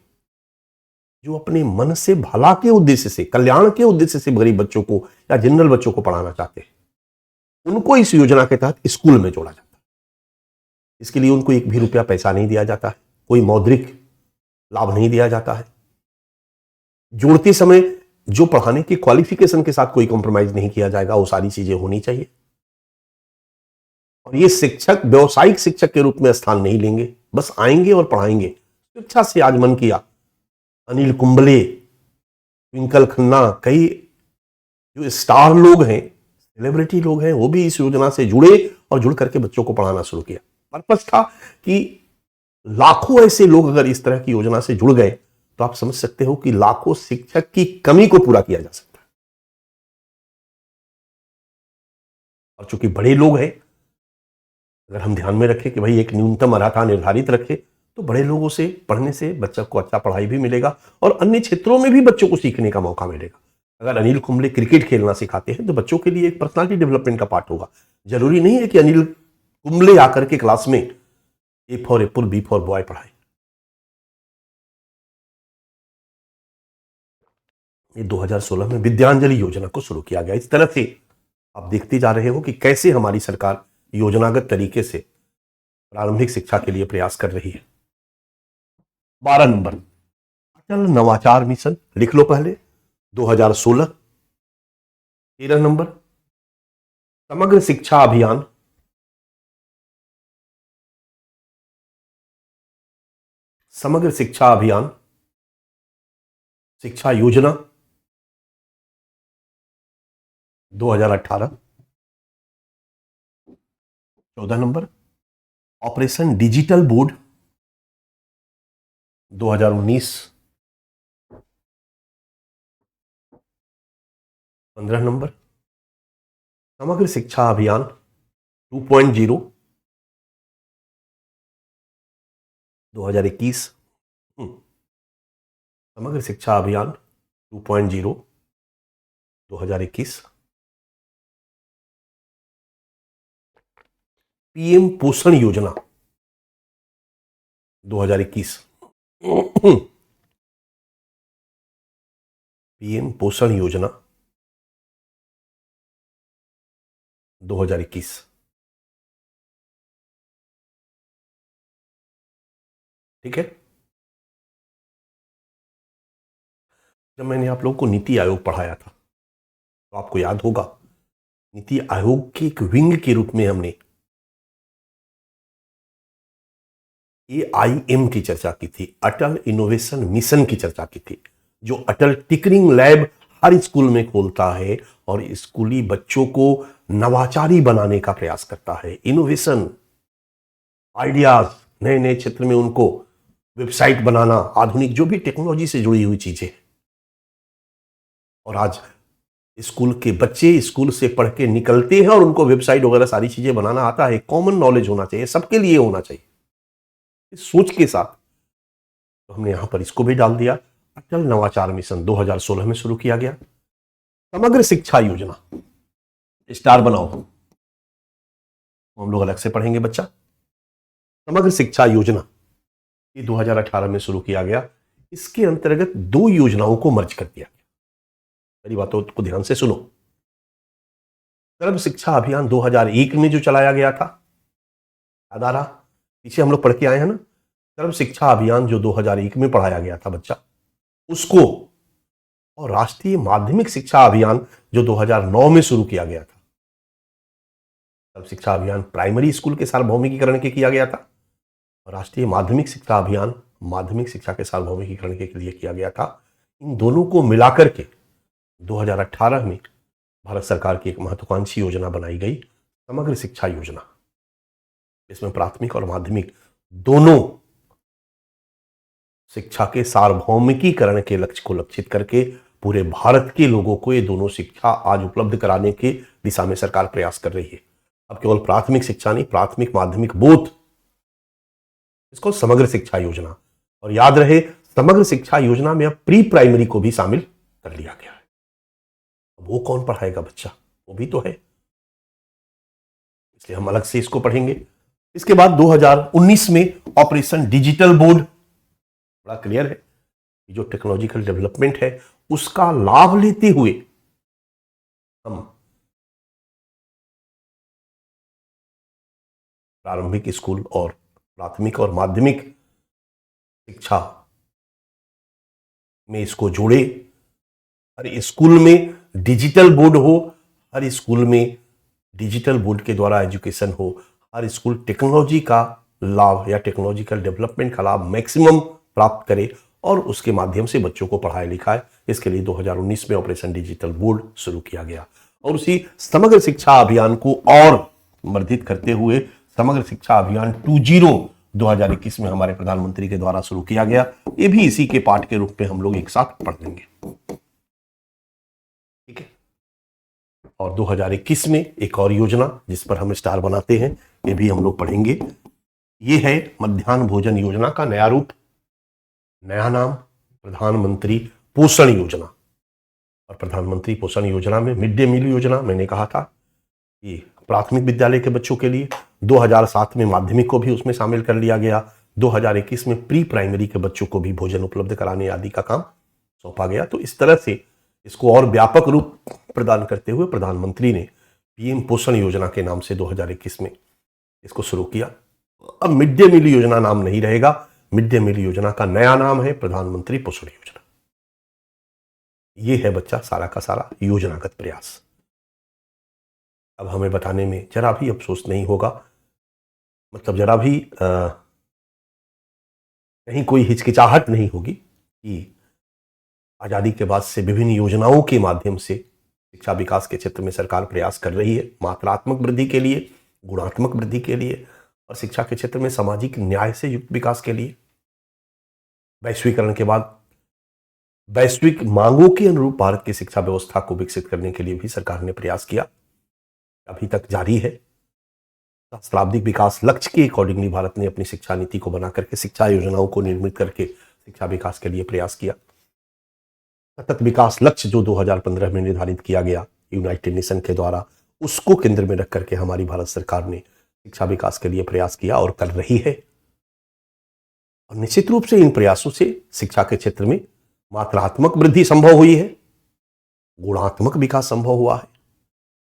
जो अपने मन से भला के उद्देश्य से, कल्याण के उद्देश्य से गरीब बच्चों को या जनरल बच्चों को पढ़ाना चाहते हैं, उनको इस योजना के तहत स्कूल में जोड़ा जाता है। इसके लिए उनको एक भी रुपया पैसा नहीं दिया जाता है, कोई मौद्रिक लाभ नहीं दिया जाता है। जोड़ते समय जो पढ़ाने की क्वालिफिकेशन के साथ कोई कॉम्प्रोमाइज नहीं किया जाएगा, वो सारी चीजें होनी चाहिए। और ये शिक्षक व्यवसायिक शिक्षक के रूप में स्थान नहीं लेंगे, बस आएंगे और पढ़ाएंगे। शिक्षा से आज मन किया, अनिल कुंबले, ट्विंकल खन्ना, कई जो स्टार लोग हैं, सेलिब्रिटी लोग हैं, वो भी इस योजना से जुड़े और जुड़ करके बच्चों को पढ़ाना शुरू किया। पर्पस था कि लाखों ऐसे लोग अगर इस तरह की योजना से जुड़ गए तो आप समझ सकते हो कि लाखों शिक्षक की कमी को पूरा किया जा सकता है। और चूंकि बड़े लोग हैं, अगर हम ध्यान में रखें कि भाई एक न्यूनतम अर्हता निर्धारित रखें, तो बड़े लोगों से पढ़ने से बच्चों को अच्छा पढ़ाई भी मिलेगा और अन्य क्षेत्रों में भी बच्चों को सीखने का मौका मिलेगा। अगर अनिल कुंबले क्रिकेट खेलना सिखाते हैं तो बच्चों के लिए एक पर्सनालिटी डेवलपमेंट का पार्ट होगा। जरूरी नहीं है कि अनिल कुंबले आकर के क्लास में A for apple, B for boy पढ़ाए। ये 2016 में विद्यांजलि योजना को शुरू किया गया। इस तरह से आप देखते जा रहे हो कि कैसे हमारी सरकार योजनागत तरीके से प्रारंभिक शिक्षा के लिए प्रयास कर रही है। 12 नंबर, अटल नवाचार मिशन, लिख लो पहले, 2016। 13 नंबर, समग्र शिक्षा अभियान। समग्र शिक्षा अभियान, शिक्षा योजना 2018। 14 number, operation digital board 2019। 15 number, समग्र शिक्षा अभियान 2.0 2021। समग्र शिक्षा अभियान 2.0 2021। पीएम पोषण योजना 2021। पीएम पोषण योजना 2021। ठीक है, जब मैंने आप लोगों को नीति आयोग पढ़ाया था तो आपको याद होगा, नीति आयोग के एक विंग के रूप में हमने AIM की चर्चा की थी, अटल इनोवेशन मिशन की चर्चा की थी, जो अटल टिकरिंग लैब हर स्कूल में खोलता है और स्कूली बच्चों को नवाचारी बनाने का प्रयास करता है। इनोवेशन, आइडियाज, नए नए क्षेत्र में उनको वेबसाइट बनाना, आधुनिक जो भी टेक्नोलॉजी से जुड़ी हुई चीजें। और आज स्कूल के बच्चे स्कूल से पढ़ के निकलते हैं और उनको वेबसाइट वगैरह सारी चीजें बनाना आता है। कॉमन नॉलेज होना चाहिए, सबके लिए होना चाहिए, इस सोच के साथ तो हमने यहां पर इसको भी डाल दिया। अटल नवाचार मिशन 2016 में शुरू किया गया। समग्र शिक्षा योजना, स्टार बनाओ, हम लोग अलग से पढ़ेंगे बच्चा। समग्र शिक्षा योजना ये 2018 में शुरू किया गया। इसके अंतर्गत 2 योजनाओं को मर्ज कर दिया गया। मेरी बातों को ध्यान से सुनो। सर्व शिक्षा अभियान 2001 में जो चलाया गया था, याद आ रहा, पीछे हम लोग पढ़ के आए हैं ना, सर्व शिक्षा अभियान जो 2001 में पढ़ाया गया था बच्चा, उसको, और राष्ट्रीय माध्यमिक शिक्षा अभियान जो 2009 में शुरू किया गया था। सर्व शिक्षा अभियान प्राइमरी स्कूल के सार्वभौमिकीकरण के किया गया था और राष्ट्रीय माध्यमिक शिक्षा अभियान माध्यमिक शिक्षा के सार्वभौमिकीकरण के लिए किया गया था। इन दोनों को मिलाकर के 2018 में भारत सरकार की एक महत्वाकांक्षी योजना बनाई गई, समग्र शिक्षा योजना। इसमें प्राथमिक और माध्यमिक दोनों शिक्षा के सार्वभौमिकीकरण के लक्ष्य को लक्षित करके पूरे भारत के लोगों को ये दोनों शिक्षा आज उपलब्ध कराने की दिशा में सरकार प्रयास कर रही है। अब केवल प्राथमिक शिक्षा नहीं, प्राथमिक माध्यमिक बोथ, इसको समग्र शिक्षा योजना। और याद रहे, समग्र शिक्षा योजना में अब प्री प्राइमरी को भी शामिल कर लिया गया है। वो कौन पढ़ाएगा बच्चा, वो भी तो है, इसलिए हम अलग से इसको पढ़ेंगे। इसके बाद 2019 में ऑपरेशन डिजिटल बोर्ड, बड़ा क्लियर है, जो टेक्नोलॉजिकल डेवलपमेंट है उसका लाभ लेते हुए हम प्रारंभिक स्कूल और प्राथमिक और माध्यमिक शिक्षा में इसको जोड़े। हर स्कूल में डिजिटल बोर्ड हो, हर स्कूल में डिजिटल बोर्ड के द्वारा एजुकेशन हो, हर स्कूल टेक्नोलॉजी का लाभ या टेक्नोलॉजिकल डेवलपमेंट का लाभ मैक्सिमम प्राप्त करे और उसके माध्यम से बच्चों को पढ़ाए लिखाए। इसके लिए 2019 में ऑपरेशन डिजिटल बोर्ड शुरू किया गया और उसी समग्र शिक्षा अभियान को और वर्धित करते हुए समग्र शिक्षा अभियान 2.0 2021 में हमारे प्रधानमंत्री के द्वारा शुरू किया गया। ये भी इसी के पाठ के रूप में हम लोग एक साथ पढ़ लेंगे, ठीक है। और 2021 में एक और योजना जिस पर हम स्टार बनाते हैं, ये भी हम लोग पढ़ेंगे। ये है मध्याह्न भोजन योजना का नया रूप, नया नाम प्रधानमंत्री पोषण योजना। और प्रधानमंत्री पोषण योजना में मिड डे मील योजना, मैंने कहा था कि प्राथमिक विद्यालय के बच्चों के लिए, 2007 में माध्यमिक को भी उसमें शामिल कर लिया गया, 2021 में प्री प्राइमरी के बच्चों को भी भोजन उपलब्ध कराने आदि का काम सौंपा गया। तो इस तरह से इसको और व्यापक रूप प्रदान करते हुए प्रधानमंत्री ने पीएम पोषण योजना के नाम से 2021 में इसको शुरू किया। अब मिड डे मील योजना नाम नहीं रहेगा, मिड डे मील योजना का नया नाम है प्रधानमंत्री पोषण योजना। ये है बच्चा सारा का सारा योजनागत प्रयास। अब हमें बताने में जरा भी अफसोस नहीं होगा, मतलब जरा भी कहीं कोई हिचकिचाहट नहीं होगी कि आजादी के बाद से विभिन्न योजनाओं के माध्यम से शिक्षा विकास के क्षेत्र में सरकार प्रयास कर रही है, मात्रात्मक वृद्धि के लिए, गुणात्मक वृद्धि के लिए और शिक्षा के क्षेत्र में सामाजिक न्याय से युक्त विकास के लिए। वैश्वीकरण के बाद वैश्विक मांगों के अनुरूप भारत की शिक्षा व्यवस्था को विकसित करने के लिए भी सरकार ने प्रयास किया, अभी तक जारी है। सहस्त्राब्दी विकास लक्ष्य के अकॉर्डिंगली भारत ने अपनी शिक्षा नीति को बना करके शिक्षा योजनाओं को निर्मित करके शिक्षा विकास के लिए प्रयास किया। सतत विकास लक्ष्य जो 2015 में निर्धारित किया गया यूनाइटेड नेशन के द्वारा, उसको केंद्र में रख करके हमारी भारत सरकार ने शिक्षा विकास के लिए प्रयास किया और कर रही है। और निश्चित रूप से इन प्रयासों से शिक्षा के क्षेत्र में मात्रात्मक वृद्धि संभव हुई है, गुणात्मक विकास संभव हुआ है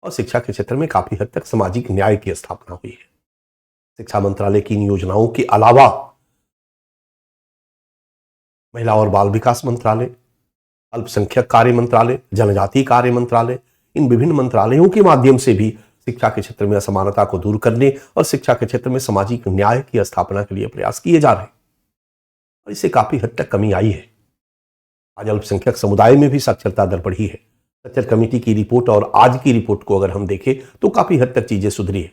और शिक्षा के क्षेत्र में काफी हद तक सामाजिक न्याय की स्थापना हुई है। शिक्षा मंत्रालय की इन योजनाओं के अलावा महिला और बाल विकास मंत्रालय, अल्पसंख्यक कार्य मंत्रालय, जनजातीय कार्य मंत्रालय, इन विभिन्न मंत्रालयों के माध्यम से भी शिक्षा के क्षेत्र में असमानता को दूर करने और शिक्षा के क्षेत्र में सामाजिक न्याय की स्थापना के लिए प्रयास किए जा रहे हैं और इससे काफी हद तक कमी आई है। आज अल्पसंख्यक समुदाय में भी साक्षरता दर बढ़ी है। सच्चर कमेटी की रिपोर्ट और आज की रिपोर्ट को अगर हम देखें तो काफी हद तक चीजें सुधरी है।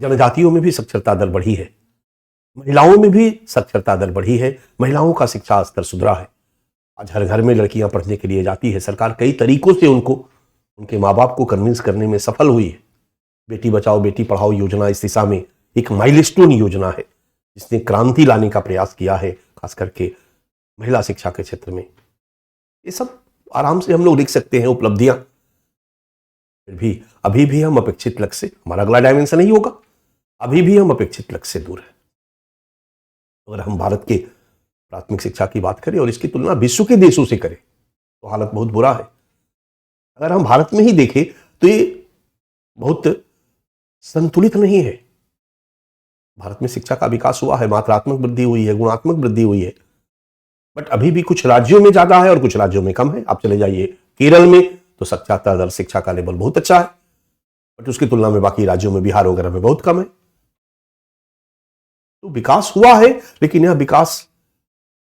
जनजातियों में भी साक्षरता दर बढ़ी है, महिलाओं में भी साक्षरता दर बढ़ी है, महिलाओं का शिक्षा स्तर सुधरा है। आज हर घर में लड़कियां पढ़ने के लिए जाती है। सरकार कई तरीकों से उनको, उनके माँ बाप को कन्विंस करने में सफल हुई है। बेटी बचाओ बेटी पढ़ाओ योजना इस दिशा में एक माइलस्टोन योजना है जिसने क्रांति लाने का प्रयास किया है, खास करके महिला शिक्षा के क्षेत्र में। ये सब आराम से हम लोग लिख सकते हैं उपलब्धियां, फिर भी अभी भी हम अपेक्षित लक्ष्य से, हमारा अगला डायमेंशन नहीं होगा, अभी भी हम अपेक्षित लक्ष्य से दूर है। अगर हम भारत के प्राथमिक शिक्षा की बात करें और इसकी तुलना विश्व के देशों से करें तो हालत बहुत बुरा है। अगर हम भारत में ही देखें तो ये बहुत संतुलित नहीं है। भारत में शिक्षा का विकास हुआ है, मात्रात्मक वृद्धि हुई है, गुणात्मक वृद्धि हुई है, बट अभी भी कुछ राज्यों में ज्यादा है और कुछ राज्यों में कम है। आप चले जाइए केरल में तो साक्षरता दर, शिक्षा का लेवल बहुत अच्छा है, बट उसकी तुलना में बाकी राज्यों में, बिहार वगैरह में बहुत कम है। तो विकास हुआ है लेकिन यह विकास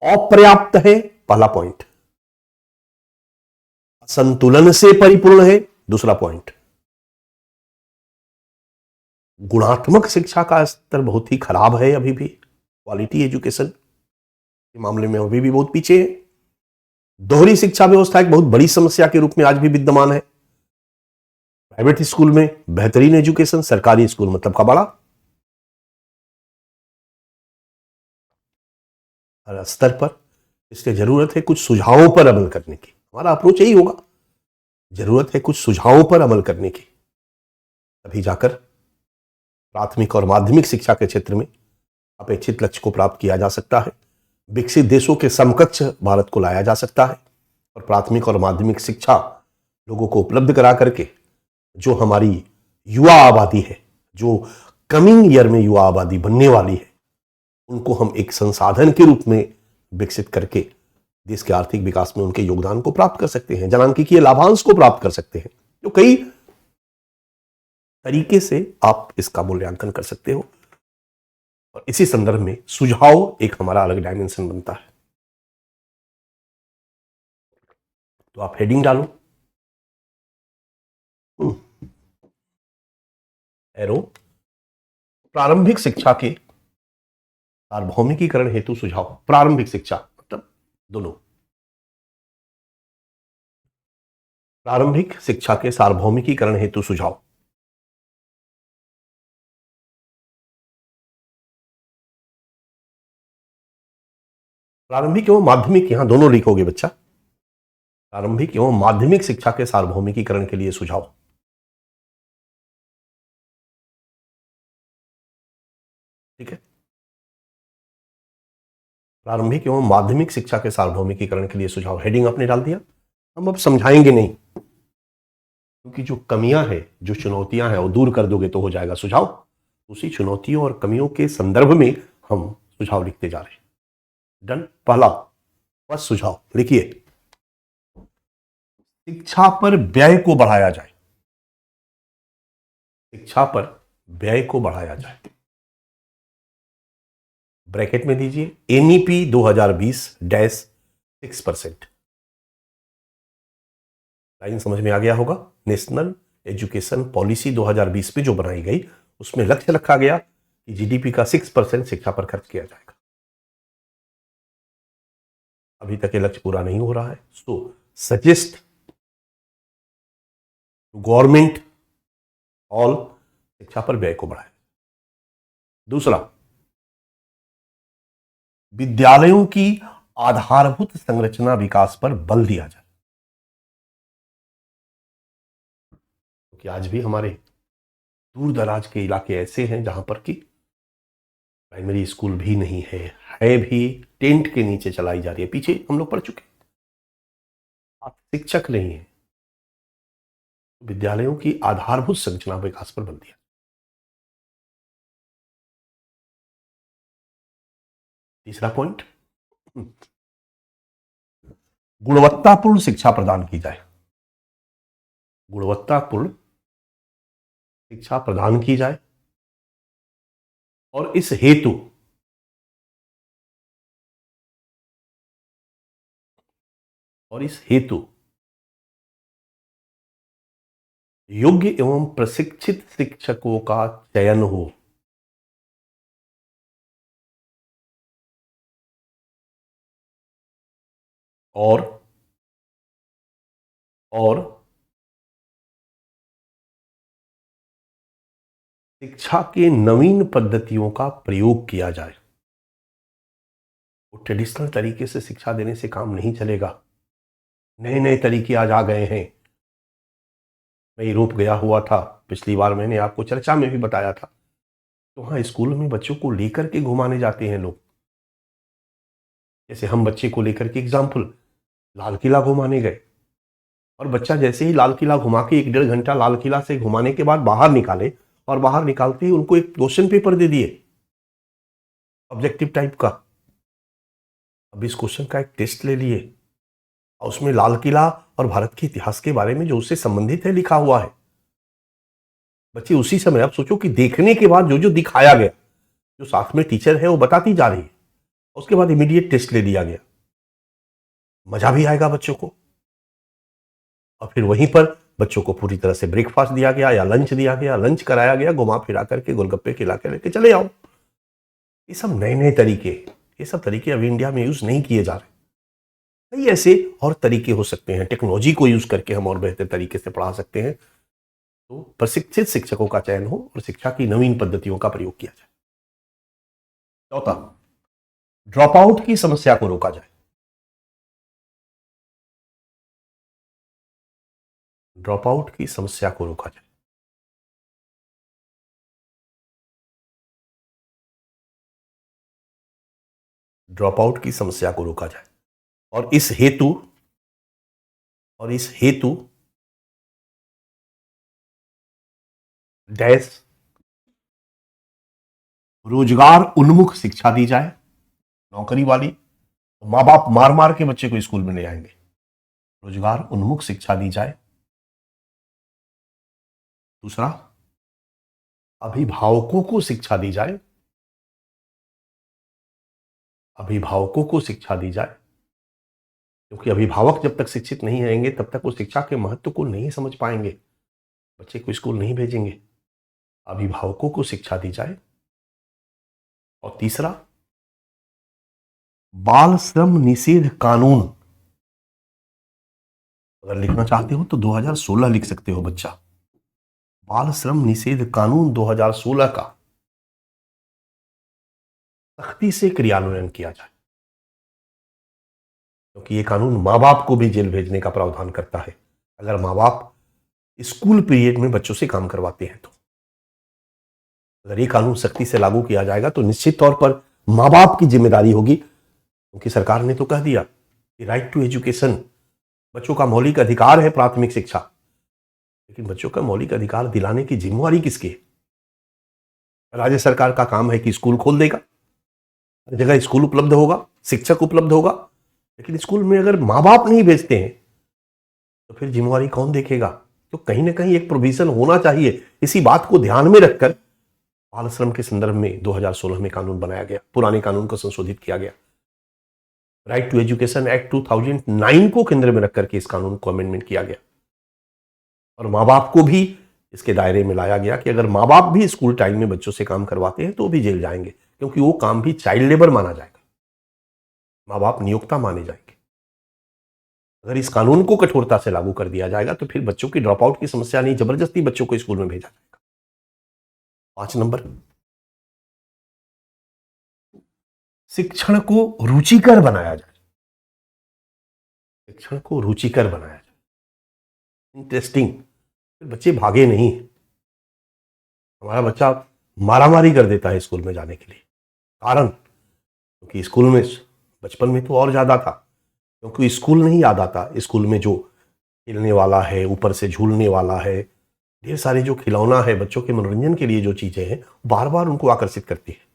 अपर्याप्त है, पहला पॉइंट। संतुलन से परिपूर्ण है, दूसरा पॉइंट। गुणात्मक शिक्षा का स्तर बहुत ही खराब है, अभी भी क्वालिटी एजुकेशन के मामले में अभी भी बहुत पीछे है। दोहरी शिक्षा व्यवस्था एक बहुत बड़ी समस्या के रूप में आज भी विद्यमान है। प्राइवेट स्कूल में बेहतरीन एजुकेशन, सरकारी स्कूल मतलब कबाड़ा। हर स्तर पर इसलिए जरूरत है कुछ सुझावों पर अमल करने की। हमारा अप्रोच यही होगा, जरूरत है कुछ सुझावों पर अमल करने की, तभी जाकर प्राथमिक और माध्यमिक शिक्षा के क्षेत्र में अपेक्षित लक्ष्य को प्राप्त किया जा सकता है। विकसित देशों के समकक्ष भारत को लाया जा सकता है और प्राथमिक और माध्यमिक शिक्षा लोगों को उपलब्ध करा करके जो हमारी युवा आबादी है, जो कमिंग ईयर में युवा आबादी बनने वाली है, उनको हम एक संसाधन के रूप में विकसित करके देश के आर्थिक विकास में उनके योगदान को प्राप्त कर सकते हैं, जनांकीय लाभांश को प्राप्त कर सकते हैं। तो कई तरीके से आप इसका मूल्यांकन कर सकते हो और इसी संदर्भ में सुझाव एक हमारा अलग डायमेंशन बनता है। तो आप हेडिंग डालो, एरो, प्रारंभिक शिक्षा के सार्वभौमिकीकरण हेतु सुझाव। प्रारंभिक शिक्षा मतलब दोनों, प्रारंभिक शिक्षा के सार्वभौमिकीकरण हेतु सुझाव। प्रारंभिक एवं माध्यमिक, यहां दोनों लिखोगे बच्चा। प्रारंभिक एवं माध्यमिक शिक्षा के सार्वभौमिकीकरण के लिए सुझाव। ठीक है, प्रारंभिक एवं माध्यमिक शिक्षा के सार्वभौमिकीकरण के लिए सुझाव, हेडिंग आपने डाल दिया। हम अब समझाएंगे नहीं, क्योंकि जो कमियां हैं, जो चुनौतियां हैं, वो दूर कर दोगे तो हो जाएगा सुझाव। उसी चुनौतियों और कमियों के संदर्भ में हम सुझाव लिखते जा रहे हैं। डन। पहला फर्स्ट सुझाव लिखिए, शिक्षा पर व्यय को बढ़ाया जाए। शिक्षा पर व्यय को बढ़ाया जाए, ब्रैकेट में दीजिए एनईपी 2020-6%। लाइन समझ में आ गया होगा। नेशनल एजुकेशन पॉलिसी 2020 में जो बनाई गई, उसमें लक्ष्य रखा गया कि जीडीपी का 6% शिक्षा पर खर्च किया जाएगा। अभी तक ये लक्ष्य पूरा नहीं हो रहा है। सो सजेस्ट गवर्नमेंट ऑल शिक्षा पर व्यय को बढ़ाए। दूसरा, विद्यालयों की आधारभूत संरचना विकास पर बल दिया जाए, क्योंकि आज भी हमारे दूर दराज के इलाके ऐसे हैं जहां पर कि प्राइमरी स्कूल भी नहीं है भी टेंट के नीचे चलाई जा रही है। पीछे हम लोग पढ़ चुके, शिक्षक नहीं है। विद्यालयों की आधारभूत संरचना विकास पर बल दिया। तीसरा पॉइंट, गुणवत्तापूर्ण शिक्षा प्रदान की जाए। गुणवत्तापूर्ण शिक्षा प्रदान की जाए और इस हेतु योग्य एवं प्रशिक्षित शिक्षकों का चयन हो। और शिक्षा के नवीन पद्धतियों का प्रयोग किया जाए। वो ट्रेडिशनल तरीके से शिक्षा देने से काम नहीं चलेगा। नए नए तरीके आज आ गए हैं। मैं यूरोप गया हुआ था पिछली बार, मैंने आपको चर्चा में भी बताया था। तो वहाँ स्कूल में बच्चों को लेकर के घुमाने जाते हैं लोग। जैसे हम बच्चे को लेकर के एग्जाम्पल लाल किला घुमाने गए, और बच्चा जैसे ही लाल किला घुमा के 1-1.5 घंटा लाल किला से घुमाने के बाद बाहर निकाले, और बाहर निकालते ही उनको एक क्वेश्चन पेपर दे दिए ऑब्जेक्टिव टाइप का। अब इस क्वेश्चन का एक टेस्ट ले लिए और उसमें लाल किला और भारत के इतिहास के बारे में जो उससे संबंधित है लिखा हुआ है। बच्चे उसी समय, आप सोचो कि देखने के बाद जो जो दिखाया गया, जो साथ में टीचर है वो बताती जा रही है, उसके बाद इमीडिएट टेस्ट ले लिया गया। मजा भी आएगा बच्चों को। और फिर वहीं पर बच्चों को पूरी तरह से ब्रेकफास्ट दिया गया या लंच दिया गया, लंच कराया गया, घुमा फिरा करके गोलगप्पे खिला के लेके चले आओ। ये सब नए नए तरीके, ये सब तरीके अभी इंडिया में यूज नहीं किए जा रहे। कई ऐसे और तरीके हो सकते हैं, टेक्नोलॉजी को यूज करके हम और बेहतर तरीके से पढ़ा सकते हैं। तो प्रशिक्षित शिक्षकों का चयन हो और शिक्षा की नवीन पद्धतियों का प्रयोग किया जाए। चौथा, ड्रॉप आउट की समस्या को रोका जाए। ड्रॉप आउट की समस्या को रोका जाए। ड्रॉप आउट की समस्या को रोका जाए और इस हेतु डैश रोजगार उन्मुख शिक्षा दी जाए। नौकरी वाली माँ बाप मार मार के बच्चे को स्कूल में ले आएंगे। रोजगार उन्मुख शिक्षा दी जाए। दूसरा, अभिभावकों को शिक्षा दी जाए। अभिभावकों को शिक्षा दी जाए, क्योंकि अभिभावक जब तक शिक्षित नहीं रहेंगे तब तक वो शिक्षा के महत्व को नहीं समझ पाएंगे, बच्चे को स्कूल नहीं भेजेंगे। अभिभावकों को शिक्षा दी जाए। और तीसरा, बाल श्रम निषेध कानून, अगर लिखना चाहते हो तो 2016 लिख सकते हो बच्चा। बाल श्रम निषेध कानून 2016 का सख्ती से क्रियान्वयन किया जाए, क्योंकि ये कानून माँ बाप को भी जेल भेजने का प्रावधान करता है अगर माँ बाप स्कूल पीरियड में बच्चों से काम करवाते हैं। तो अगर ये कानून सख्ती से लागू किया जाएगा तो निश्चित तौर पर माँ बाप की जिम्मेदारी होगी, क्योंकि सरकार ने तो कह दिया कि राइट टू एजुकेशन, बच्चों का मौलिक अधिकार है प्राथमिक शिक्षा, लेकिन बच्चों का मौलिक अधिकार दिलाने की जिम्मेवारी किसकी है? राज्य सरकार का काम है कि स्कूल खोल देगा, हर जगह स्कूल उपलब्ध होगा, शिक्षक उपलब्ध होगा, लेकिन स्कूल में अगर माँ बाप नहीं भेजते हैं तो फिर जिम्मेवारी कौन देखेगा? तो कहीं ना कहीं एक प्रोविजन होना चाहिए। इसी बात को ध्यान में रखकर बाल श्रम के संदर्भ में 2016 में कानून बनाया गया, पुराने कानून को संशोधित किया गया। राइट टू एजुकेशन एक्ट 2009 को केंद्र में रखकर के इस कानून को अमेंडमेंट किया गया और माँ बाप को भी इसके दायरे में लाया गया कि अगर माँ बाप भी स्कूल टाइम में बच्चों से काम करवाते हैं तो भी जेल जाएंगे, क्योंकि वो काम भी चाइल्ड लेबर माना जाएगा, माँ बाप नियोक्ता माने जाएंगे। अगर इस कानून को कठोरता से लागू कर दिया जाएगा तो फिर बच्चों की ड्रॉप आउट की समस्या नहीं, जबरदस्ती बच्चों को स्कूल में भेजा जाएगा। 5 नंबर, शिक्षण को रुचिकर बनाया जाए। शिक्षण को रुचिकर बनाया जाए, इंटरेस्टिंग, बच्चे भागे नहीं। हमारा बच्चा मारामारी कर देता है स्कूल में जाने के लिए, कारण क्योंकि स्कूल में बचपन में तो और ज्यादा था, क्योंकि स्कूल नहीं याद आता। स्कूल में जो खेलने वाला है, ऊपर से झूलने वाला है, ढेर सारे जो खिलौना है, बच्चों के मनोरंजन के लिए जो चीजें हैं, बार बार उनको आकर्षित करती है।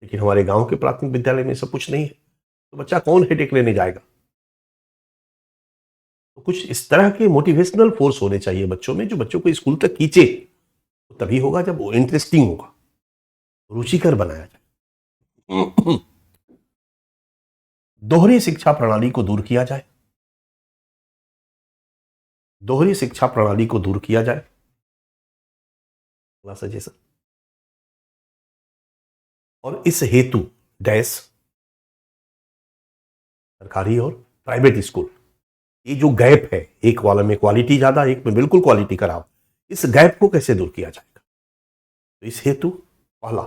लेकिन हमारे गांव के प्राथमिक विद्यालय में सब कुछ नहीं है, तो बच्चा कौन हेडेक लेने जाएगा? तो कुछ इस तरह के मोटिवेशनल फोर्स होने चाहिए बच्चों में, जो बच्चों को स्कूल तक खींचे। तो तभी होगा जब वो इंटरेस्टिंग होगा, रुचिकर बनाया जाए। दोहरी शिक्षा प्रणाली को दूर किया जाए। दोहरी शिक्षा प्रणाली को दूर किया जाए, सजेशन। और इस हेतु डैश सरकारी और प्राइवेट स्कूल, ये जो गैप है, एक वाला में क्वालिटी ज्यादा, एक में बिल्कुल क्वालिटी खराब, इस गैप को कैसे दूर किया जाएगा? तो इस हेतु पहला,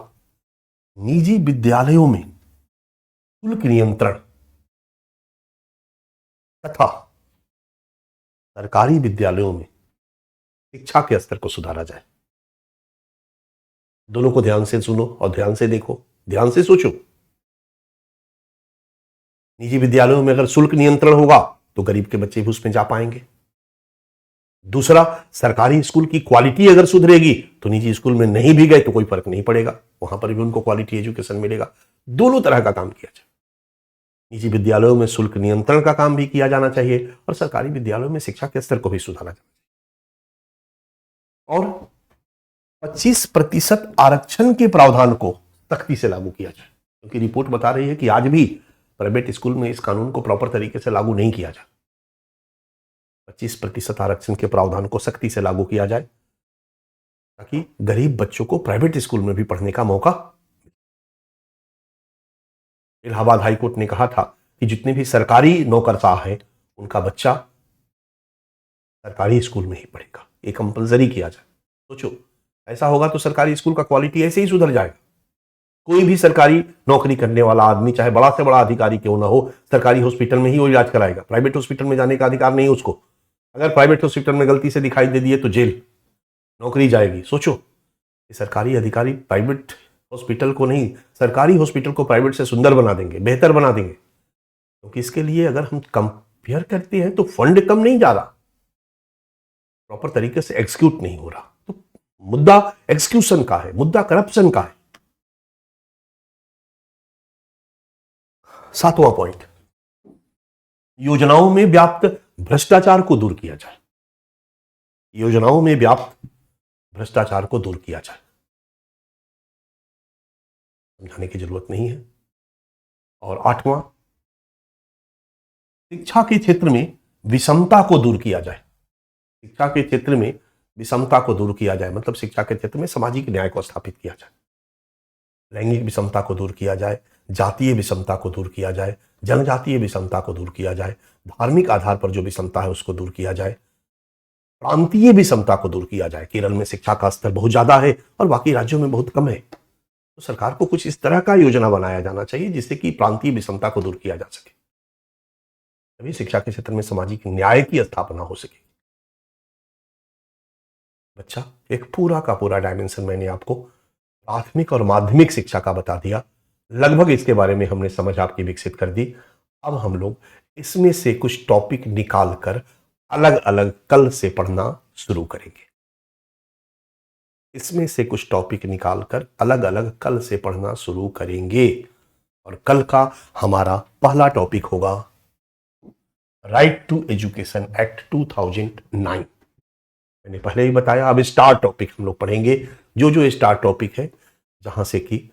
निजी विद्यालयों में शुल्क नियंत्रण तथा सरकारी विद्यालयों में शिक्षा के स्तर को सुधारा जाए। दोनों को ध्यान से सुनो और ध्यान से देखो, ध्यान से सोचो। निजी विद्यालयों में अगर शुल्क नियंत्रण होगा तो गरीब के बच्चे भी उसमें जा पाएंगे। दूसरा, सरकारी स्कूल की क्वालिटी अगर सुधरेगी तो निजी स्कूल में नहीं भी गए तो कोई फर्क नहीं पड़ेगा, वहां पर भी उनको क्वालिटी एजुकेशन मिलेगा। दोनों तरह का काम किया जाए। निजी विद्यालयों में शुल्क नियंत्रण का काम भी किया जाना चाहिए और सरकारी विद्यालयों में शिक्षा के स्तर को भी सुधारा जाना चाहिए। और 25% आरक्षण के प्रावधान को सख्ती से लागू किया जाए, क्योंकि रिपोर्ट बता रही है कि आज भी प्राइवेट स्कूल में इस कानून को प्रॉपर तरीके से लागू नहीं किया जाता। 25% आरक्षण के प्रावधान को सख्ती से लागू किया जाए ताकि गरीब बच्चों को प्राइवेट स्कूल में भी पढ़ने का मौका इलाहाबाद हाईकोर्ट ने कहा था कि जितने भी सरकारी नौकरशाह हैं उनका बच्चा सरकारी स्कूल में ही पढ़ेगा, ये कंपलसरी किया जाए। सोचो, ऐसा होगा तो सरकारी स्कूल का क्वालिटी ऐसे ही सुधर जाएगा। कोई भी सरकारी नौकरी करने वाला आदमी, चाहे बड़ा से बड़ा अधिकारी क्यों ना हो, सरकारी हॉस्पिटल में ही वो इलाज कराएगा। प्राइवेट हॉस्पिटल में जाने का अधिकार नहीं है उसको। अगर प्राइवेट हॉस्पिटल में गलती से दिखाई दे दिए तो जेल, नौकरी जाएगी। सोचो, सरकारी अधिकारी प्राइवेट हॉस्पिटल को नहीं, सरकारी हॉस्पिटल को प्राइवेट से सुंदर बना देंगे, बेहतर बना देंगे। क्योंकि इसके लिए अगर हम कंपेयर करते हैं तो फंड कम नहीं जा रहा, प्रॉपर तरीके से एग्जीक्यूट नहीं हो रहा। तो मुद्दा एग्जीक्यूशन का है, मुद्दा करप्शन का है। 7वां पॉइंट, योजनाओं में व्याप्त भ्रष्टाचार को दूर किया जाए। योजनाओं में व्याप्त भ्रष्टाचार को दूर किया जाए, समझाने की जरूरत नहीं है। और 8वां, शिक्षा के क्षेत्र में विषमता को दूर किया जाए। शिक्षा के क्षेत्र में विषमता को दूर किया जाए, मतलब शिक्षा के क्षेत्र में सामाजिक न्याय को स्थापित किया जाए, लैंगिक विषमता को दूर किया जाए, जातीय विषमता को दूर किया जाए, जनजातीय विषमता को दूर किया जाए, धार्मिक आधार पर जो विषमता है उसको दूर किया जाए, प्रांतीय विषमता को दूर किया जाए। केरल में शिक्षा का स्तर बहुत ज्यादा है और बाकी राज्यों में बहुत कम है, तो सरकार को कुछ इस तरह का योजना बनाया जाना चाहिए जिससे कि प्रांतीय विषमता को दूर किया जा सके, तभी शिक्षा के क्षेत्र में सामाजिक न्याय की स्थापना हो सके। बच्चा, एक पूरा का पूरा डायमेंशन मैंने आपको प्राथमिक और माध्यमिक शिक्षा का बता दिया, लगभग इसके बारे में हमने समझ आपकी विकसित कर दी। अब हम लोग इसमें से कुछ टॉपिक निकाल कर अलग अलग कल से पढ़ना शुरू करेंगे। इसमें से कुछ टॉपिक निकालकर अलग अलग कल से पढ़ना शुरू करेंगे। और कल का हमारा पहला टॉपिक होगा राइट टू एजुकेशन एक्ट 2009। मैंने पहले ही बताया, अब स्टार टॉपिक हम लोग पढ़ेंगे। जो स्टार टॉपिक है जहां से कि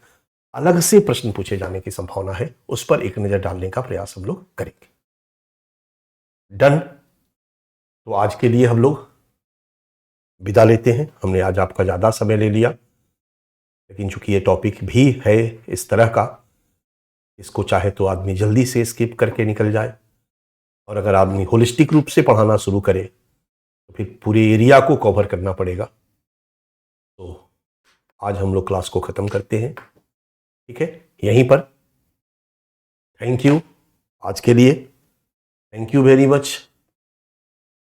अलग से प्रश्न पूछे जाने की संभावना है, उस पर एक नजर डालने का प्रयास हम लोग करेंगे। डन। तो आज के लिए हम लोग विदा लेते हैं। हमने आज आपका ज्यादा समय ले लिया, लेकिन चूंकि ये टॉपिक भी है इस तरह का, इसको चाहे तो आदमी जल्दी से स्किप करके निकल जाए, और अगर आदमी होलिस्टिक रूप से पढ़ाना शुरू करे तो फिर पूरे एरिया को कवर करना पड़ेगा। तो आज हम लोग क्लास को खत्म करते हैं, ठीक है, यहीं पर। थैंक यू आज के लिए, थैंक यू वेरी मच।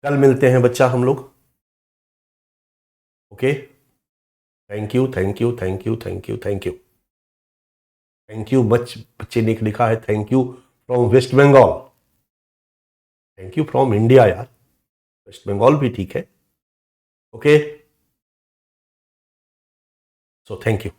कल मिलते हैं बच्चा हम लोग, okay. Thank you thank you thank you thank you thank you thank you. बच्चे ने लिखा है thank you from West Bengal. Thank you from India यार, वेस्ट बंगाल भी ठीक है, ओके। So thank you.